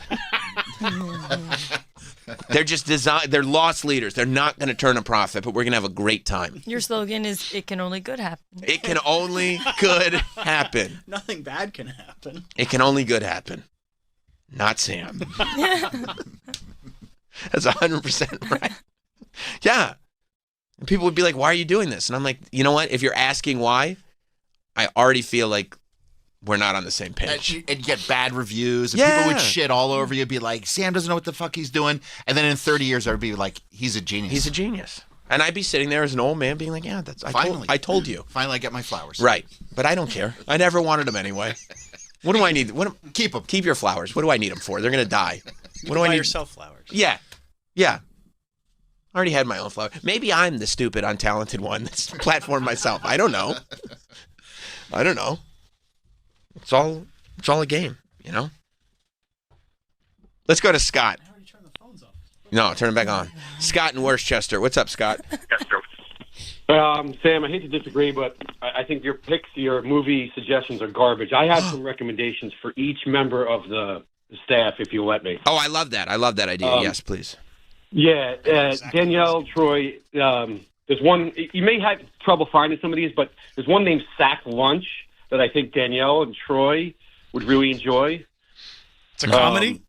They're just they're lost leaders. They're not going to turn a profit, but we're going to have a great time. Your slogan is, it can only good happen. It can only good happen. Nothing bad can happen. It can only good happen. Not Sam. That's 100% right. Yeah. And people would be like, why are you doing this? And I'm like, you know what? If you're asking why, I already feel like we're not on the same page. And you get bad reviews, and people would shit all over you, be like, Sam doesn't know what the fuck he's doing. And then in 30 years, I'd be like, he's a genius. He's a genius. And I'd be sitting there as an old man being like, yeah, I told you. Finally, I get my flowers. Right. But I don't care. I never wanted them anyway. What do I need? Keep them. Keep your flowers. What do I need them for? They're going to die. What do I need? Buy yourself flowers. Yeah. Yeah. I already had my own flower. Maybe I'm the stupid, untalented one that's platformed myself. I don't know. It's all a game, Let's go to Scott. I already turned the phones off. No, turn it back on. Scott in Worcester. What's up, Scott? Sam, I hate to disagree, but I think your picks, your movie suggestions are garbage. I have some recommendations for each member of the staff, if you let me. Oh, I love that. I love that idea. Yes, please. Yeah, Danielle, Troy, there's one, you may have trouble finding some of these, but there's one named Sack Lunch that I think Danielle and Troy would really enjoy. It's a comedy?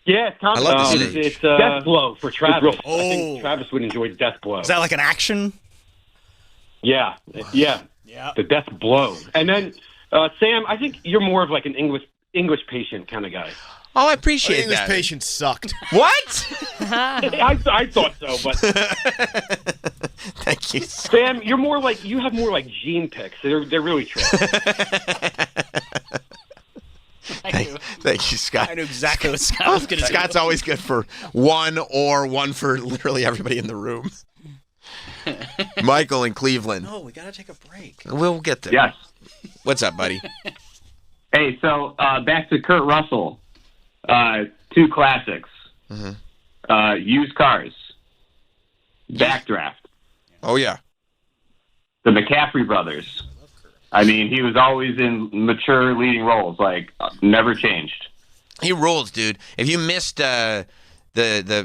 Yeah, it's comedy. I love the stage. It's Death Blow for Travis. Oh. I think Travis would enjoy Death Blow. Is that like an action? Yeah. The Death Blow. And then, Sam, I think you're more of like an English patient kind of guy. Oh, I appreciate English that. patient sucked. What? I thought so, but Thank you. Sam, you have more like gene picks. They're really true. Thank you, Scott. I knew exactly what Scott was going to do. Scott's always good for one for literally everybody in the room. Michael in Cleveland. No, we got to take a break. We'll get there. Yes. What's up, buddy? Hey, so back to Kurt Russell. Two classics. Mm-hmm. Used Cars. Backdraft. Oh, yeah. the McCaffrey brothers. I mean, he was always in mature leading roles, like never changed. He rules, dude. If you missed the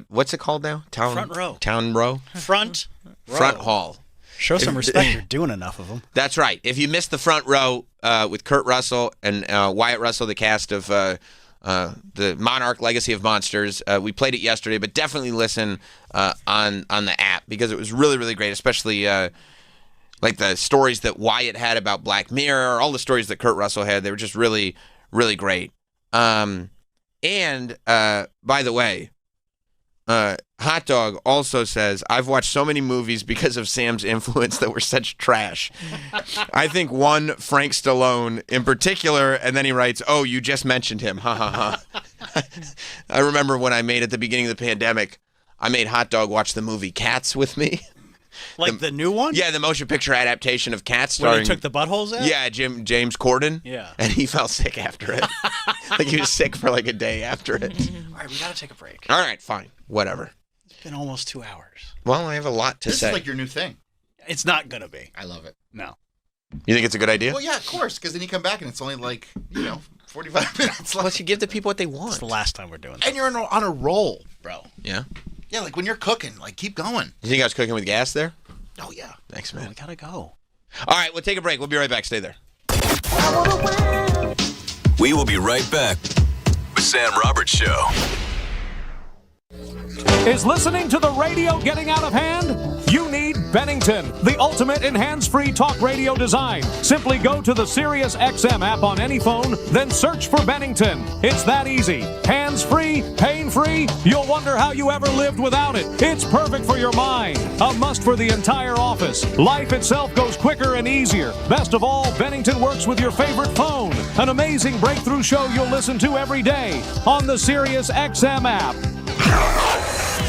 what's it called now? Front row. Town row? Front hall. Show some respect. You're doing enough of them. That's right. If you missed the front row with Kurt Russell and Wyatt Russell, the cast of the Monarch Legacy of Monsters, we played it yesterday, but definitely listen on the app because it was really, really great, especially like the stories that Wyatt had about Black Mirror, all the stories that Kurt Russell had. They were just really, really great. And by the way, Hot Dog also says, I've watched so many movies because of Sam's influence that were such trash. I think one, Frank Stallone in particular, and then he writes, oh, you just mentioned him. Ha ha ha. I remember when I made at the beginning of the pandemic, I made Hot Dog watch the movie Cats with me. Like the new one? Yeah, the motion picture adaptation of Cats. Where he took the buttholes out? Yeah, James Corden. Yeah. And he felt sick after it. Like he was sick for like a day after it. All right, we got to take a break. All right, fine. Whatever. It's been almost 2 hours. Well, I have a lot to say. This is like your new thing. It's not going to be. I love it. No. You think it's a good idea? Well, yeah, of course, because then you come back and it's only like, 45 minutes left. Let's you give the people what they want. It's the last time we're doing that. And you're on a roll, bro. Yeah? Yeah, like when you're cooking, like keep going. You think I was cooking with gas there? Oh, yeah. Thanks, man. We got to go. All right, we'll take a break. We'll be right back. Stay there. We will be right back with Sam Roberts Show. Is listening to the radio getting out of hand? You need Bennington, the ultimate in hands-free talk radio design. Simply go to the SiriusXM app on any phone, then search for Bennington. It's that easy. Hands-free, pain-free. You'll wonder how you ever lived without it. It's perfect for your mind. A must for the entire office. Life itself goes quicker and easier. Best of all, Bennington works with your favorite phone. An amazing breakthrough show you'll listen to every day on the SiriusXM app.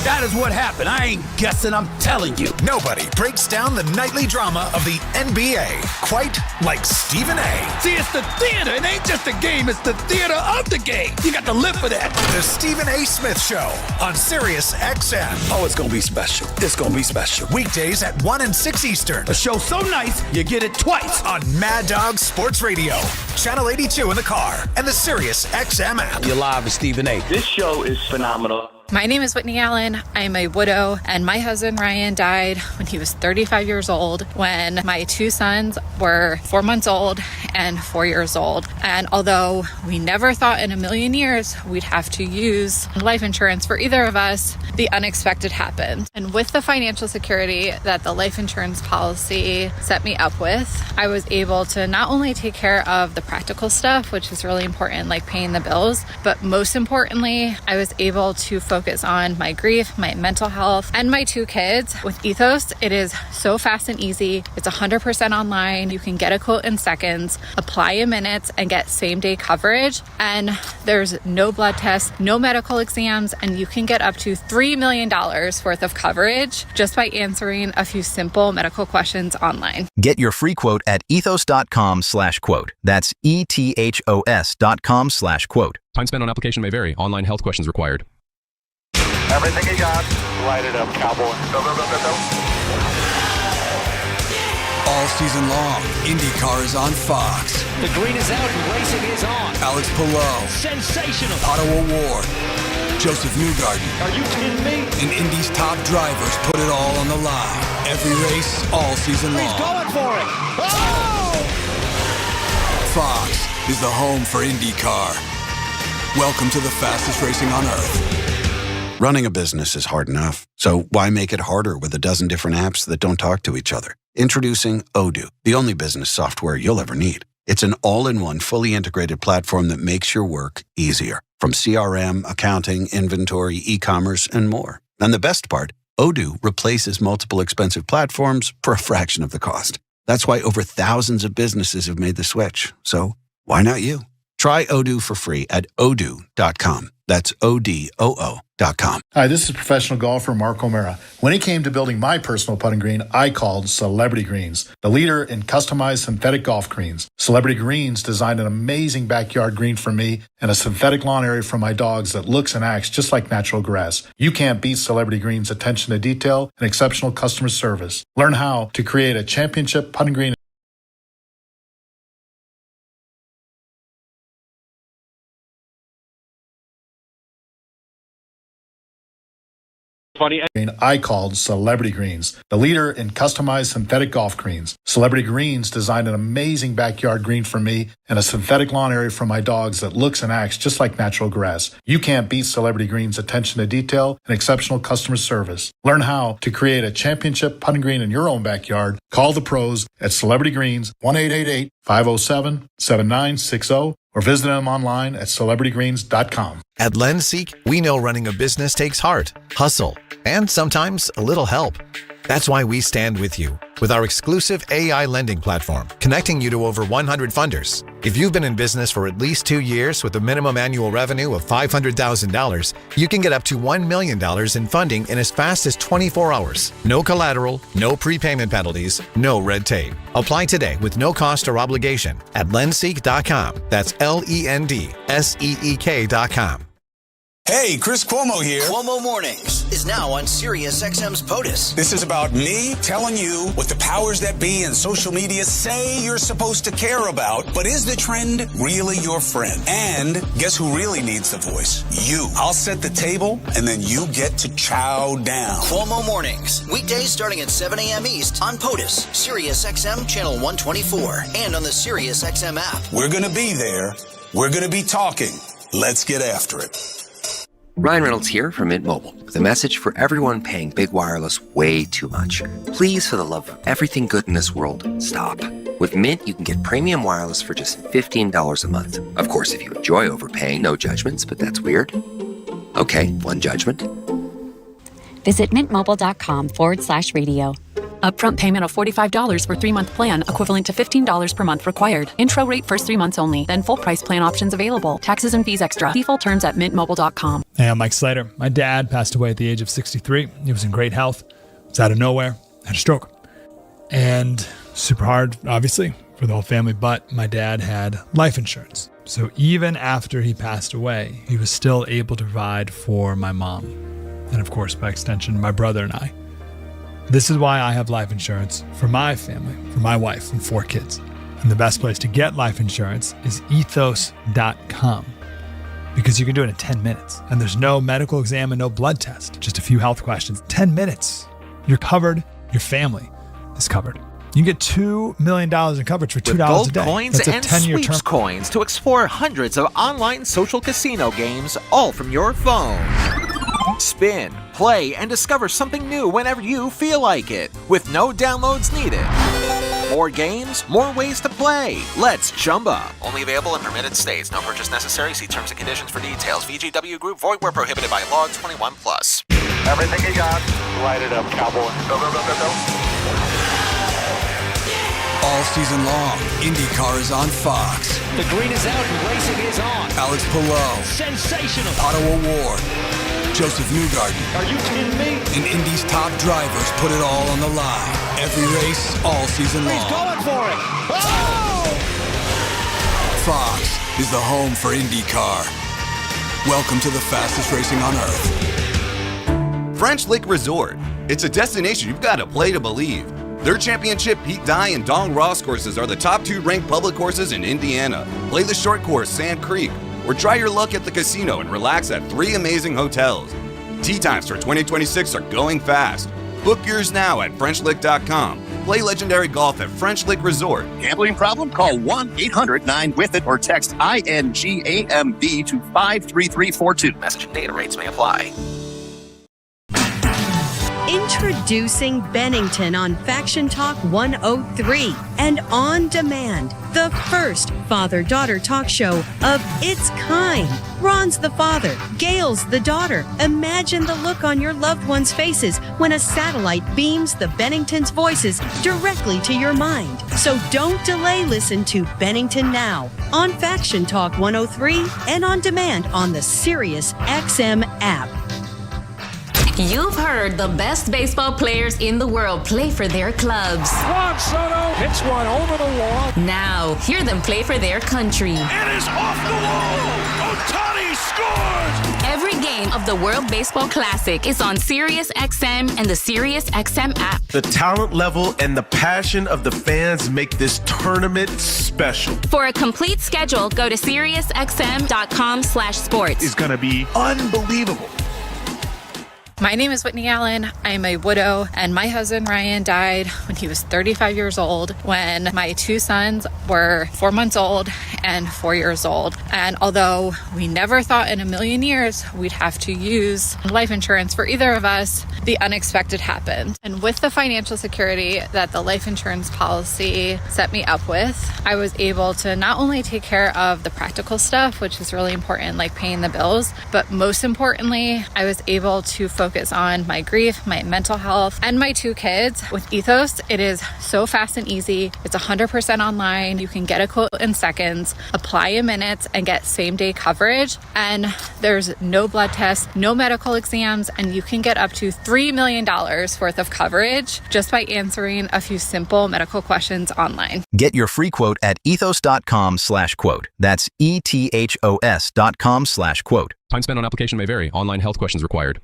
That is what happened. I ain't guessing, I'm telling you. Nobody breaks down the nightly drama of the NBA quite like Stephen A. See, it's the theater. It ain't just a game. It's the theater of the game. You got to live for that. The Stephen A. Smith Show on SiriusXM. Oh, it's going to be special. It's going to be special. Weekdays at 1 and 6 Eastern. A show so nice, you get it twice. On Mad Dog Sports Radio, Channel 82 in the car, and the SiriusXM app. You're live with Stephen A. This show is phenomenal. My name is Whitney Allen. I'm a widow, and my husband Ryan died when he was 35 years old, when my two sons were 4 months old and 4 years old. And although we never thought in a million years we'd have to use life insurance for either of us, the unexpected happened. And with the financial security that the life insurance policy set me up with, I was able to not only take care of the practical stuff, which is really important, like paying the bills, but most importantly, I was able to focus on my grief, my mental health, and my two kids. With Ethos, it is so fast and easy. It's 100% online. You can get a quote in seconds, apply in minutes, and get same-day coverage. And there's no blood tests, no medical exams, and you can get up to $3 million worth of coverage just by answering a few simple medical questions online. Get your free quote at ethos.com/quote. That's ETHOS.com/quote. Time spent on application may vary. Online health questions required. Everything you got, light it up, cowboy. Go, go, go, go, go. All season long, IndyCar is on Fox. The green is out and racing is on. Alex Palou. Sensational. Otto Award. Joseph Newgarden. Are you kidding me? And Indy's top drivers put it all on the line. Every race, all season long. He's going for it. Oh! Fox is the home for IndyCar. Welcome to the fastest racing on Earth. Running a business is hard enough, so why make it harder with a dozen different apps that don't talk to each other? Introducing Odoo, the only business software you'll ever need. It's an all-in-one, fully integrated platform that makes your work easier. From CRM, accounting, inventory, e-commerce, and more. And the best part, Odoo replaces multiple expensive platforms for a fraction of the cost. That's why over thousands of businesses have made the switch. So why not you? Try Odoo for free at odoo.com. That's ODOO.com. Hi, this is professional golfer Mark O'Mara. When it came to building my personal putting green, I called Celebrity Greens, the leader in customized synthetic golf greens. Celebrity Greens designed an amazing backyard green for me and a synthetic lawn area for my dogs that looks and acts just like natural grass. You can't beat Celebrity Greens' attention to detail and exceptional customer service. Learn how to create a championship putting green. I called Celebrity Greens, the leader in customized synthetic golf greens. Celebrity Greens designed an amazing backyard green for me and a synthetic lawn area for my dogs that looks and acts just like natural grass. You can't beat Celebrity Greens' attention to detail and exceptional customer service. Learn how to create a championship putting green in your own backyard. Call the pros at Celebrity Greens, 1-888-507-7960, or visit them online at celebritygreens.com. At LendSeek, we know running a business takes heart, hustle, and sometimes a little help. That's why we stand with you with our exclusive AI lending platform, connecting you to over 100 funders. If you've been in business for at least 2 years with a minimum annual revenue of $500,000, you can get up to $1 million in funding in as fast as 24 hours. No collateral, no prepayment penalties, no red tape. Apply today with no cost or obligation at lendseek.com. That's LENDSEEK.com. Hey, Chris Cuomo here. Cuomo Mornings is now on SiriusXM's POTUS. This is about me telling you what the powers that be in social media say you're supposed to care about. But is the trend really your friend? And guess who really needs the voice? You. I'll set the table, and then you get to chow down. Cuomo Mornings, weekdays starting at 7 a.m. East on POTUS, SiriusXM Channel 124, and on the SiriusXM app. We're going to be there. We're going to be talking. Let's get after it. Ryan Reynolds here from Mint Mobile with a message for everyone paying big wireless way too much. Please, for the love of everything good in this world, stop. With Mint, you can get premium wireless for just $15 a month. Of course, if you enjoy overpaying, no judgments, but that's weird. Okay, one judgment. Visit mintmobile.com/radio. Upfront payment of $45 for 3-month plan, equivalent to $15 per month required. Intro rate first 3 months only, then full price plan options available. Taxes and fees extra. See full terms at mintmobile.com. Hey, I'm Mike Slater. My dad passed away at the age of 63. He was in great health. It was out of nowhere. Had a stroke. And super hard, obviously, for the whole family. But my dad had life insurance. So even after he passed away, he was still able to provide for my mom. And of course, by extension, my brother and I. This is why I have life insurance for my family, for my wife and 4 kids. And the best place to get life insurance is ethos.com, because you can do it in 10 minutes. And there's no medical exam and no blood test, just a few health questions. 10 minutes. You're covered. Your family is covered. You can get $2 million in coverage for $2 a day. Gold coins That's a and 10-year sweeps term. coins to explore hundreds of online social casino games, all from your phone. Spin, play, and discover something new whenever you feel like it, with no downloads needed. More games, more ways to play. Let's Chumba. Only available in permitted states. No purchase necessary. See terms and conditions for details. VGW Group. Void where prohibited by law. 21 plus. Everything you got, light it up, cowboy. Go, go, go, go, go. All season long, IndyCar is on Fox. The green is out and racing is on. Alex Palou. Sensational. Otto Award. Joseph Newgarden. Are you kidding me? And Indy's top drivers put it all on the line. Every race, all season long. He's going for it. Oh! Fox is the home for IndyCar. Welcome to the fastest racing on Earth. French Lick Resort. It's a destination you've got to play to believe. Their championship Pete Dye and Dong Ross courses are the top 2 ranked public courses in Indiana. Play the short course, Sand Creek, or try your luck at the casino and relax at 3 amazing hotels. Tee times for 2026 are going fast. Book yours now at FrenchLick.com. Play legendary golf at French Lick Resort. Gambling problem? Call 1-800-9-WITH-IT or text INGAMB to 53342. Message and data rates may apply. Introducing Bennington on Faction Talk 103 and On Demand, the first father-daughter talk show of its kind. Ron's the father, Gail's the daughter. Imagine the look on your loved ones' faces when a satellite beams the Bennington's voices directly to your mind. So don't delay. Listen to Bennington now on Faction Talk 103 and on demand on the SiriusXM app. You've heard the best baseball players in the world play for their clubs. Juan Soto hits one over the wall. Now, hear them play for their country. It is off the wall. Ohtani scores. Every game of the World Baseball Classic is on SiriusXM and the SiriusXM app. The talent level and the passion of the fans make this tournament special. For a complete schedule, go to SiriusXM.com/sports. It's going to be unbelievable. My name is Whitney Allen. I'm a widow, and my husband Ryan died when he was 35 years old, when my two sons were 4 months old and 4 years old. And although we never thought in a million years we'd have to use life insurance for either of us, the unexpected happened. And with the financial security that the life insurance policy set me up with, I was able to not only take care of the practical stuff, which is really important, like paying the bills, but most importantly, I was able to focus on my grief, my mental health, and my two kids. With Ethos, it is so fast and easy. It's 100% online. You can get a quote in seconds, apply in minutes, and get same-day coverage. And there's no blood tests, no medical exams, and you can get up to $3 million worth of coverage just by answering a few simple medical questions online. Get your free quote at ethos.com/quote. That's ETHOS.com/quote. Time spent on application may vary. Online health questions required.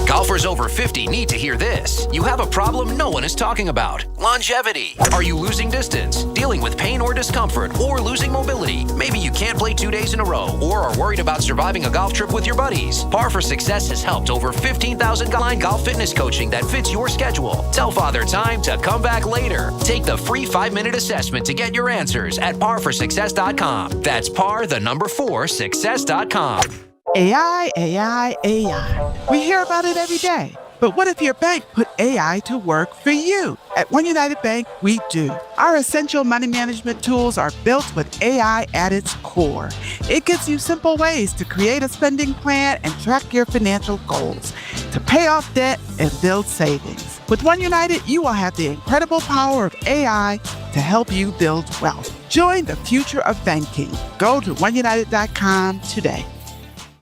Golfers over 50 need to hear this. You have a problem no one is talking about. Longevity. Are you losing distance, dealing with pain or discomfort, or losing mobility? Maybe you can't play 2 days in a row, or are worried about surviving a golf trip with your buddies. Par for Success has helped over 15,000 online golf fitness coaching that fits your schedule. Tell Father Time to come back later. Take the free 5-minute assessment to get your answers at parforsuccess.com. That's par4success.com. AI, AI, AI. We hear about it every day. But what if your bank put AI to work for you? At One United Bank, we do. Our essential money management tools are built with AI at its core. It gives you simple ways to create a spending plan and track your financial goals, to pay off debt and build savings. With One United, you will have the incredible power of AI to help you build wealth. Join the future of banking. Go to oneunited.com today.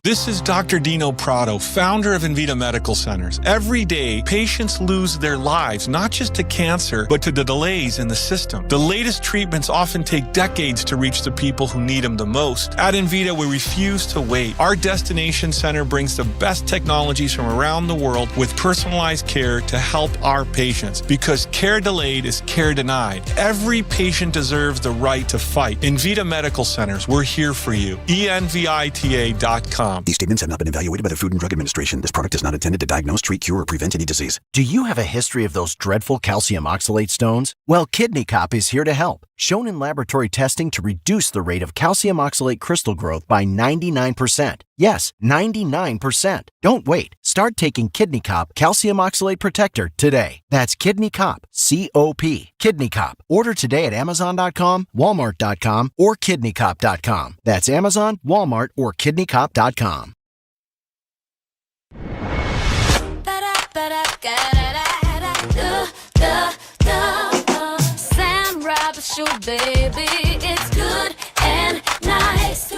This is Dr. Dino Prado, founder of Invita Medical Centers. Every day, patients lose their lives, not just to cancer, but to the delays in the system. The latest treatments often take decades to reach the people who need them the most. At Invita, we refuse to wait. Our destination center brings the best technologies from around the world with personalized care to help our patients. Because care delayed is care denied. Every patient deserves the right to fight. Invita Medical Centers, we're here for you. ENVITA.com. These statements have not been evaluated by the Food and Drug Administration. This product is not intended to diagnose, treat, cure, or prevent any disease. Do you have a history of those dreadful calcium oxalate stones? Well, Kidney Cop is here to help. Shown in laboratory testing to reduce the rate of calcium oxalate crystal growth by 99%. Yes, 99%. Don't wait. Start taking Kidney Cop Calcium Oxalate Protector today. That's Kidney Cop, C-O-P. Kidney Cop. Order today at Amazon.com, Walmart.com, or KidneyCop.com. That's Amazon, Walmart, or KidneyCop.com. Sam Roberts Show, baby, it's good and nice.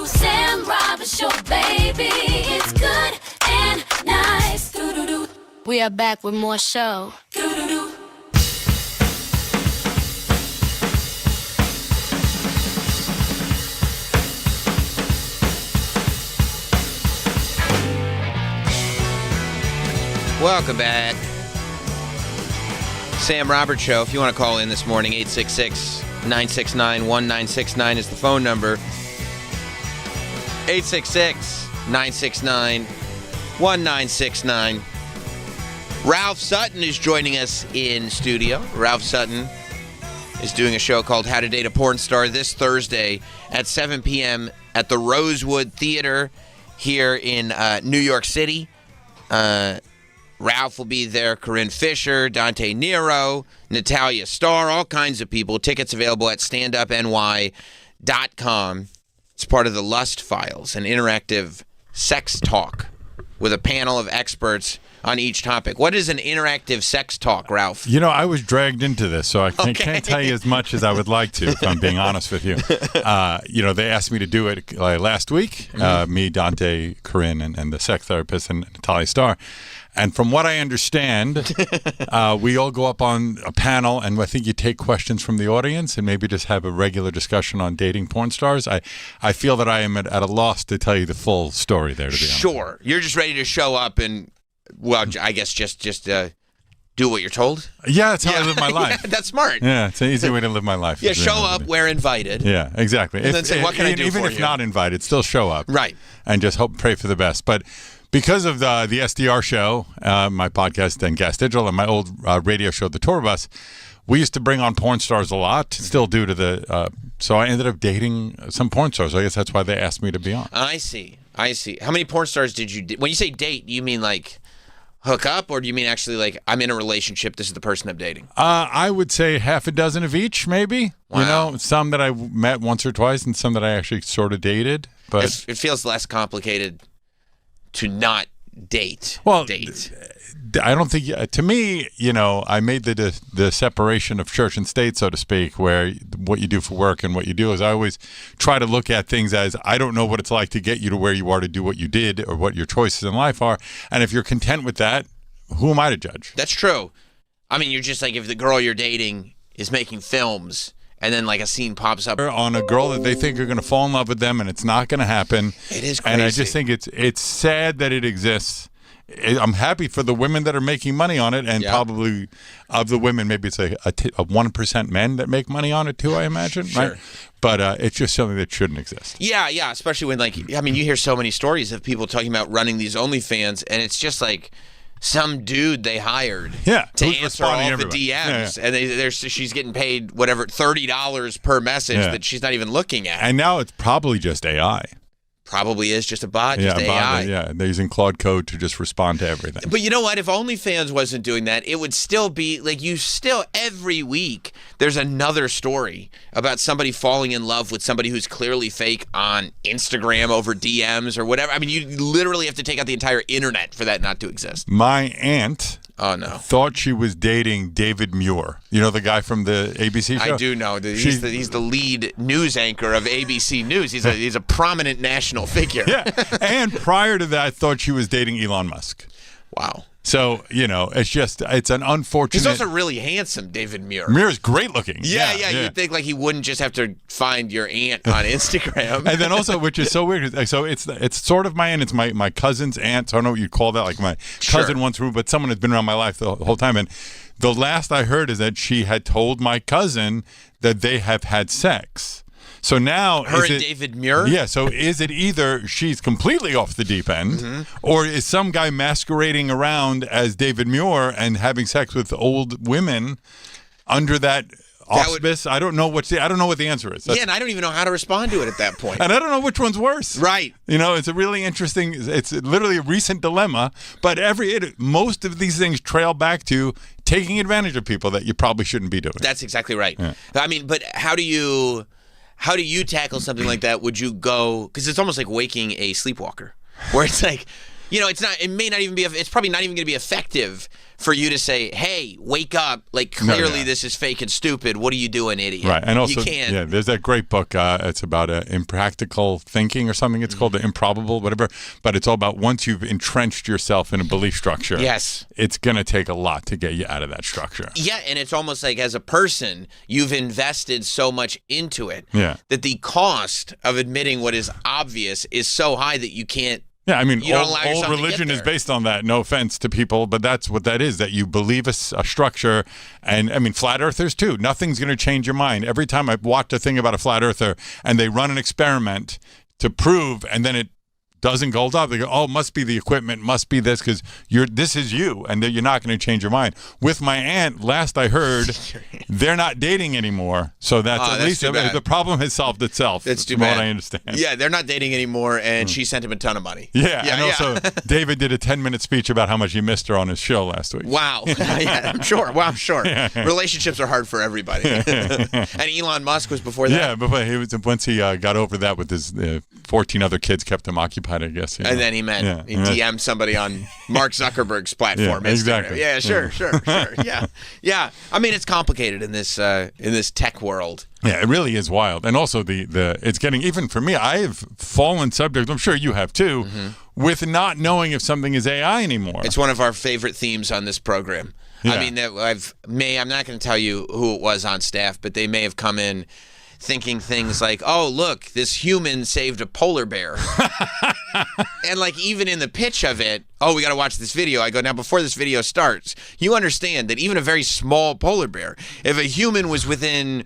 Sam Roberts Show, baby, it's good and nice. We are back with more show. Welcome back. Sam Roberts Show. If you want to call in this morning, 866-969-1969 is the phone number. 866-969-1969. Ralph Sutton is joining us in studio. Ralph Sutton is doing a show called How to Date a Porn Star this Thursday at 7 p.m. at the Rosewood Theater here in New York City. Ralph will be there, Corinne Fisher, Dante Nero, Natalia Starr, all kinds of people. Tickets available at standupny.com. It's part of the Lust Files, an interactive sex talk with a panel of experts on each topic. What is an interactive sex talk, Ralph? You know, I was dragged into this, so I can't tell you as much as I would like to, if I'm being honest with you. They asked me to do it last week, me, Dante, Corinne, and the sex therapist, and Natalia Starr. And from what I understand, we all go up on a panel, and I think you take questions from the audience and maybe just have a regular discussion on dating porn stars. I feel that I am at a loss to tell you the full story there, to be honest. Sure. You're just ready to show up and, well, I guess just do what you're told? Yeah, that's how I live my life. Yeah, that's smart. Yeah, it's an easy way to live my life. Yeah, show up where invited. Yeah, exactly. And then say, what can I do for you? Even if not invited, still show up. Right. And just pray for the best. But because of the SDR show, my podcast, and Gas Digital, and my old radio show, The Tour Bus, we used to bring on porn stars a lot, still due to the... so I ended up dating some porn stars. I guess that's why they asked me to be on. I see. How many porn stars did you... When you say date, do you mean like hook up, or do you mean actually like I'm in a relationship, this is the person I'm dating? I would say half a dozen of each, maybe. Wow. You know, some that I met once or twice and some that I actually sort of dated. But it feels less complicated to not date. I don't think, to me, I made the separation of church and state, so to speak, where what you do for work and what you do is I always try to look at things as I don't know what it's like to get you to where you are to do what you did or what your choices in life are. And if you're content with that, who am I to judge? That's true. I mean, you're just like, if the girl you're dating is making films and then like a scene pops up on a girl that they think are going to fall in love with them and it's not going to happen. It is crazy. And I just think it's sad that it exists. I'm happy for the women that are making money on it, and probably of the women, maybe it's a 1% men that make money on it too, I imagine, Sure. right? But it's just something that shouldn't exist. Yeah, especially when you hear so many stories of people talking about running these OnlyFans, and it's just like some dude they hired to answer all the DMs, and she's getting paid whatever $30 per message that she's not even looking at. And now it's probably just AI. Probably is just a bot, just AI. They're using Claude Code to just respond to everything. But you know what? If OnlyFans wasn't doing that, it would still be like every week there's another story about somebody falling in love with somebody who's clearly fake on Instagram over DMs or whatever. I mean, you literally have to take out the entire internet for that not to exist. My aunt thought she was dating David Muir. You know, the guy from the ABC show? I do know. He's the lead news anchor of ABC News. He's a prominent national figure. Yeah. And prior to that, thought she was dating Elon Musk. Wow. So, it's an unfortunate... He's also really handsome, David Muir. Muir's great looking. Yeah. You'd think like he wouldn't just have to find your aunt on Instagram. And then also, which is so weird, so it's sort of my aunt. It's my cousin's aunt. So I don't know what you'd call that. Like my cousin once through, but someone has been around my life the whole time. And the last I heard is that she had told my cousin that they have had sex. So now, David Muir? Yeah, so is it either she's completely off the deep end, or is some guy masquerading around as David Muir and having sex with old women under that auspice? I don't know what the answer is. And I don't even know how to respond to it at that point. And I don't know which one's worse. Right. It's a really interesting, it's literally a recent dilemma, but most of these things trail back to taking advantage of people that you probably shouldn't be doing. That's exactly right. Yeah. I mean, but how do you tackle something like that? Would you go, because it's almost like waking a sleepwalker, where it's like, it's probably not even going to be effective for you to say, hey, wake up, like clearly this is fake and stupid, what are you doing, idiot? Right. And also, you can't. There's that great book, it's about impractical thinking or something, it's called The Improbable, whatever, but it's all about once you've entrenched yourself in a belief structure, it's going to take a lot to get you out of that structure. Yeah, and it's almost like as a person, you've invested so much into it that the cost of admitting what is obvious is so high that you can't. Yeah, I mean, all religion is based on that. No offense to people, but that's what that is, that you believe a structure. And, I mean, flat earthers, too. Nothing's going to change your mind. Every time I've watched a thing about a flat earther and they run an experiment to prove, and then it doesn't gold up. They go, oh, must be the equipment, must be this, because this is you, and you're not going to change your mind. With my aunt, last I heard, they're not dating anymore, so that's at least the problem has solved itself. That's too from bad. What I understand. Yeah, they're not dating anymore, and she sent him a ton of money. And also David did a 10-minute speech about how much he missed her on his show last week. Wow. Yeah, I'm sure. Well, I'm sure. Relationships are hard for everybody. And Elon Musk was before that. Yeah, but once he got over that with his 14 other kids, kept him occupied, I guess. And then he DM'd somebody on Mark Zuckerberg's platform. Yeah, exactly. Yeah, sure. Yeah. I mean, it's complicated in this tech world. Yeah, it really is wild. And also it's getting, even for me, I have fallen subject, I'm sure you have too, with not knowing if something is AI anymore. It's one of our favorite themes on this program. Yeah. I mean, I'm not going to tell you who it was on staff, but they may have come in thinking things like, oh, look, this human saved a polar bear. And like even in the pitch of it, oh, we got to watch this video. I go, now before this video starts, you understand that even a very small polar bear, if a human was within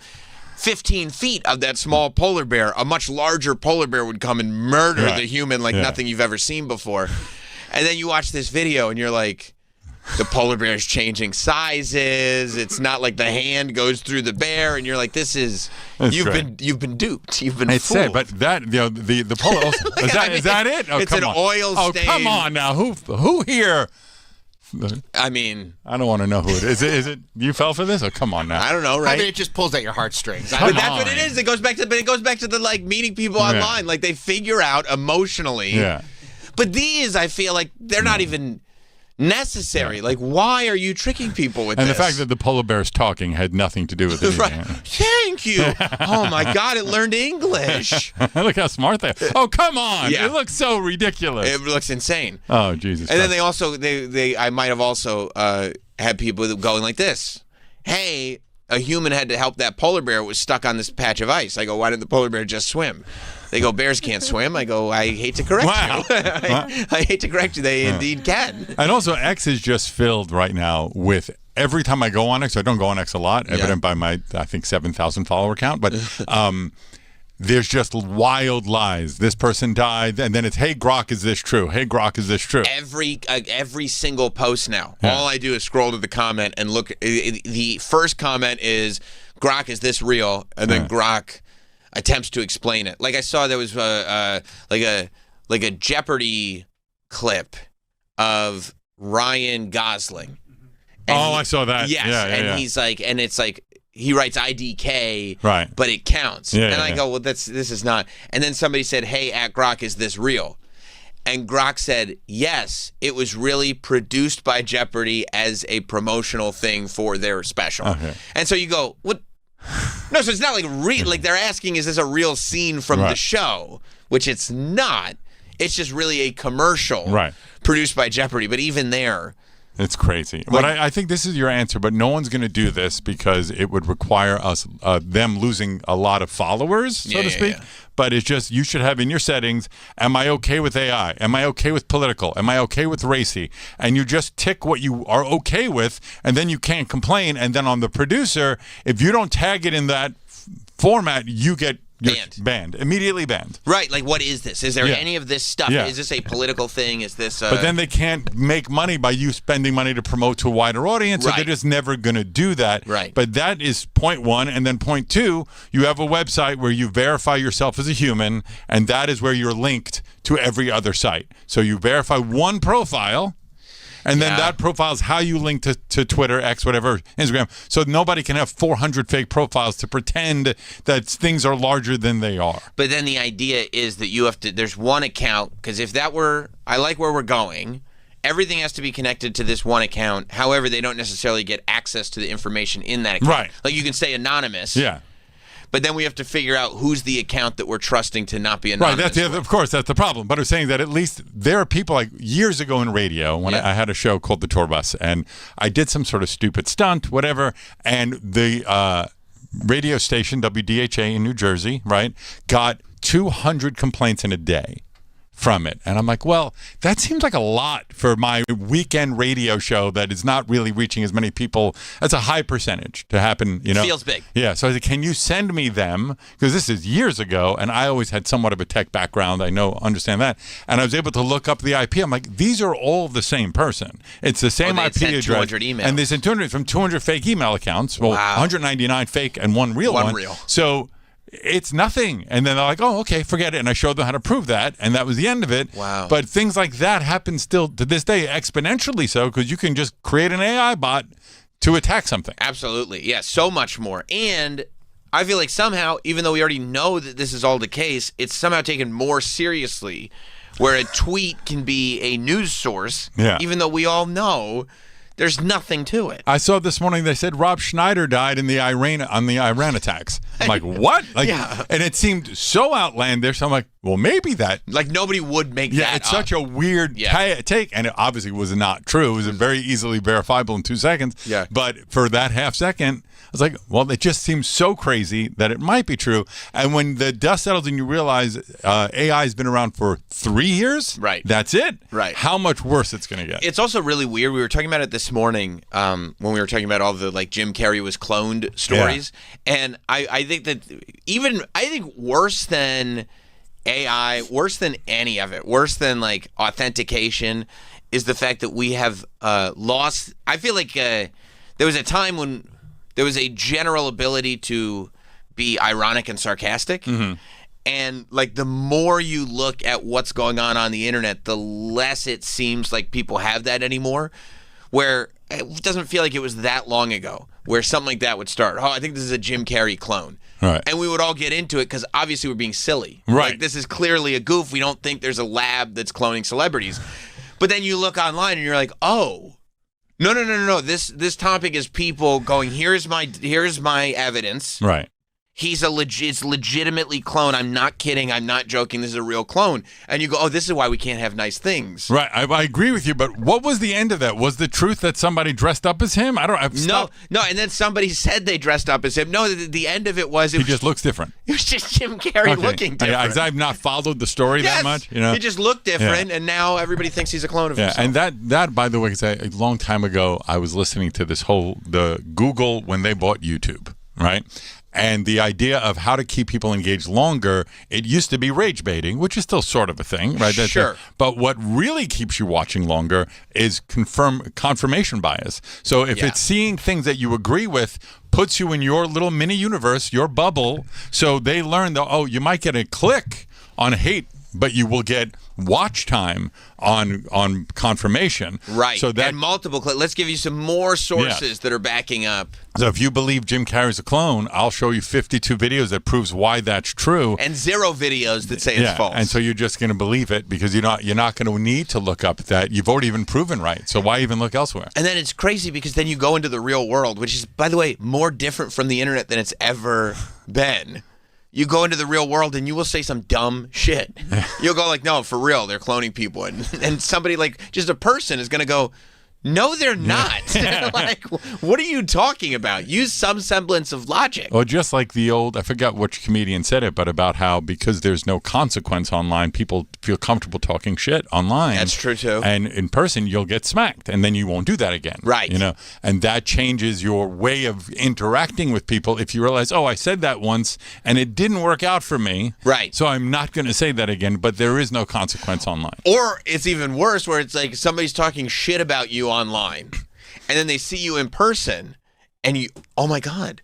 15 feet of that small polar bear, a much larger polar bear would come and murder the human like nothing you've ever seen before. And then you watch this video and you're like, the polar bear is changing sizes. It's not like the hand goes through the bear, and you're like, you've been duped. You've been it's fooled. sad, but that the polar also, is that it? Oh, it's an oil stain. Oh, come on now. Who here? I mean, I don't want to know who it is. Is it you fell for this? Oh, come on now. I don't know, right? I mean, it just pulls at your heartstrings. But that's what it is. It goes back to the like meeting people online. Like they figure out emotionally. Yeah. But these, I feel like they're not even necessary. Like, why are you tricking people with and this? The fact that the polar bear's talking had nothing to do with it. Right. Thank you. Oh my God, it learned English. Look how smart they are. Oh, come on. Yeah. It looks so ridiculous. It looks insane. Oh, Jesus. And then they also, I might have also had people going like this. Hey, a human had to help that polar bear. It was stuck on this patch of ice. I go, why didn't the polar bear just swim? They go, bears can't swim. I go, I hate to correct you. I hate to correct you. They indeed can. And also, X is just filled right now with, every time I go on X, I don't go on X a lot, evident by my, I think, 7,000 follower count, but there's just wild lies. This person died, and then it's, hey, Grok, is this true? Hey, Grok, is this true? Every single post now, all I do is scroll to the comment and look. The first comment is, Grok, is this real? And then Grok attempts to explain it. Like I saw there was like a Jeopardy clip of Ryan Gosling. I saw that. Yes, he's like, and it's like he writes IDK, right? But it counts. And I go, well, this is not. And then somebody said, hey, at Grok, is this real? And Grok said, yes, it was really produced by Jeopardy as a promotional thing for their special. Okay. And so you go, what? No, so it's not like like they're asking, is this a real scene from the show? Which it's not. It's just really a commercial produced by Jeopardy. But even there, it's crazy. But I think this is your answer, but no one's going to do this because it would require us them losing a lot of followers, so to speak. But it's just, you should have in your settings, am I okay with AI? Am I okay with political? Am I okay with racy? And you just tick what you are okay with, and then you can't complain. And then on the producer, if you don't tag it in that format, you get banned, immediately banned. Right, like what is this? Is there any of this stuff? Is this a political thing? Is this But then they can't make money by you spending money to promote to a wider audience, so they're just never going to do that. Right. But that is point one, and then point two, you have a website where you verify yourself as a human, and that is where you're linked to every other site. So you verify one profile, and then that profile is how you link to Twitter, X, whatever, Instagram. So nobody can have 400 fake profiles to pretend that things are larger than they are. But then the idea is that you have to, there's one account, because if that were, I like where we're going, everything has to be connected to this one account. However, they don't necessarily get access to the information in that account. Right. Like you can say anonymous. Yeah. But then we have to figure out who's the account that we're trusting to not be anonymous. Right, of course, that's the problem. But I'm saying that at least there are people, like years ago in radio, when I had a show called The Tour Bus, and I did some sort of stupid stunt, whatever, and the radio station, WDHA in New Jersey, right, got 200 complaints in a day from it. And I'm like, well, that seems like a lot for my weekend radio show that is not really reaching as many people. That's a high percentage to happen, you know. Feels big. Yeah. So I said, can you send me them? Because this is years ago, and I always had somewhat of a tech background. I understand that. And I was able to look up the IP. I'm like, these are all the same person. It's the same IP address. 200 emails. And they sent 200 from 200 fake email accounts. Well, 199 fake and one real one. So it's nothing. And then they're like, oh, okay, forget it. And I showed them how to prove that, and that was the end of it. Wow. But things like that happen still to this day, exponentially so, because you can just create an AI bot to attack something. Absolutely. Yeah, so much more. And I feel like somehow, even though we already know that this is all the case, it's somehow taken more seriously, where a tweet can be a news source, even though we all know there's nothing to it. I saw this morning they said Rob Schneider died in the Iran attacks. I'm like, what? And it seemed so outlandish. I'm like, well, maybe that. Like nobody would make that. Yeah, it's such a weird take, and it obviously was not true. It was very easily verifiable in 2 seconds. Yeah. But for that half second, I was like, well, it just seems so crazy that it might be true. And when the dust settles and you realize AI has been around for 3 years, right? That's it. Right. How much worse it's going to get. It's also really weird. We were talking about it this morning when we were talking about all the like Jim Carrey was cloned stories, and I think that I think worse than AI, worse than any of it, worse than like authentication, is the fact that we have lost. I feel like there was a time when there was a general ability to be ironic and sarcastic. Mm-hmm. And like the more you look at what's going on the internet, the less it seems like people have that anymore. Where it doesn't feel like it was that long ago where something like that would start. Oh, I think this is a Jim Carrey clone. Right. And we would all get into it because obviously we're being silly. Right. Like, this is clearly a goof. We don't think there's a lab that's cloning celebrities. But then you look online and you're like, oh, no. This topic is people going, here's my evidence. Right. It's legitimately clone. I'm not kidding. I'm not joking. This is a real clone. And you go, oh, this is why we can't have nice things. Right. I agree with you. But what was the end of that? Was the truth that somebody dressed up as him? No. And then somebody said they dressed up as him. No, the end of it was he just looks different. It was just Jim Carrey looking different. I've not followed the story that much. You know, he just looked different, and now everybody thinks he's a clone of himself. And that by the way, is a long time ago, I was listening to the Google when they bought YouTube, right? And the idea of how to keep people engaged longer, it used to be rage baiting, which is still sort of a thing, right? Sure. But what really keeps you watching longer is confirmation bias. So if it's seeing things that you agree with, puts you in your little mini universe, your bubble, so they learn that, oh, you might get a click on hate, but you will get watch time on confirmation. Right. So that, and multiple clicks. Let's give you some more sources that are backing up. So if you believe Jim Carrey's a clone, I'll show you 52 videos that proves why that's true. And 0 videos that say it's false. And so you're just going to believe it because you're not going to need to look up that. You've already been proven right. So why even look elsewhere? And then it's crazy because then you go into the real world, which is, by the way, more different from the internet than it's ever been. You go into the real world and you will say some dumb shit. You'll go like, no, for real, they're cloning people. And somebody like, just a person is going to go, no, they're not. Like, what are you talking about? Use some semblance of logic. Or just like the old, I forgot which comedian said it, but about how because there's no consequence online, people feel comfortable talking shit online. That's true too. And in person, you'll get smacked, and then you won't do that again. Right. You know, and that changes your way of interacting with people. If you realize, oh, I said that once, and it didn't work out for me. Right. So I'm not going to say that again. But there is no consequence online. Or it's even worse, where it's like somebody's talking shit about you online, and then they see you in person, and you, oh my God,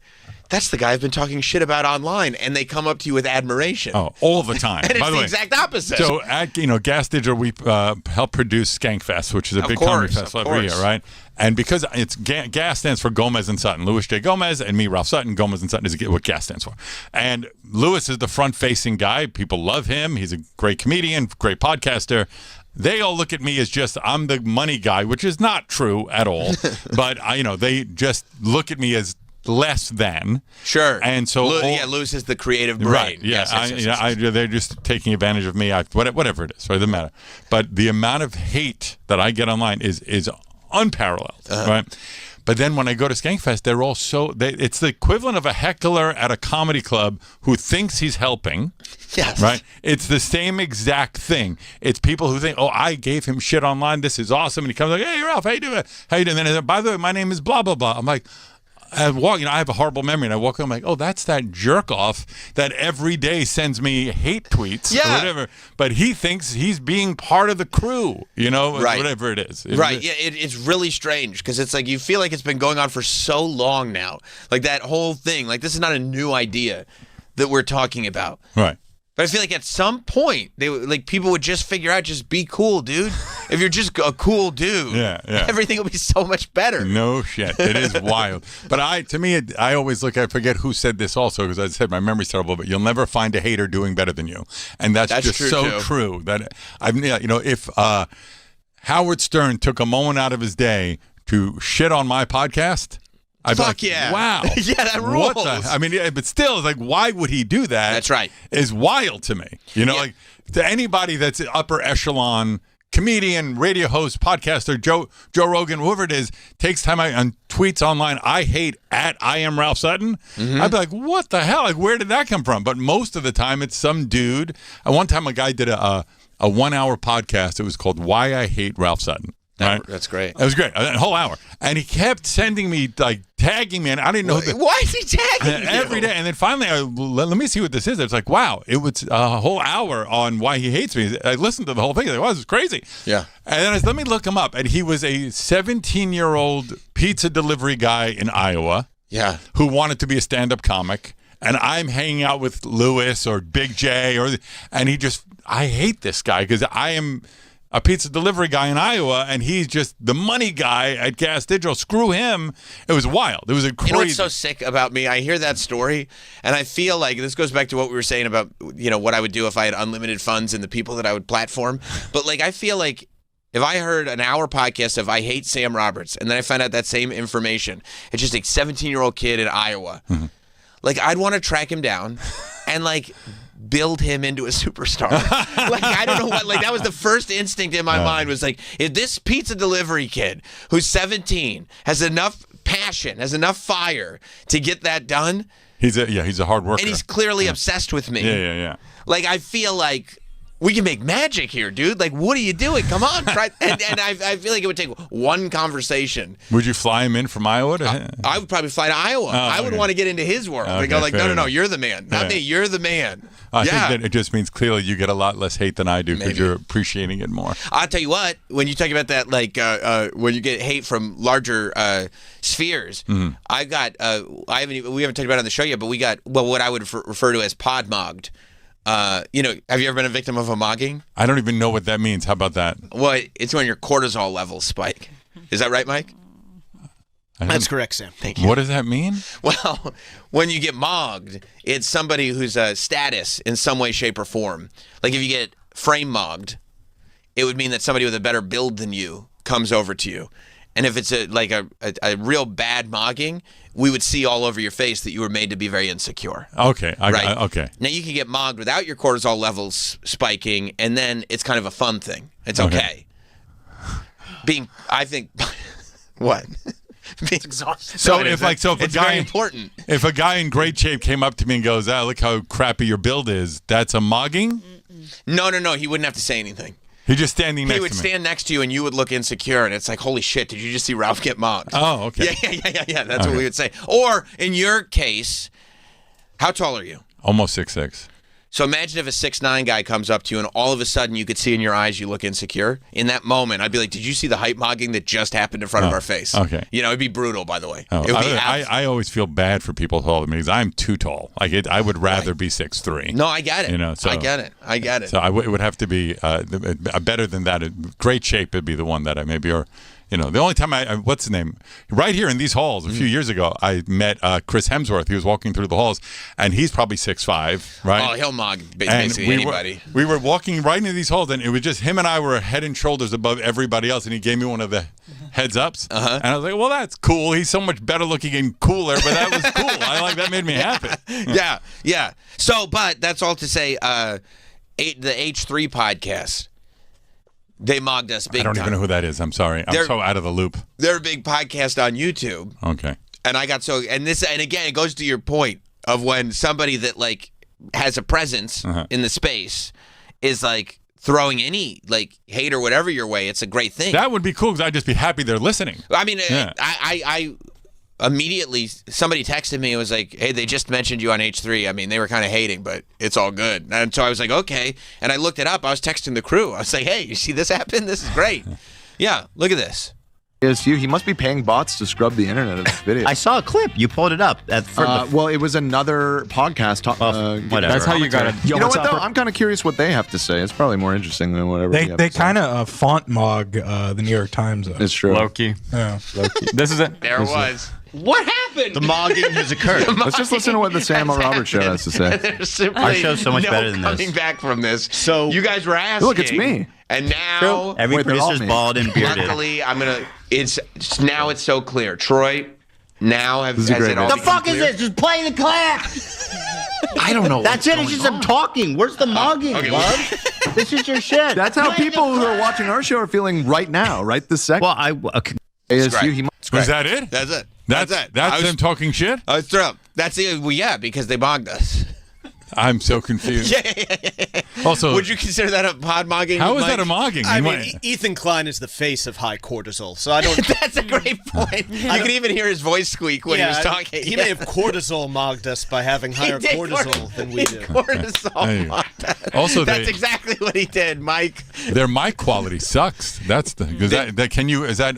that's the guy I've been talking shit about online, and they come up to you with admiration. Oh, all the time. And it's By the way, exact opposite. So at Gas Digital, we help produce Skankfest, which is a big comedy festival every year, right? And because it's GAS stands for Gomez and Sutton, Louis J. Gomez, and me, Ralph Sutton. Gomez and Sutton is what GAS stands for. And Louis is the front-facing guy. People love him. He's a great comedian, great podcaster. They all look at me as just, I'm the money guy, which is not true at all. But, they just look at me as less than. Sure. And so Louis is the creative brain. Right. Yeah. Yes. They're just taking advantage of me. Whatever it is, right? It doesn't matter. But the amount of hate that I get online is unparalleled, right? But then when I go to Skankfest, they're all it's the equivalent of a heckler at a comedy club who thinks he's helping. Yes. Right? It's the same exact thing. It's people who think, oh, I gave him shit online. This is awesome. And he comes like, hey, Ralph, how you doing? How you doing? And then, by the way, my name is blah, blah, blah. I'm like, I have a horrible memory. And I walk up, I'm like, oh, that's that jerk off that every day sends me hate tweets or whatever. But he thinks he's being part of the crew, whatever it is. Right. Yeah, it's really strange because it's like you feel like it's been going on for so long now. Like that whole thing. Like this is not a new idea that we're talking about. Right. But I feel like at some point, people would just figure out, just be cool, dude. If you're just a cool dude, everything will be so much better. No shit. It is wild. But I always I forget who said this also, because I said my memory's terrible, but you'll never find a hater doing better than you. And that's just true, so too. true. That if Howard Stern took a moment out of his day to shit on my podcast, I'd Fuck be like, yeah. wow. Yeah, that rules. But still, it's like, why would he do that? That's right. Is wild to me. Like to anybody that's upper echelon comedian, radio host, podcaster, Joe Rogan, whoever it is, takes time out and tweets online, I hate at I am Ralph Sutton. Mm-hmm. I'd be like, what the hell? Like, where did that come from? But most of the time, it's some dude. At one time, a guy did a 1 hour podcast. It was called Why I Hate Ralph Sutton. Right? That's great. It was great. A whole hour. And he kept sending me, tagging me, and I didn't know. Why is he tagging you? Every day. And then finally, let me see what this is. It's like, wow, it was a whole hour on why he hates me. I listened to the whole thing. Like, wow, this is crazy. Yeah. And then let me look him up. And he was a 17-year-old pizza delivery guy in Iowa. Yeah. Who wanted to be a stand-up comic. And I'm hanging out with Lewis or Big J. And I hate this guy because I am a pizza delivery guy in Iowa, and he's just the money guy at Gas Digital. Screw him. It was wild. It was crazy. You know what's so sick about me? I hear that story, and I feel like this goes back to what we were saying about, what I would do if I had unlimited funds and the people that I would platform. But, I feel like if I heard an hour podcast of I hate Sam Roberts, and then I found out that same information, it's just a 17-year-old kid in Iowa, I'd want to track him down and, build him into a superstar. I don't know what, that was the first instinct in my mind was if this pizza delivery kid who's 17 has enough passion, has enough fire to get that done. He's a hard worker. And he's clearly obsessed with me. Yeah. I feel like we can make magic here, dude. What are you doing? Come on. Try. And I feel like it would take one conversation. Would you fly him in from Iowa? I would probably fly to Iowa. I would want to get into his world. Okay, Go no, you're the man. Not me, you're the man. I think that it just means clearly you get a lot less hate than I do because you're appreciating it more. I'll tell you what, when you talk about that, when you get hate from larger spheres, I got, we haven't talked about it on the show yet, but we got, what I would refer to as podmogged. Have you ever been a victim of a mogging? I don't even know what that means. How about that? Well, it's when your cortisol levels spike. Is that right, Mike? That's correct, Sam. Thank you. What does that mean? Well, when you get mogged, it's somebody who's a status in some way, shape, or form. If you get frame mogged, it would mean that somebody with a better build than you comes over to you. And if it's a real bad mogging, we would see all over your face that you were made to be very insecure. Okay. Okay. Now, you can get mogged without your cortisol levels spiking, and then it's kind of a fun thing. It's okay. What? It's exhausting. So if it's very important. If a guy in great shape came up to me and goes, look how crappy your build is, that's a mogging? No. He wouldn't have to say anything. He's just standing next to me. He would stand next to you and you would look insecure, and it's like, holy shit, did you just see Ralph get mogged? Oh, okay. Yeah. That's what we would say. Or, in your case, how tall are you? Almost 6'6". So imagine if a 6'9" guy comes up to you and all of a sudden you could see in your eyes you look insecure. In that moment, I'd be like, did you see the height mogging that just happened in front of our face? Okay. It'd be brutal, by the way. Oh, I always feel bad for people taller than me because I'm too tall. I would rather be 6'3". No, I get it. I get it. So it would have to be better than that. Great shape would be the one that I maybe or. The only time what's his name? Right here in these halls a few years ago, I met Chris Hemsworth. He was walking through the halls, and he's probably 6'5", right? Oh, he'll mog basically anybody. We were walking right into these halls, and it was just him and I were head and shoulders above everybody else, and he gave me one of the heads ups. And I was like, well, that's cool. He's so much better looking and cooler, but that was cool. That made me happy. Yeah. So, but that's all to say, the H3 podcast. They mogged us big I don't time. even know who that is. I'm sorry. I'm so out of the loop. They're a big podcast on YouTube. Okay. And I got and again, it goes to your point of when somebody that like has a presence in the space is like throwing any like hate or whatever your way. It's a great thing. That would be cool because I'd just be happy they're listening. I mean, I immediately, somebody texted me and was like, hey, they just mentioned you on H3. I mean, they were kind of hating, but it's all good. And so I was like, okay. And I looked it up. I was texting the crew. I was like, hey, you see this happen? This is great. Yeah, look at this. He must be paying bots to scrub the internet of this video. I saw a clip. You pulled it up. Well, it was another podcast. Whatever. That's how you got it. You know what, though? I'm kind of curious what they have to say. It's probably more interesting than whatever They kind of font mog the New York Times. It's true. Low-key. Yeah. Low-key. This is it. There it was. What happened? The mogging has occurred. Let's just listen to what the Sam Roberts show has to say. Our show's so much better than this. Coming back from this. So you guys were asking. Look, it's me. And now every producer's bald and bearded. Luckily, it's so clear. Troy, now has it all The become fuck clear? is this? Just play the clip. I don't know. That's it. It's just I'm talking. Where's the mogging, okay, love? This is your shit. That's how people who are watching our show are feeling right now, right this second. Well, ASU, Was that it? That's it. That's it. That's them talking shit? I was thrilled. That's it. Well, yeah, because they mogged us. I'm so confused. Yeah. Also, would you consider that a pod mogging? How is Mike? that a mogging? I mean, Ethan Klein is the face of high cortisol, so I don't. That's a great point. You could even hear his voice squeak when he was talking. He may have cortisol mogged us by having higher cortisol than we do. Cortisol mogged us. Also, that's exactly what he did, Mike. Their mic quality sucks. That's the.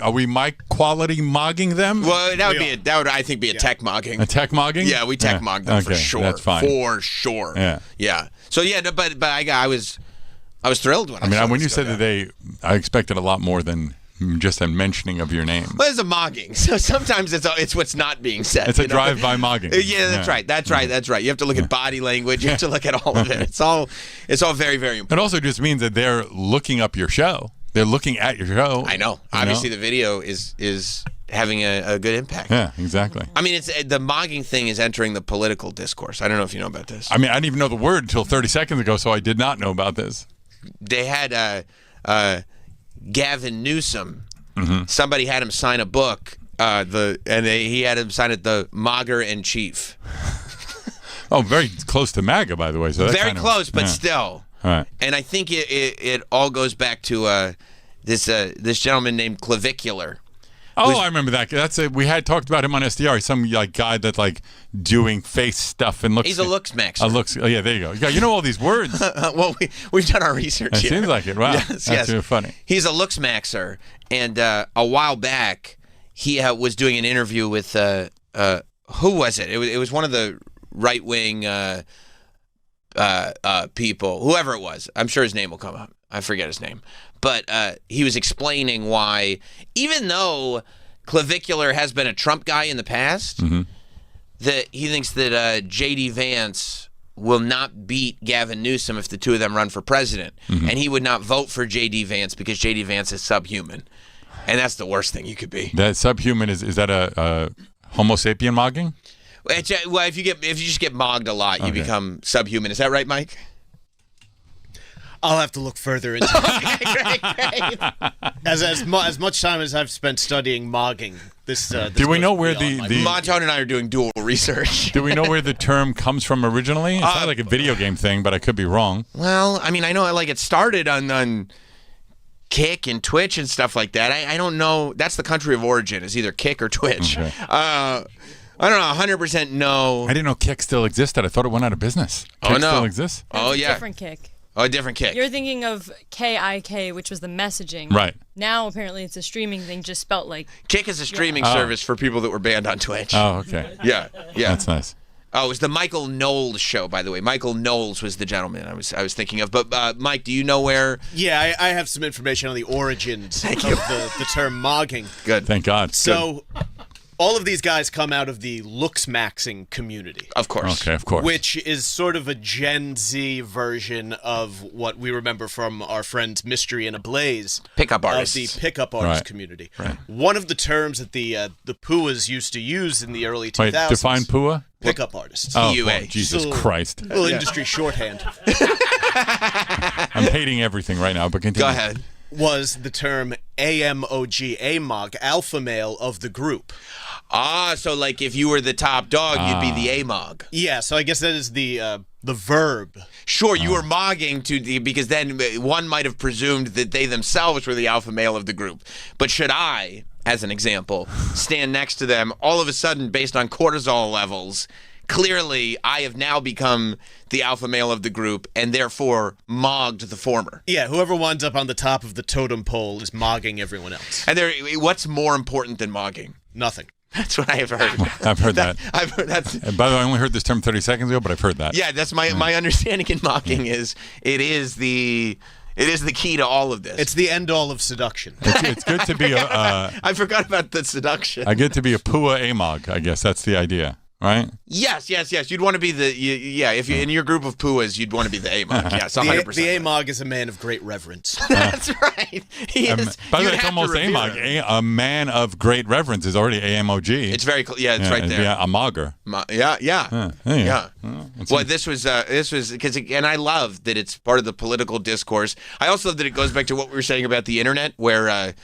Are we mic quality mogging them? Well, that would I think be a tech mogging. A tech mogging? Yeah, we tech mogged them for sure. That's fine. For sure. Yeah. So but I was thrilled when I saw when this you said that I expected a lot more than just a mentioning of your name. Well, it's a mogging. So sometimes it's what's not being said. It's a drive-by mogging. Yeah, that's right. That's right. You have to look at body language. You have to look at all of it. It's all very, very important. It also just means that they're looking up your show. They're looking at your show. I know. Obviously, the video is having a good impact. Yeah, exactly. I mean, it's the mogging thing is entering the political discourse. I don't know if you know about this. I mean, I didn't even know the word until 30 seconds ago, so I did not know about this. They had Gavin Newsom. Mm-hmm. Somebody had him sign a book. He had him sign it, the Mogger in Chief. Oh, very close to MAGA, by the way. So very close, but still. All right. And I think it all goes back to this gentleman named Clavicular. Oh, I remember that. We had talked about him on SDR. He's some guy that's doing face stuff and looks. He's a looks maxer. Oh, yeah, there you go. You know all these words. Well, we've done our research. It here. seems like it. Wow, yes. That's really funny. He's a looks maxer, and a while back he was doing an interview with who was it? It was one of the right wing people, whoever it was. I'm sure his name will come up. I forget his name. But he was explaining why, even though Clavicular has been a Trump guy in the past, that he thinks that J.D. Vance will not beat Gavin Newsom if the two of them run for president. And he would not vote for J.D. Vance because J.D. Vance is subhuman. And that's the worst thing you could be. That subhuman, is that a Homo sapien mogging? Well, if you just get mogged a lot, you become subhuman. Is that right, Mike? I'll have to look further into it. Okay, great. As much time as I've spent studying mogging, this do we know where the Montone and I are doing dual research. Do we know where the term comes from originally? It's not like a video game thing, but I could be wrong. Well, I mean, I know it started on Kick and Twitch and stuff like that. I don't know. That's the country of origin. Is either Kick or Twitch. Okay. I don't know. 100% no. I didn't know Kick still existed. I thought it went out of business. Kick still exists? Oh, yeah. Different Kick. Oh, a different Kick. You're thinking of KIK, which was the messaging. Right. Now, apparently, it's a streaming thing, just spelt like... Kick is a streaming service for people that were banned on Twitch. Oh, okay. Yeah. That's nice. Oh, it was the Michael Knowles show, by the way. Michael Knowles was the gentleman I was thinking of. But, Mike, do you know where... Yeah, I have some information on the origins of the term mogging. Good. Thank God. So... all of these guys come out of the looks maxing community. Of course. Okay, of course. Which is sort of a Gen Z version of what we remember from our friends Mystery and Ablaze. Pickup artists. Of the pickup artist community. Right. One of the terms that the Puas used to use in the early 2000s. Wait, define Pua? Pickup artists. Oh, Jesus Christ. Little industry shorthand. I'm hating everything right now, but continue. Go ahead. was the term AMOG, AMOG, alpha male of the group. So like if you were the top dog, you'd be the AMOG. Yeah, so I guess that is the verb. Sure, you were mogging because then one might have presumed that they themselves were the alpha male of the group. But should I, as an example, stand next to them, all of a sudden, based on cortisol levels, clearly I have now become the alpha male of the group and therefore mogged the former. Yeah, whoever winds up on the top of the totem pole is mogging everyone else. And what's more important than mogging? Nothing. That's what I have heard. I've heard that. I've heard that. And by the way, I only heard this term 30 seconds ago, but I've heard that. Yeah, that's my understanding in mocking is it is the key to all of this. It's the end all of seduction. It's good to be I forgot about the seduction. I get to be a Pua Amog. I guess that's the idea, right? Yes. You'd want to be if you're in your group of Puas, you'd want to be the AMOG. Yes, 100%. The AMOG is a man of great reverence. That's right. He is. By the way, it's almost AMOG. A man of great reverence is already AMOG. It's very it's right there. Yeah, a mogger. Yeah. Well, this was because, and I love that it's part of the political discourse. I also love that it goes back to what we were saying about the internet, where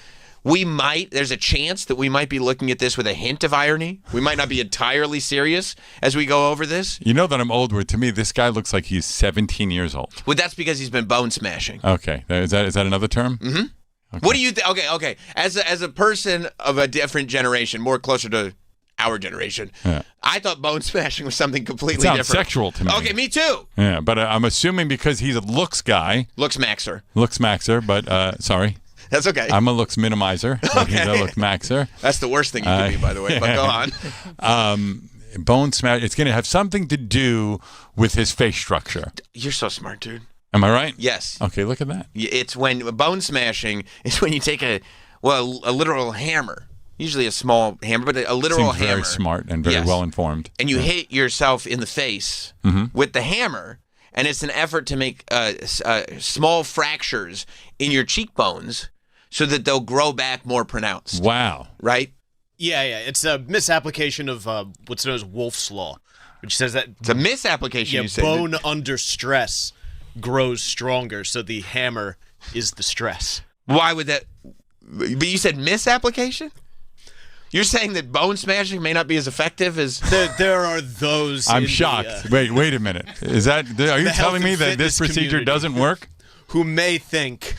there's a chance that we might be looking at this with a hint of irony. We might not be entirely serious as we go over this. You know that I'm old, where to me this guy looks like he's 17 years old. Well, that's because he's been bone smashing. Okay. Is that another term? Mm-hmm. Okay. What do you think? Okay. As a person of a different generation, more closer to our generation, I thought bone smashing was something completely different. Sexual to me. Okay, me too. Yeah, but I'm assuming because he's a looks guy. Looks maxer, but sorry. That's okay. I'm a looks minimizer. But he's a look maxer. That's the worst thing you can be, by the way. But go on. Bone smash. It's going to have something to do with his face structure. You're so smart, dude. Am I right? Yes. Okay, look at that. It's when bone smashing is when you take a literal hammer, usually a small hammer, but a literal hammer. Very smart and very well informed. And you hit yourself in the face with the hammer, and it's an effort to make small fractures in your cheekbones so that they'll grow back more pronounced. Wow. Right? Yeah. It's a misapplication of what's known as Wolff's Law, which says that it's a misapplication. Yeah, bone under stress grows stronger, so the hammer is the stress. Why would that? But you said misapplication? You're saying that bone smashing may not be as effective as there are those. I'm shocked. Wait a minute. Are you telling me that this procedure doesn't work? Who may think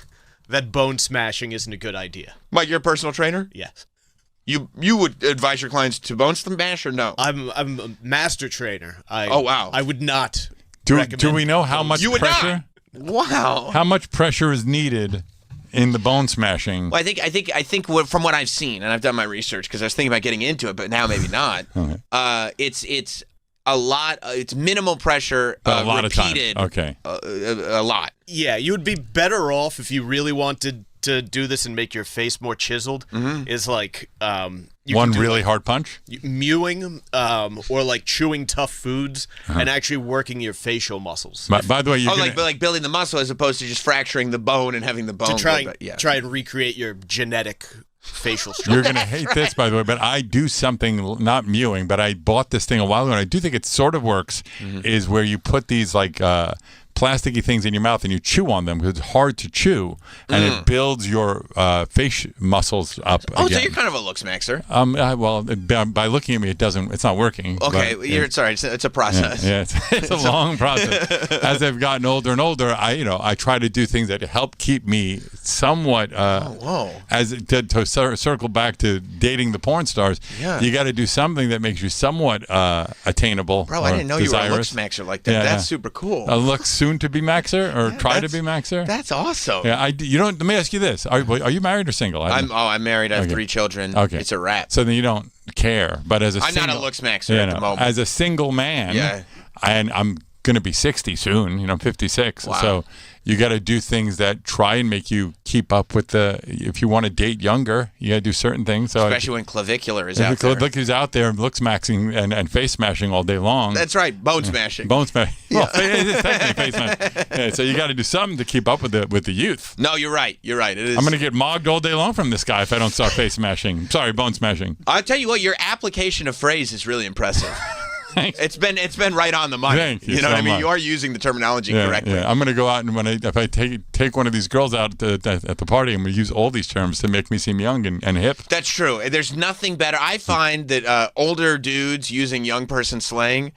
that bone smashing isn't a good idea? Like your personal trainer? Yes. You would advise your clients to bone smash or no? I'm a master trainer. Oh wow. I would not. Do we know how much pressure? Wow. How much pressure is needed in the bone smashing? Well, I think from what I've seen, and I've done my research because I was thinking about getting into it, but now maybe not. Okay. It's a lot. It's minimal pressure. A lot repeated, of time. Okay. A lot. Yeah, you would be better off if you really wanted to do this and make your face more chiseled. Is like one really hard punch, mewing, or like chewing tough foods and actually working your facial muscles. By the way, like building the muscle as opposed to just fracturing the bone and having the bone. To try and recreate your genetic facial structure. You're going to hate this, by the way, but I do something, not mewing, but I bought this thing a while ago, and I do think it sort of works, is where you put these like plasticky things in your mouth and you chew on them because it's hard to chew, and it builds your face muscles up again. So you're kind of a looks maxer. Well, by looking at me, it's not working. Okay, sorry, it's a process. Yeah, it's a long process. As I've gotten older and older, I try to do things that help keep me somewhat. To circle back to dating the porn stars, you got to do something that makes you somewhat attainable. Bro, I didn't know desirous. You were a looks maxer like that. That's super cool. A look soon to be maxer or try to be maxer. That's awesome. Yeah, let me ask you this: Are you married or single? I'm married. I have 3 children. Okay, it's a wrap. So then you don't care. But as I'm not a looks maxer at the moment. As a single man, and I'm going to be 60 soon. I'm 56. Wow. So you got to do things that try and make you keep up with if you want to date younger, you got to do certain things. So especially when clavicular is out there. Clavicular's out there and looks maxing and face smashing all day long. That's right, bone smashing. Bone smashing. Well, it's technically face smashing. Yeah, so you got to do something to keep up with the youth. No, you're right. It is. I'm going to get mogged all day long from this guy if I don't start face smashing. Sorry, bone smashing. I'll tell you what, your application of phrase is really impressive. It's been right on the money. Thank you know so what I mean? much. You are using the terminology correctly. Yeah. I'm going to go out and if I take one of these girls out at the party, I'm going to use all these terms to make me seem young and hip. That's true. There's nothing better. I find that older dudes using young person slang,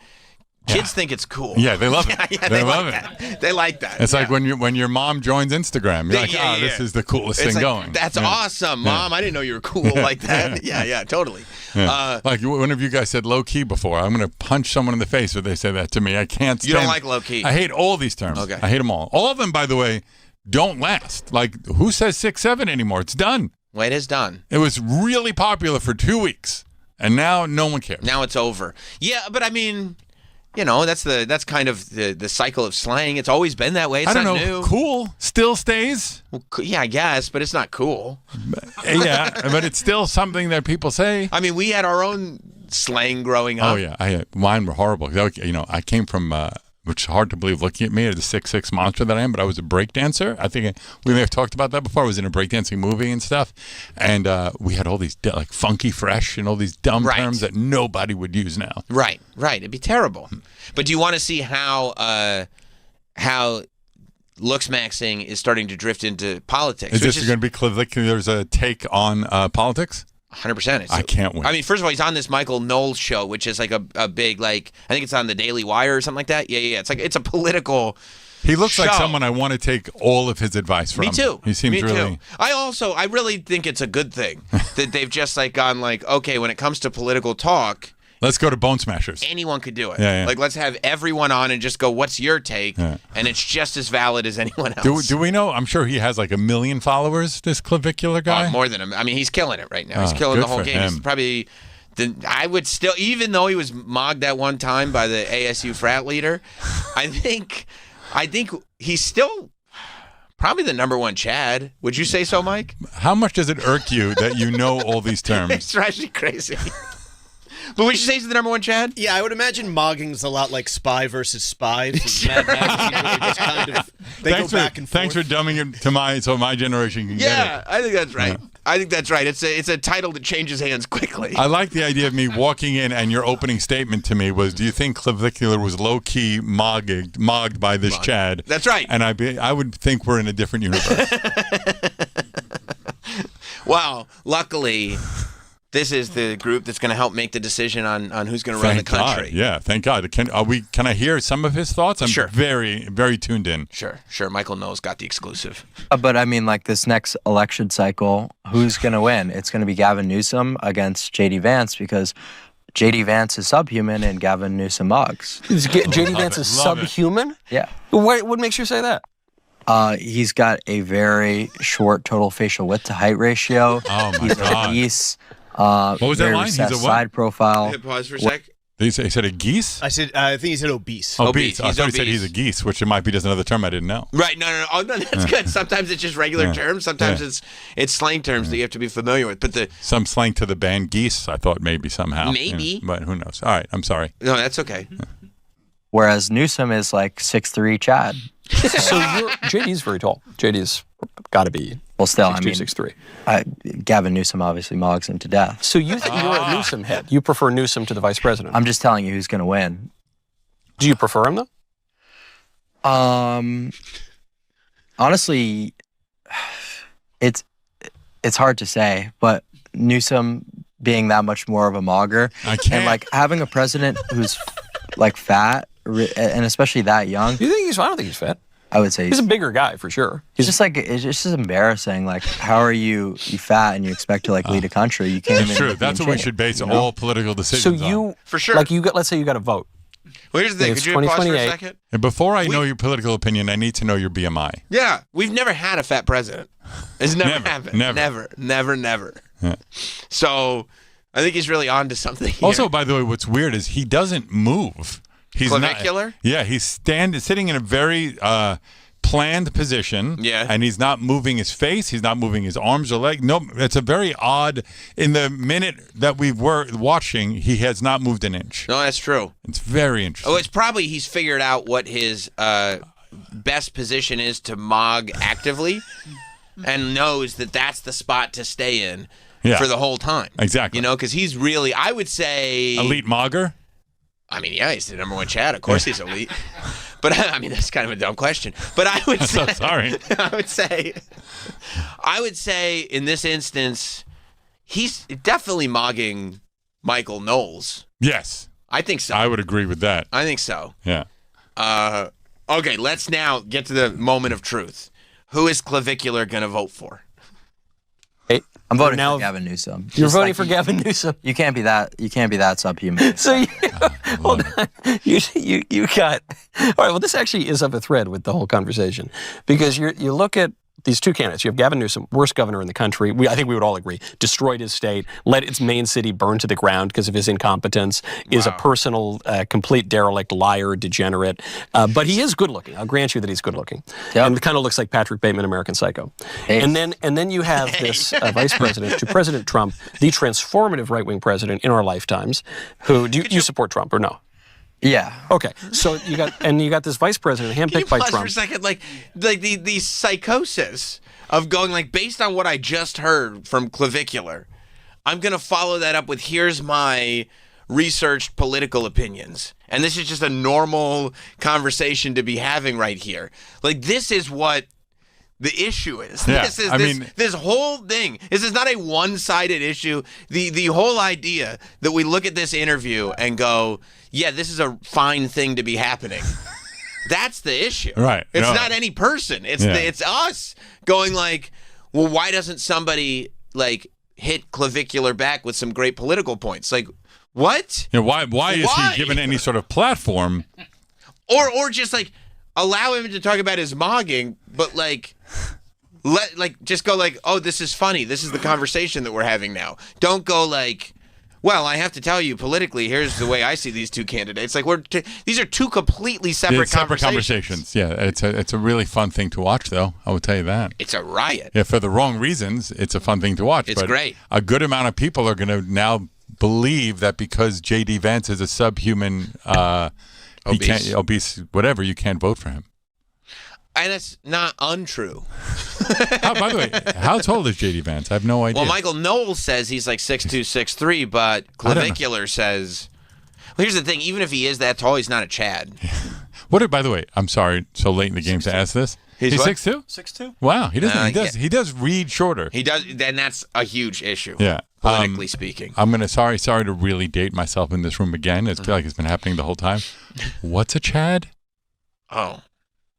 kids think it's cool. Yeah, they love it. Yeah, they like love that. it. They like that. It's like when your mom joins Instagram. You're like, this is the coolest It's thing like, going. That's Yeah. awesome, Yeah. Mom. I didn't know you were cool like that. Yeah, totally. Yeah. Like one of you guys said low key before. I'm going to punch someone in the face if they say that to me. I can't stand You don't like low key. I hate all these terms. Okay. I hate them all. All of them, by the way, don't last. Like, who says 6'7" anymore? It's done. Well, it is done. It was really popular for 2 weeks, and now no one cares. Now it's over. Yeah, but I mean, that's kind of the cycle of slang. It's always been that way. It's I don't not know. new. Cool still stays. Well, yeah, I guess, but it's not cool. Yeah, but it's still something that people say. I mean, we had our own slang growing up. Oh yeah, mine were horrible. I came from, which is hard to believe looking at me as the 6'6" monster that I am, but I was a breakdancer. I think we may have talked about that before. I was in a breakdancing movie and stuff, and we had all these like funky fresh and all these dumb terms that nobody would use now. Right. It'd be terrible. But do you want to see how looks maxing is starting to drift into politics? Is this going to be there's a take on politics? 100%. I can't wait. I mean, first of all, he's on this Michael Knowles show, which is like a big, like, I think it's on the Daily Wire or something like that. Yeah. It's a political He looks show. like someone I want to take all of his advice from. Me too. He seems Me really. too. I really think it's a good thing that they've just like gone like, okay, when it comes to political talk, let's go to Bone Smashers. anyone could do it. Yeah. Like, let's have everyone on and just go, what's your take? Yeah. And it's just as valid as anyone else. Do we know? I'm sure he has like 1 million followers, this clavicular guy. More than him. I mean, he's killing it right now. He's Oh, killing good the whole for game. He's him. probably, I would still, even though he was mogged that one time by the ASU frat leader, I think he's still probably the number one Chad. Would you say so, Mike? How much does it irk you that you know all these terms? It's actually crazy. But would you say he's the number one Chad? Yeah, I would imagine mogging's a lot like Spy versus Spy. Mad Magazine, where they just kind of go back and forth. Thanks for dumbing it to my generation can get it. I think that's right. I think that's right. It's a title that changes hands quickly. I like the idea of me walking in and your opening statement to me was, do you think clavicular was low-key mogged by this Chad? That's right. And I would think we're in a different universe. Well, luckily, this is the group that's going to help make the decision on who's going to run the country. God. Yeah, thank God. Can I hear some of his thoughts? I'm Sure. very, very tuned in. Sure. Michael Knowles got the exclusive. But I mean, like this next election cycle, who's going to win? It's going to be Gavin Newsom against J.D. Vance because J.D. Vance is subhuman and Gavin Newsom mugs. J.D. Vance is subhuman? Yeah. What makes you say that? He's got a very short total facial width to height ratio. Oh, my He's God. a geese. What was that very line? He's a recessed what? side profile. Pause for a sec. He said a geese? I think he said obese. Obese. I He's thought he said obese. he's a geese, which it might be just another term I didn't know. Right. No. Oh, no, that's good. Sometimes it's just regular Yeah. terms. Sometimes it's slang terms that you have to be familiar with. But Some slang to the band Geese, I thought maybe somehow. Maybe. Yeah, but who knows? All right, I'm sorry. no, that's okay. Whereas Newsom is like 6'3" Chad. So JD's very tall. JD's got to be Well, still, 6'2", I mean, 6'3". Gavin Newsom obviously mogs him to death. So you think you're a Newsom head? You prefer Newsom to the vice president? I'm just telling you who's going to win. Do you prefer him though? Honestly, it's hard to say, but Newsom being that much more of a mogger, and like having a president who's like fat and especially that young. You think he's? I don't think he's fat. I would say he's a bigger guy for sure. It's just like it's just embarrassing. Like, how are you fat and you expect to like lead a country? You can't. That's even true. That's what we should base all political So decisions on. you, for sure. Like let's say you got a vote. Well, here's the thing. It's Could you pause for a 2028. second? And before I know your political opinion, I need to know your BMI. Yeah, we've never had a fat president. It's never happened. Never. Never. Yeah. So I think he's really on to something here. Also, by the way, what's weird is he doesn't move. He's Clavicular? Yeah, he's sitting in a very planned position. Yeah. And he's not moving his face. He's not moving his arms or leg. No, it's a very odd. In the minute that we were watching, he has not moved an inch. No, that's true. It's very interesting. Oh, it's probably he's figured out what his best position is to mog actively and knows that that's the spot to stay in for the whole time. Exactly. You know, because he's really, I would say... Elite mogger? I mean, yeah, he's the number one Chad. Of course he's elite. But I mean, that's kind of a dumb question. But I would say, so sorry. I would say in this instance, he's definitely mogging Michael Knowles. Yes. I think so. I would agree with that. I think so. Yeah. Okay, let's now get to the moment of truth. Who is Clavicular going to vote for? Hey, I'm voting for Gavin Newsom. You're voting for Gavin Newsom. You can't be that subhuman. So hold on. You got all right. Well, this actually is up a thread with the whole conversation because you look at these two candidates. You have Gavin Newsom, worst governor in the country. I think we would all agree, destroyed his state, let its main city burn to the ground because of his incompetence, is a personal, complete derelict, liar, degenerate. But he is good looking. I'll grant you that he's good looking. Yep. And kind of looks like Patrick Bateman, American Psycho. Hey. And then you have this vice president to President Trump, the transformative right-wing president in our lifetimes, who, do you support Trump or no? Yeah. Okay. So you got this vice president handpicked by Trump. For a second, like the psychosis of going like based on what I just heard from Clavicular, I'm gonna follow that up with here's my researched political opinions, and this is just a normal conversation to be having right here. Like this is what the issue is. Yeah, This whole thing. This is not a one-sided issue. The whole idea that we look at this interview and go, yeah, this is a fine thing to be happening. That's the issue. Right. It's not any person. It's us going like, well, why doesn't somebody like hit Clavicular back with some great political points? Like, what? Yeah, why is he given any sort of platform? Or just like allow him to talk about his mogging, but just go like, oh, this is funny. This is the conversation that we're having now. Don't go like, well, I have to tell you politically, here's the way I see these two candidates. Like these are two completely separate conversations. Yeah, it's a really fun thing to watch, though. I will tell you that. It's a riot. Yeah, for the wrong reasons, it's a fun thing to watch. It's great. A good amount of people are going to now believe that because J.D. Vance is a subhuman, obese, whatever, you can't vote for him. And it's not untrue. By the way, how tall is J.D. Vance? I have no idea. Well, Michael Knowles says he's like 6'2", 6'3", but Clavicular says... Well, here's the thing. Even if he is that tall, he's not a Chad. By the way, I'm sorry, so late in the game to ask this. He's 6'2"? 6'2". Wow, he doesn't. He does read shorter. He does, and that's a huge issue. Yeah. Politically speaking. I'm gonna sorry to really date myself in this room again. I feel like it's been happening the whole time. What's a Chad? Oh.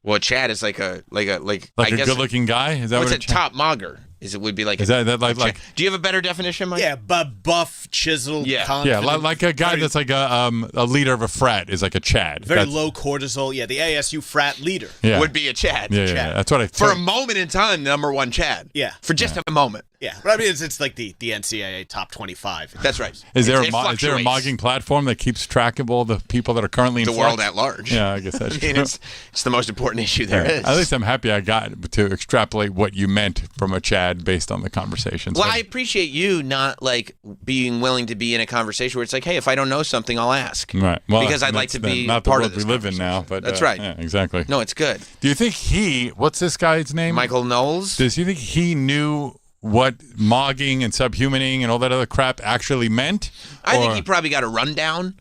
Well, Chad is like a good-looking guy. Is that what's what a top mogger? It would be like. Is that like? Do you have a better definition, Mike? Yeah, buff, chiseled. Yeah, confident, like a guy that's like a leader of a frat is like a Chad. Very low cortisol. Yeah, the ASU frat leader would be a Chad. Yeah, that's what I thought. For a moment in time, number one Chad. Yeah, for just a moment. Yeah, but I mean, it's like the NCAA top 25. That's right. Is there a mogging platform that keeps track of all the people that are currently in the world at large? Yeah, I guess that's true. It's the most important issue there is. At least I'm happy I got to extrapolate what you meant from a Chad based on the conversation. Well, I appreciate you not like being willing to be in a conversation where it's like, hey, if I don't know something, I'll ask. Right. Well, because I'd like to be not part the of world this we live in now. But that's right. Yeah, exactly. No, it's good. Do you think what's this guy's name? Michael Knowles. Does you think he knew what mogging and subhumaning and all that other crap actually meant? I think he probably got a rundown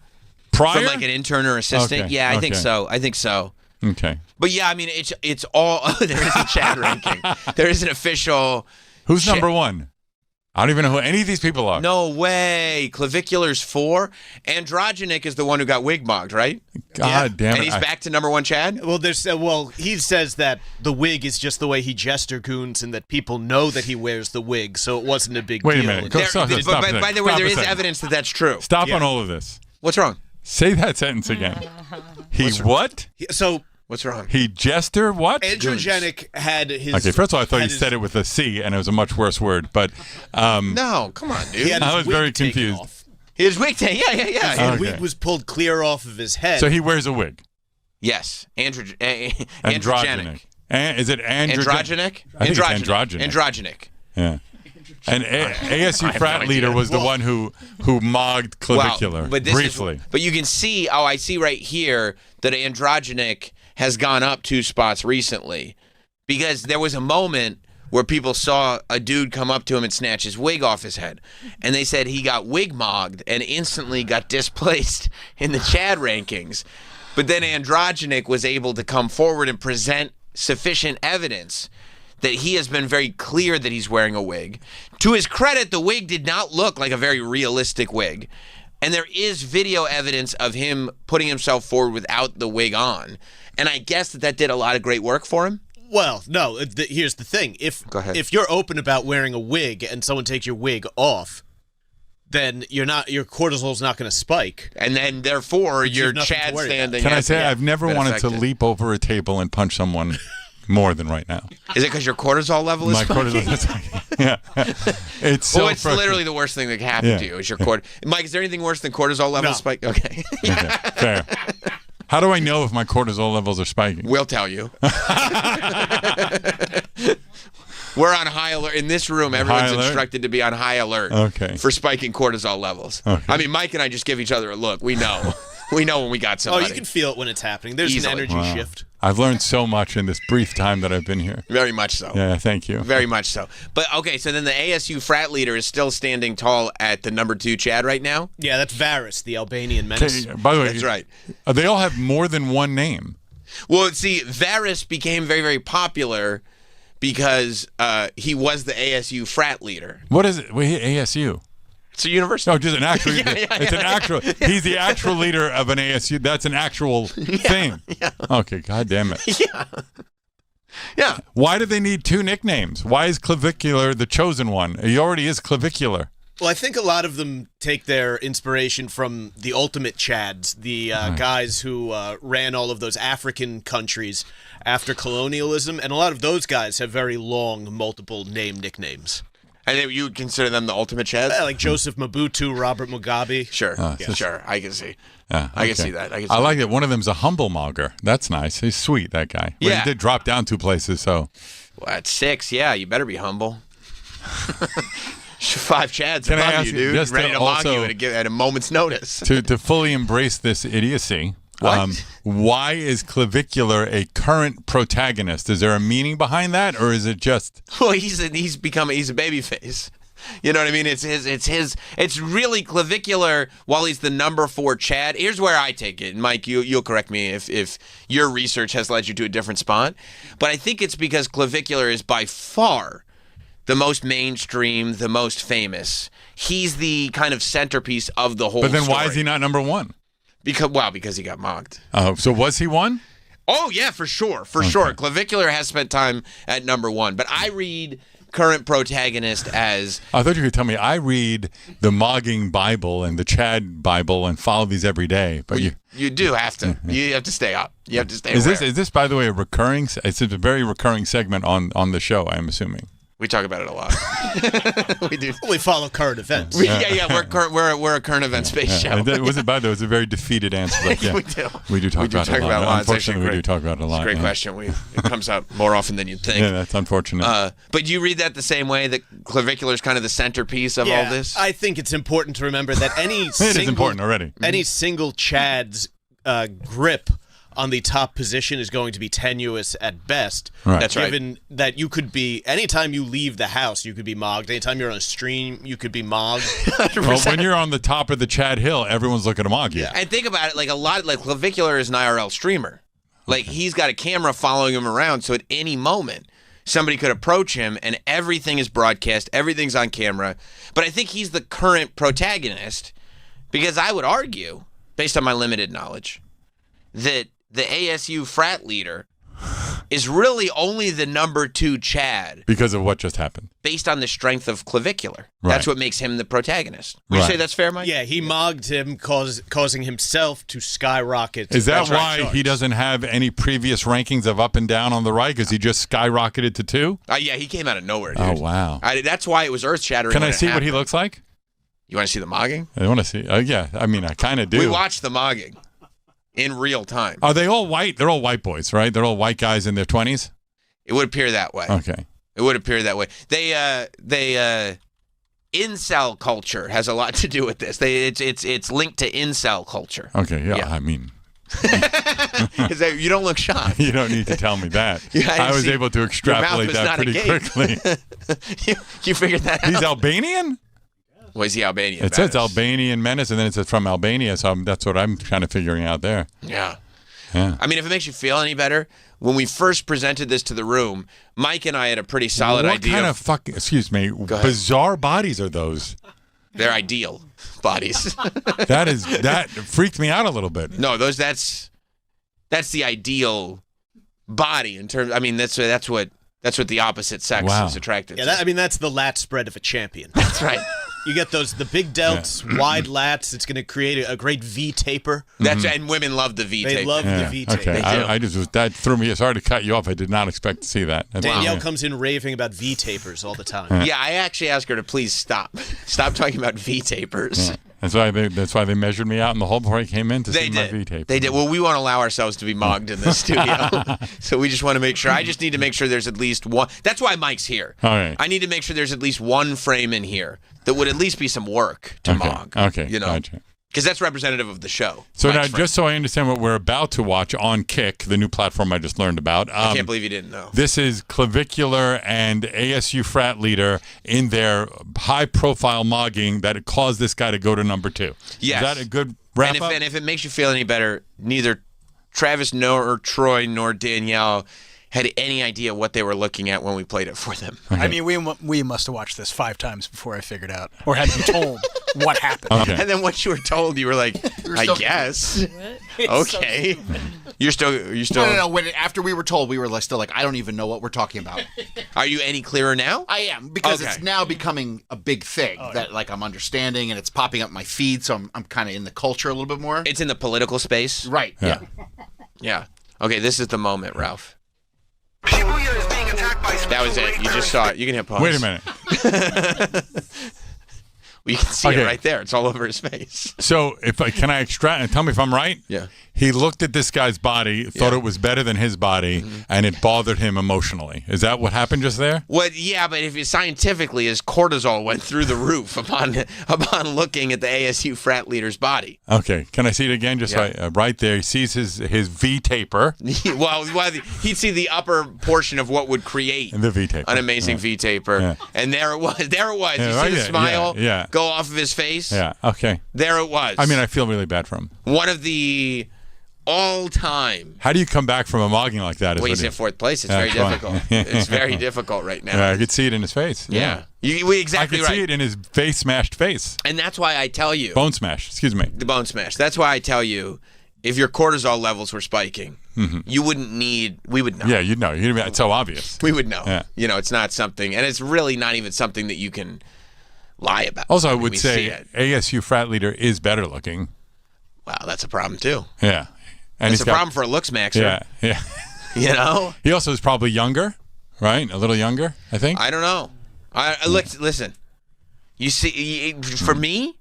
prior from like an intern or assistant. Okay. Yeah, I think so. Okay. But yeah, I mean, it's all there is a Chad ranking. There is an official. Who's number one? I don't even know who any of these people are. No way. Clavicular's 4. Androgenic is the one who got wig mogged, right? God damn it. And he's back to number one Chad? Well, he says that the wig is just the way he gesture goons and that people know that he wears the wig, so it wasn't a big deal. Wait a minute. By the way, there is evidence that that's true. Stop on all of this. What's wrong? Say that sentence again. What? So... What's wrong? He jester what? Androgenic had his... Okay, first of all, I thought you said it with a C, and it was a much worse word, but... no, come on, dude. I was very confused. His wig taken, yeah. His wig was pulled clear off of his head. So he wears a wig? Yes. Androgenic. Is it androgenic? I think it's androgenic. Androgenic. Yeah. And ASU frat leader was the one who mogged Clavicular briefly. But you can see, I see right here that androgenic has gone up 2 spots recently because there was a moment where people saw a dude come up to him and snatch his wig off his head. And they said he got wig mogged and instantly got displaced in the Chad rankings. But then Androgenic was able to come forward and present sufficient evidence that he has been very clear that he's wearing a wig. To his credit, the wig did not look like a very realistic wig. And there is video evidence of him putting himself forward without the wig on. And I guess that did a lot of great work for him. Well, no, here's the thing. Go ahead. If you're open about wearing a wig and someone takes your wig off, then your cortisol's not going to spike. And then, therefore, your Chad standing. Can I say I've never wanted to leap over a table and punch someone more than right now. Is it because your cortisol level is spiking? Cortisol is spiking. Yeah. It's so it's literally the worst thing that can happen to you is your Mike, is there anything worse than cortisol level spike? Okay. Okay. Fair. How do I know if my cortisol levels are spiking? We'll tell you. We're on high alert. In this room, everyone's instructed to be on high alert for spiking cortisol levels. Okay. I mean, Mike and I just give each other a look. We know. We know when we got somebody. Oh, you can feel it when it's happening. There's an energy shift. I've learned so much in this brief time that I've been here. Very much so. Yeah, thank you. Very much so. But, okay, so then the ASU frat leader is still standing tall at the number 2 Chad right now? Yeah, that's Varys, the Albanian menace. By the way, that's right. They all have more than one name. Well, see, Varys became very, very popular because he was the ASU frat leader. What is it? ASU? It's a university. No, just an actual. It's an actual. He's the actual leader of an ASU. That's an actual thing. Yeah. Okay, God damn it. Yeah. Yeah. Why do they need 2 nicknames? Why is Clavicular the chosen one? He already is Clavicular. Well, I think a lot of them take their inspiration from the ultimate Chads, the guys who ran all of those African countries after colonialism, and a lot of those guys have very long, multiple name nicknames. And you would consider them the ultimate Chads? Yeah, like Joseph Mobutu, Robert Mugabe. Sure, sure, I can see. I can see that. I like it. One of them's a humble mogger. That's nice. He's sweet, that guy. But he did drop down 2 places, so. Well, at 6, yeah, you better be humble. 5 Chads Can I above ask you, dude. just Ready to mock also- you at a moment's notice. To fully embrace this idiocy, why is Clavicular a current protagonist? Is there a meaning behind that, or is it just? Well, he's a baby face. You know what I mean? It's really Clavicular while he's the number 4 Chad. Here's where I take it. Mike, you'll correct me if your research has led you to a different spot. But I think it's because Clavicular is by far the most mainstream, the most famous. He's the kind of centerpiece of the whole story. But then why is he not number 1? Because he got mocked. Oh, so was he 1? Oh, yeah, for sure. Sure. Clavicular has spent time at number 1. But I read current protagonist as... I thought you could tell me. I read the Mogging Bible and the Chad Bible and follow these every day. But you do have to. You have to stay up. You have to stay Is aware. this, by the way, it's a very recurring segment on the show, I'm assuming. We talk about it a lot. We do. We follow current events. We're a current events based show. By the way, it was a very defeated answer. But yeah, we do talk about it a lot. Unfortunately, we do talk about it a lot. It's a great question. It comes up more often than you'd think. Yeah, that's unfortunate. But you read that the same way, that Clavicular is kind of the centerpiece of all this? I think it's important to remember that any it is important already. Any single Chad's grip on the top position is going to be tenuous at best. Right. That's right. Given that you could be, anytime you leave the house, you could be mogged. Anytime you're on a stream, you could be mogged. Well, when you're on the top of the Chad Hill, everyone's looking to mog you. Yeah. And think about it, like Clavicular is an IRL streamer. Like, he's got a camera following him around, so at any moment, somebody could approach him, and everything is broadcast, everything's on camera. But I think he's the current protagonist, because I would argue, based on my limited knowledge, that the ASU frat leader is really only the number 2 Chad. Because of what just happened. Based on the strength of Clavicular. Right. That's what makes him the protagonist. Would you say that's fair, Mike? Yeah, he mogged him, causing himself to skyrocket. Is that why he doesn't have any previous rankings of up and down on the right? Because he just skyrocketed to 2? Yeah, he came out of nowhere, dude. Oh, wow. That's why it was earth-shattering. Can I see what he looks like? You want to see the mogging? I want to see. Yeah, I mean, I kind of do. We watched the mogging in real time. Are they all white? They're all white boys, right? They're all white guys in their 20s? It would appear that way. Okay. It would appear that way. They incel culture has a lot to do with this. It's linked to incel culture. Okay, yeah. I mean, Is that you don't look shocked? You don't need to tell me that. Yeah, I was able to extrapolate that pretty quickly. you figured that out. He's Albanian? Was he Albanian? It says Albanian menace, and then it says from Albania, so that's what I'm kind of figuring out there. Yeah. Yeah. I mean, if it makes you feel any better, when we first presented this to the room, Mike and I had a pretty solid idea. What kind of fucking, excuse me, bizarre bodies are those? They're ideal bodies. That freaked me out a little bit. No, that's the ideal body in terms. I mean, that's what the opposite sex is attracted to. Yeah, that's the lat spread of a champion. That's right. You get the big delts, wide lats. It's going to create a great V taper. And women love the V taper. They love the V taper. Okay, I just that threw me. Sorry to cut you off. I did not expect to see that. Danielle comes in raving about V tapers all the time. Yeah, I actually asked her to please stop talking about V tapers. Yeah. That's why they measured me out in the hole before I came in to see my V tape. They did. Well, we won't allow ourselves to be mogged in this studio, so we just want to make sure. I just need to make sure there's at least one. That's why Mike's here. All right. I need to make sure there's at least one frame in here that would at least be some work to mog. Okay. Gotcha. Because that's representative of the show. So now, just so I understand what we're about to watch on Kick, the new platform I just learned about. I can't believe you didn't know. This is Clavicular and ASU frat leader in their high-profile mogging that caused this guy to go to number 2. Yes. Is that a good wrap-up? And if it makes you feel any better, neither Travis nor Troy nor Danielle had any idea what they were looking at when we played it for them. Okay. I mean, we must have watched this 5 times before I figured out, or had to be told what happened. Okay. And then once you were told, you were like, I guess. Okay. You're still. No. When after we were told, we were still like, I don't even know what we're talking about. Are you any clearer now? I am, because it's now becoming a big thing that I'm understanding, and it's popping up my feed, so I'm kind of in the culture a little bit more. It's in the political space, right? Yeah. Okay, this is the moment, Ralph. That was it. You just saw it. You can hit pause. Wait a minute. Well, you can see it right there. It's all over his face. So, can I extract and tell me if I'm right? Yeah. He looked at this guy's body, thought it was better than his body, and it bothered him emotionally. Is that what happened just there? Well, yeah, but if scientifically, his cortisol went through the roof upon looking at the ASU frat leader's body. Okay. Can I see it again? Just right there. He sees his V taper. well, he'd see the upper portion of what would create the V taper. An amazing V taper. Yeah. And there it was. You right see the smile yeah. go off of his face? Yeah. Okay. There it was. I mean, I feel really bad for him. One of the all-time. How do you come back from a mogging like that? Well, he's in 4th place. It's very difficult. It's very difficult right now. Yeah, I could see it in his face. Yeah. Exactly I could see it in his smashed face. And that's why I tell you. Bone smash. Excuse me. The bone smash. That's why I tell you, if your cortisol levels were spiking, we would know. Yeah, you'd know. It's so obvious. We would know. Yeah. It's not something, and it's really not even something that you can lie about. Also, I would say ASU frat leader is better looking. Wow, that's a problem too. Yeah. And it's a problem for a looks maxer. Yeah. He also is probably younger, right? A little younger, I think. I don't know. Listen. You see, for me,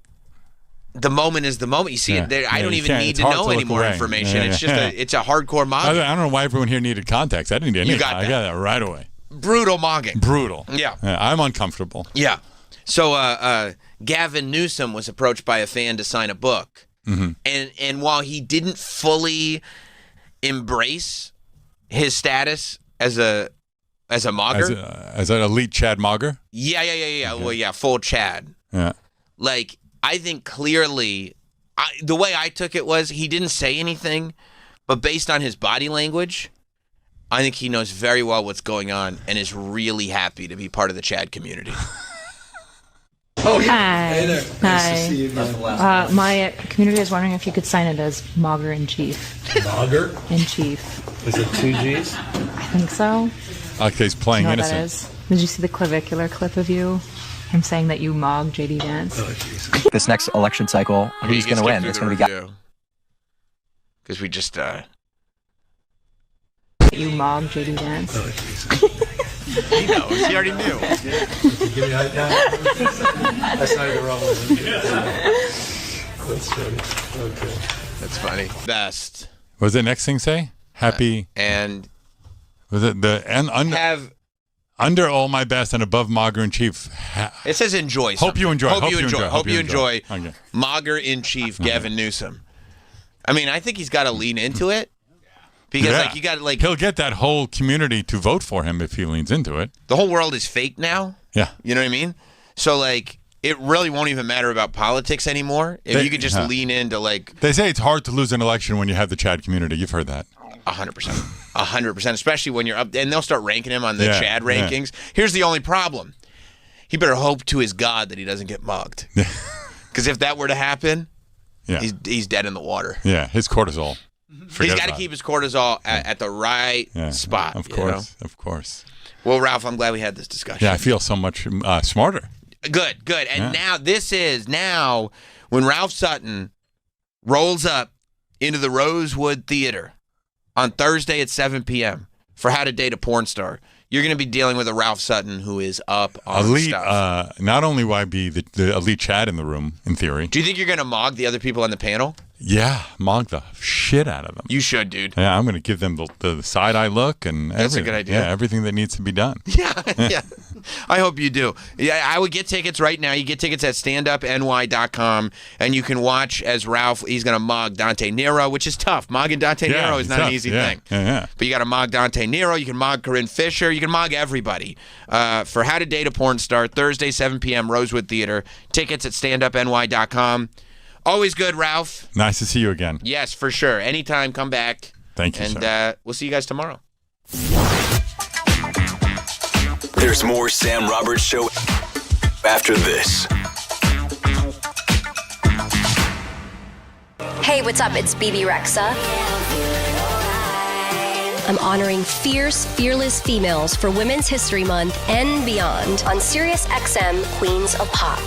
the moment is the moment. You see it there. I don't even need to know any more information. It's just it's a hardcore mogging. I don't know why everyone here needed context. I didn't need anything. You got that. I got that right away. Brutal mogging. Brutal. Yeah. I'm uncomfortable. Yeah. So Gavin Newsom was approached by a fan to sign a book. And while he didn't fully embrace his status as a mogger, as an elite Chad mogger. Yeah. Okay. Well, yeah, full Chad. Yeah. Like, I think clearly, the way I took it was he didn't say anything, but based on his body language, I think he knows very well what's going on and is really happy to be part of the Chad community. Oh, yeah. Hi. Hey there. Nice to see you again. My community is wondering if you could sign it as Mogger in Chief. Mogger? In Chief. Is it 2 G's? I think so. Okay, he's playing you know innocent. What that is? Did you see the clavicular clip of you? Him saying that you mogged JD Vance? Oh, jeez. This next election cycle, who's going to win? It's going to be because we just you mogged JD Vance. Oh, jeez. He knows. He already knew. Give me that's not even wrong with it. That's funny. Okay. That's funny. Best. What does the next thing say? Happy. And. Was it under all my best and above Mogger in Chief? It says enjoy. Hope you enjoy. Hope you enjoy. Okay. Mogger in Chief, Gavin Newsom. I mean, I think he's got to lean into it because, you got he'll get that whole community to vote for him if he leans into it. The whole world is fake now. Yeah, you know what I mean. So it really won't even matter about politics anymore if you could just lean into They say it's hard to lose an election when you have the Chad community. You've heard that. 100%, especially when you're up, and they'll start ranking him on the Chad rankings. Here's the only problem: he better hope to his God that he doesn't get mugged. Because if that were to happen, he's dead in the water. Yeah, his cortisol. He's got to keep his cortisol at the right spot. Of course, of course. Well, Ralph, I'm glad we had this discussion. Yeah, I feel so much smarter. Good. And now when Ralph Sutton rolls up into the Rosewood Theater on Thursday at 7 p.m. for How to Date a Porn Star, you're going to be dealing with a Ralph Sutton who is up on elite, stuff. Not only will I be the elite Chad in the room, in theory. Do you think you're going to mog the other people on the panel? Yeah, mog the shit out of them. You should, dude. Yeah, I'm going to give them the side-eye look and everything. That's a good idea. Yeah, everything that needs to be done. Yeah. I hope you do. Yeah, I would get tickets right now. You get tickets at standupny.com, and you can watch as Ralph, he's going to mog Dante Nero, which is tough. Mogging Dante Nero is not an easy thing. Yeah. But you got to mog Dante Nero. You can mog Corinne Fisher. You can mog everybody. For How to Date a Porn Star, Thursday, 7 p.m., Rosewood Theater. Tickets at standupny.com. Always good, Ralph. Nice to see you again. Yes, for sure. Anytime, come back. Thank you, And we'll see you guys tomorrow. There's more Sam Roberts Show after this. Hey, what's up? It's BB Rexa. I'm honoring fierce, fearless females for Women's History Month and beyond on SiriusXM Queens of Pop.